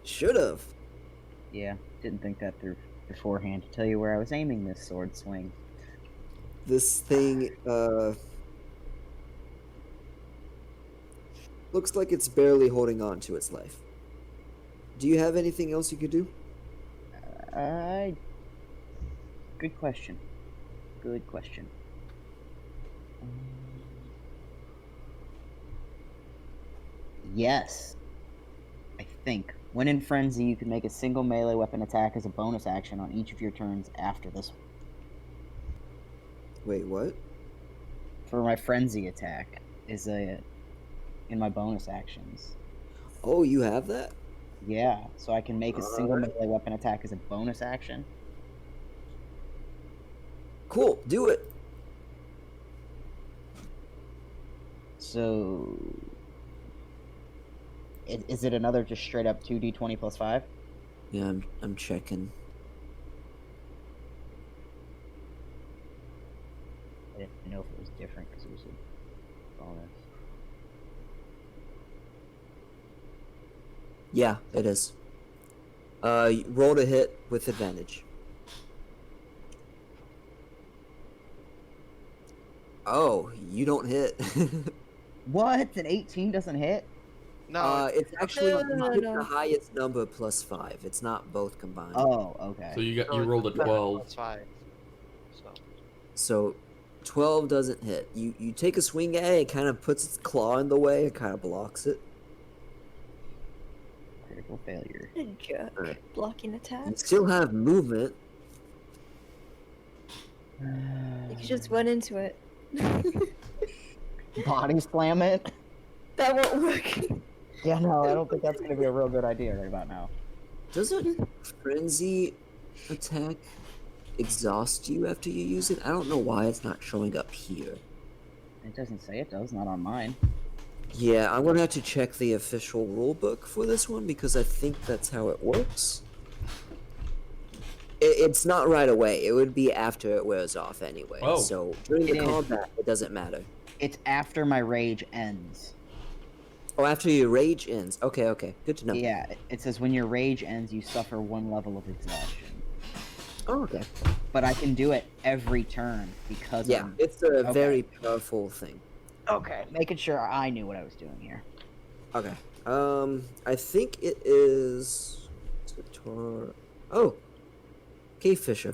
Should've. Yeah, didn't think that through beforehand to tell you where I was aiming this sword swing. This thing, looks like it's barely holding on to its life. Do you have anything else you could do? Good question. Good question. Yes. I think. When in Frenzy, you can make a single melee weapon attack as a bonus action on each of your turns after this one. Wait, what? For my Frenzy attack is in my bonus actions. Oh, you have that? Yeah, so I can make a single melee weapon attack as a bonus action. Cool, do it. So... Is it another just straight up 2d20 plus 5? Yeah, I'm checking. I didn't know if it was different because it was a bonus. Yeah, it is. Roll to hit with advantage. Oh, you don't hit. What? An 18 doesn't hit? No, It's actually No. the highest number plus 5. It's not both combined. Oh, okay. So you it's rolled a 7 12. plus 5. So So 12 doesn't hit. You take a swing at it, it kind of puts its claw in the way, it kind of blocks it. Critical failure. Good job. Alright. Blocking You attacks. still have movement. You could just run into it. Body slam it? That won't work. Yeah, no, I don't think that's going to be a real good idea right about now. Doesn't frenzy attack exhaust you after you use it? I don't know why it's not showing up here. It doesn't say it does, not on mine. Yeah, I'm gonna have to check the official rulebook for this one because I think that's how it works. It's not right away. It would be after it wears off anyway. Oh. So during the It is. combat, it doesn't matter. It's after my rage ends. Oh, after your rage ends. Okay, okay. Good to know. Yeah, it says when your rage ends, you suffer 1 level of exhaustion. Oh, okay. But I can do it every turn because Yeah, I'm... it's a Okay. very powerful thing. Okay, making sure I knew what I was doing here. Okay. I think it is... Oh! Cave Fisher.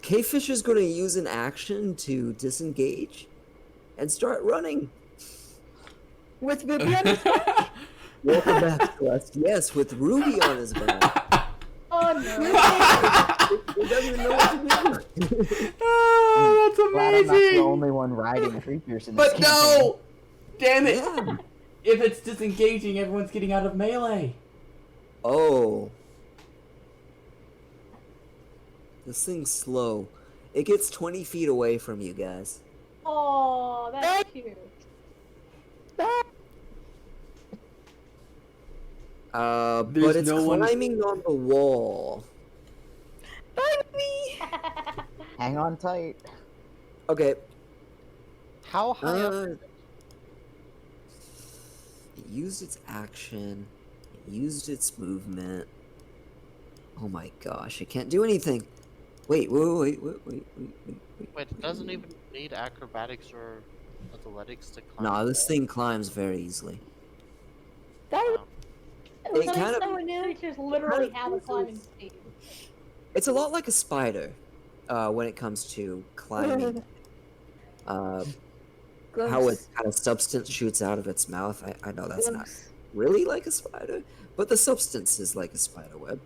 Cave Fisher's gonna use an action to disengage and start running. With Ruby on his back? Welcome back to us. Yes, with Ruby on his back. Oh no. He doesn't know what to do. Oh, that's Glad I'm not the amazing! only one riding creepers in this But no! Damn it! Yeah. If it's disengaging, everyone's getting out of melee. Oh. This thing's slow. It gets 20 feet away from you guys. Oh, that's cute. But There's it's no one- climbing on the wall. Bite me! Hang on tight. Okay. how high up? It used its action. It used its movement. Oh my gosh, it can't do anything. Wait. Wait, it doesn't even need acrobatics or athletics to climb. Nah, the this wall. thing climbs very easily. That It was It kind of- someone new. creatures literally kind of have a uses- climbing speed. It's a lot like a spider, when it comes to climbing. How Gross. it kind of substance shoots out of its mouth. I know that's not Gross. really like a spider, but the substance is like a spider web.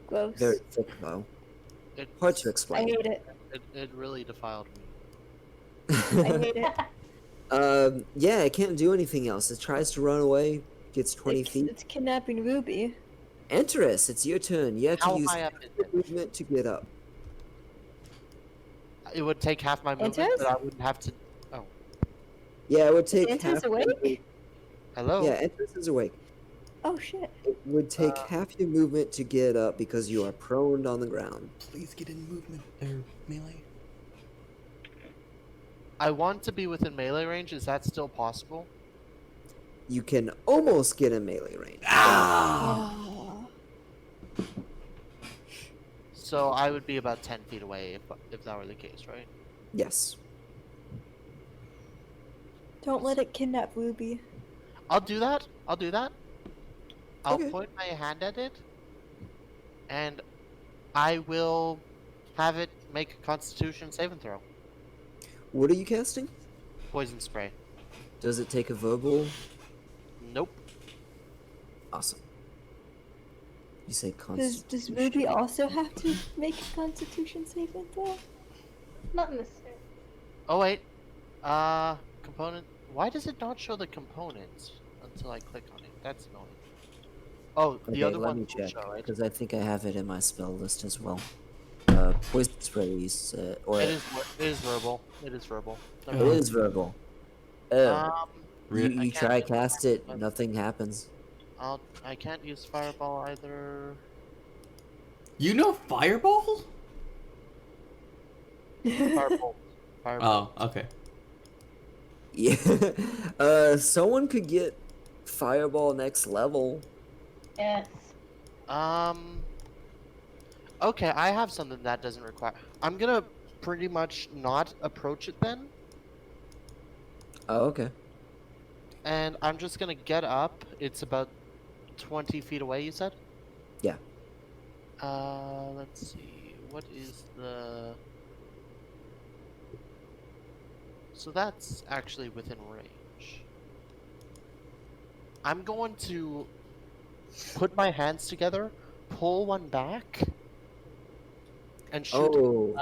Gross. Very thick though. It, Hard to I explain. hate it. it really defiled me. I hate it. Yeah, it can't do anything else. It tries to run away, gets 20 feet. It's kidnapping Ruby. Enterus, it's your turn. You have to How use high up is your it? movement to get up. It would take half my movement, Enters? but I wouldn't have to. Oh, Yeah, it would take Enterus half. awake? hello. Yeah, Enterus is awake. Oh shit. It would take half your movement to get up because you are prone on the ground. Please get in movement or melee. I want to be within melee range. Is that still possible? you can almost get in melee range. Oh. So I would be about 10 feet away if that were the case, right? Yes. Don't let it kidnap Ruby. I'll do that. I'll do that. I'll Okay. point my hand at it, and I will have it make a Constitution saving throw. What are you casting? Poison spray. Does it take a verbal? Nope. Awesome. You say Does constitution. Ruby also have to make a Constitution saving throw? Not necessary. Oh wait. Component. Why does it not show the components until I click on it? That's annoying. Oh, the Okay, other let one me will check, show, right? because I think I have it in my spell list as well. Poison spray, you said, or It is verbal. It is verbal. it is verbal. Um, You I can't try use cast it, fireball. nothing happens. I can't use fireball either. You know Fireball? Firebolt. Firebolt. Oh, okay. Yeah. Someone could get fireball next level. Yes. Okay, I have something that doesn't require. I'm gonna pretty much not approach it then, Oh, okay. and I'm just gonna get up. It's about 20 feet away, you said? Yeah. Let's see. What is the... So that's actually within range. I'm going to put my hands together, pull one back, and shoot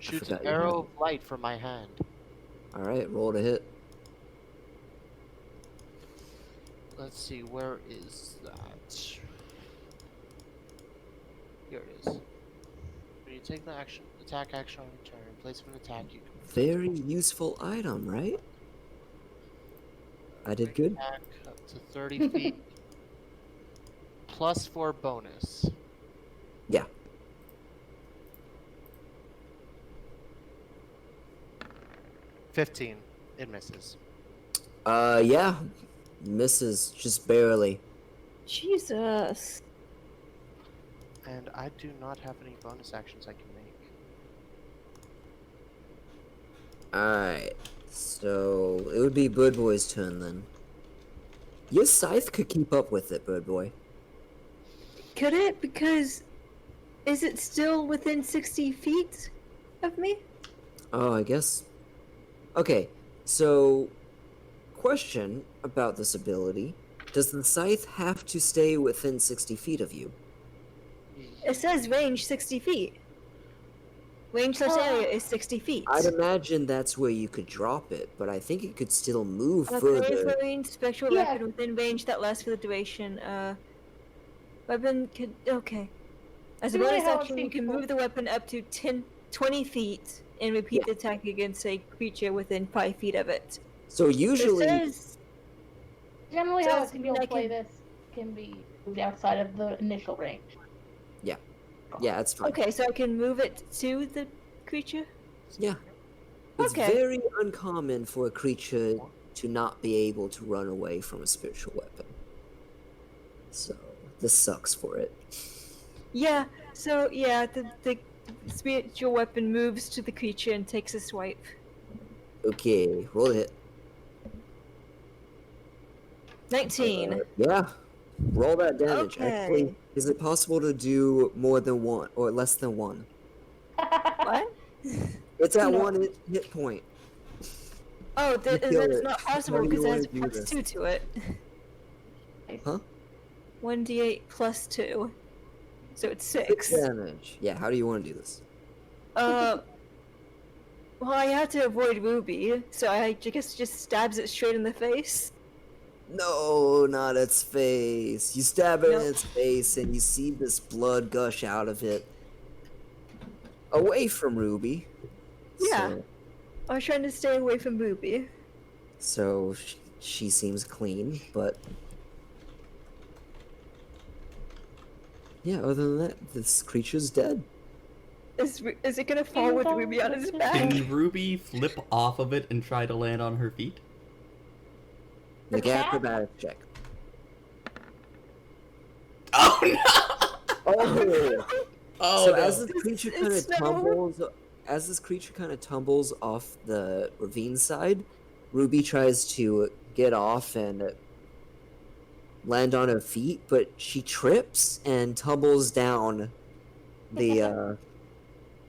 shoot an forgot you arrow had of light from my hand. Alright, roll to hit. Let's see, where is that? Here it is. When you take the attack action on your turn, in place of an attack, you can Very useful item, right? I did good. attack up to 30 feet. Plus 4 bonus. Yeah. $15. It misses. Yeah. Misses, just barely. Jesus. And I do not have any bonus actions I can make. Alright. So, it would be Bird Boy's turn then. Your scythe could keep up with it, Bird Boy. Could it? Because is it still within 60 feet of me? Oh, I guess. Okay, so question about this ability. Does the scythe have to stay within 60 feet of you? It says range 60 feet. Range slash area is 60 feet. I'd imagine that's where you could drop it, but I think it could still move Player further. range, spectral Yeah. weapon within range that lasts for the duration. Weapon could. Okay. As a Really bonus how it action, you seems can cool. move the weapon up to 20 feet and repeat the attack against a creature within 5 feet of it. So It usually, says Generally, how Says it can be able I to play can- this can be moved outside of the initial range. yeah, it's fine. okay, so I can move it to the creature. Yeah. It's Okay. very uncommon for a creature to not be able to run away from a spiritual weapon. So, this sucks for it. Yeah. So yeah, the spiritual weapon moves to the creature and takes a swipe. Okay, roll the hit. 19. Yeah. Roll that damage. Okay. Actually, is it possible to do more than one or less than one? What? It's at No. one hit point. Oh, then kill it's it. not possible How do you because it has wanna do plus this? 2 to it. Huh? 1d8 plus 2. So it's 6 6. damage. Yeah, how do you want to do this? Well, I have to avoid Ruby, so I guess just stabs it straight in the face. No, not its face. You stab it in Nope. its face and you see this blood gush out of it. Away from Ruby. Yeah. I was trying to stay away from Ruby. So she seems clean, but yeah, other than that, this creature's dead. Is it gonna fall with Ruby on its back? Can Ruby flip off of it and try to land on her feet? Make an cat? acrobatics check. Oh no! Oh! Oh So no! as this creature kind of It's no- tumbles off the ravine side, Ruby tries to get off and land on her feet, but she trips and tumbles down the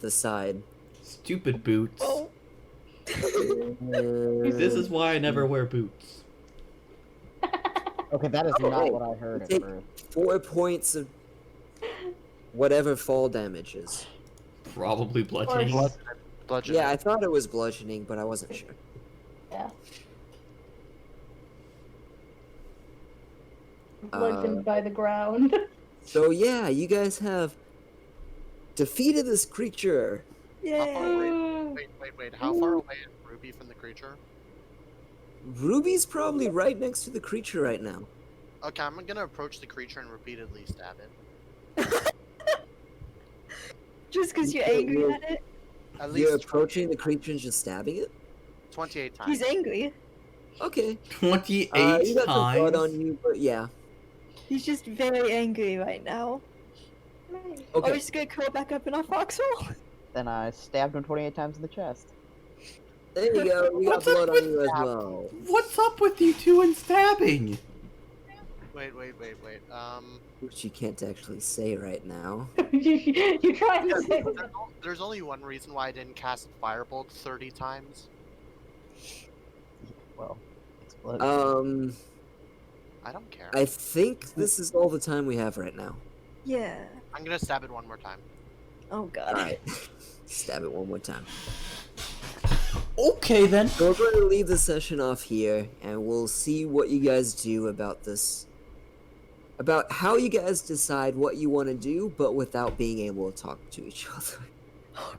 side. Stupid boots. Oh. This is why I never wear boots. Okay, that is Oh, not hey, what I heard at take first. 4 points of whatever fall damage is. Probably bludgeoning. Bludgeoning. Yeah, I thought it was bludgeoning, but I wasn't sure. Yeah. Uh, Bludgeoned by the ground. So yeah, you guys have defeated this creature. How far away? Mm. Wait. How far away is Ruby from the creature? Ruby's probably right next to the creature right now. Okay, I'm gonna approach the creature and repeatedly stab it. Just because you're angry at it? At You're least approaching the creature and just stabbing it? 28 times. He's angry. Okay. 28 You got some blood on times. you, but yeah. He's just very angry right now. Or Okay. he's gonna curl back up in our foxhole. Then I stabbed him 28 times in the chest. There you go. You got What's up blood on with you as that? well. What's up with you two and stabbing? Wait. Which you can't actually say right now. You trying to say that? There's only one reason why I didn't cast Firebolt 30 times. Well, explode. I don't care. I think this is all the time we have right now. Yeah. I'm gonna stab it one more time. Oh god. Alright. Stab it one more time. Okay then. So we're going to leave the session off here, and we'll see what you guys do about this. About how you guys decide what you want to do, but without being able to talk to each other.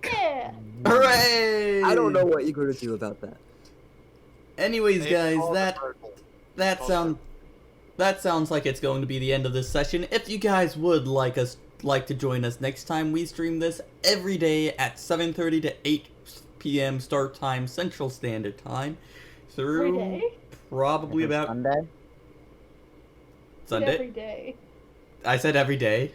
Yeah. Hooray! I don't know what you're going to do about that. Anyways, Hey, guys, call the that purple. that Call sound that sounds like it's going to be the end of this session. If you guys would like to join us next time, we stream this every day at 7:30 to 8 p.m. start time Central Standard Time Every through day. probably Every about Sunday. Sunday. Every day. I said every day.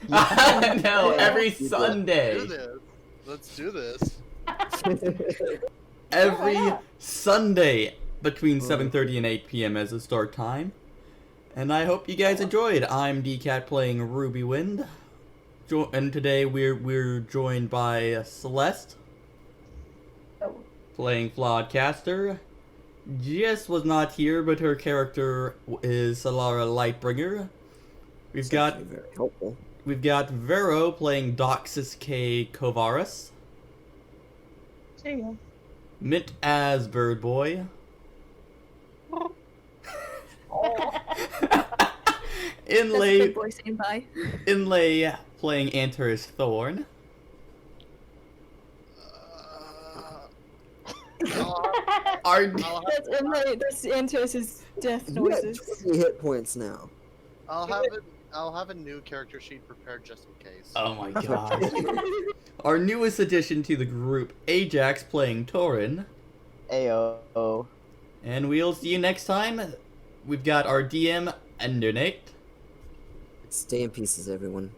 No, Yeah, every you did. Sunday. Do this. Let's do this. Every Yeah. Sunday between 7:30 and 8 p.m. as a start time. And I hope you guys enjoyed. I'm DCat playing Ruby Wind. And today we're joined by Celeste Oh. playing Flawedcaster. Jess was not here, but her character is Solara Lightbringer. It's actually very helpful. We've got Vero playing Doxus K. Kovaris. There you Mint as Bird Boy. go. That's a Inlay good boy saying bye. Inlay playing Antares Thorn. Our That's that's Antos' death You got noises. 20 hit points now. I'll have a new character sheet prepared just in case. Oh my god. Our newest addition to the group, Ajax playing Torin. Ayo. And we'll see you next time. We've got our DM, Endernate. Stay in pieces, everyone.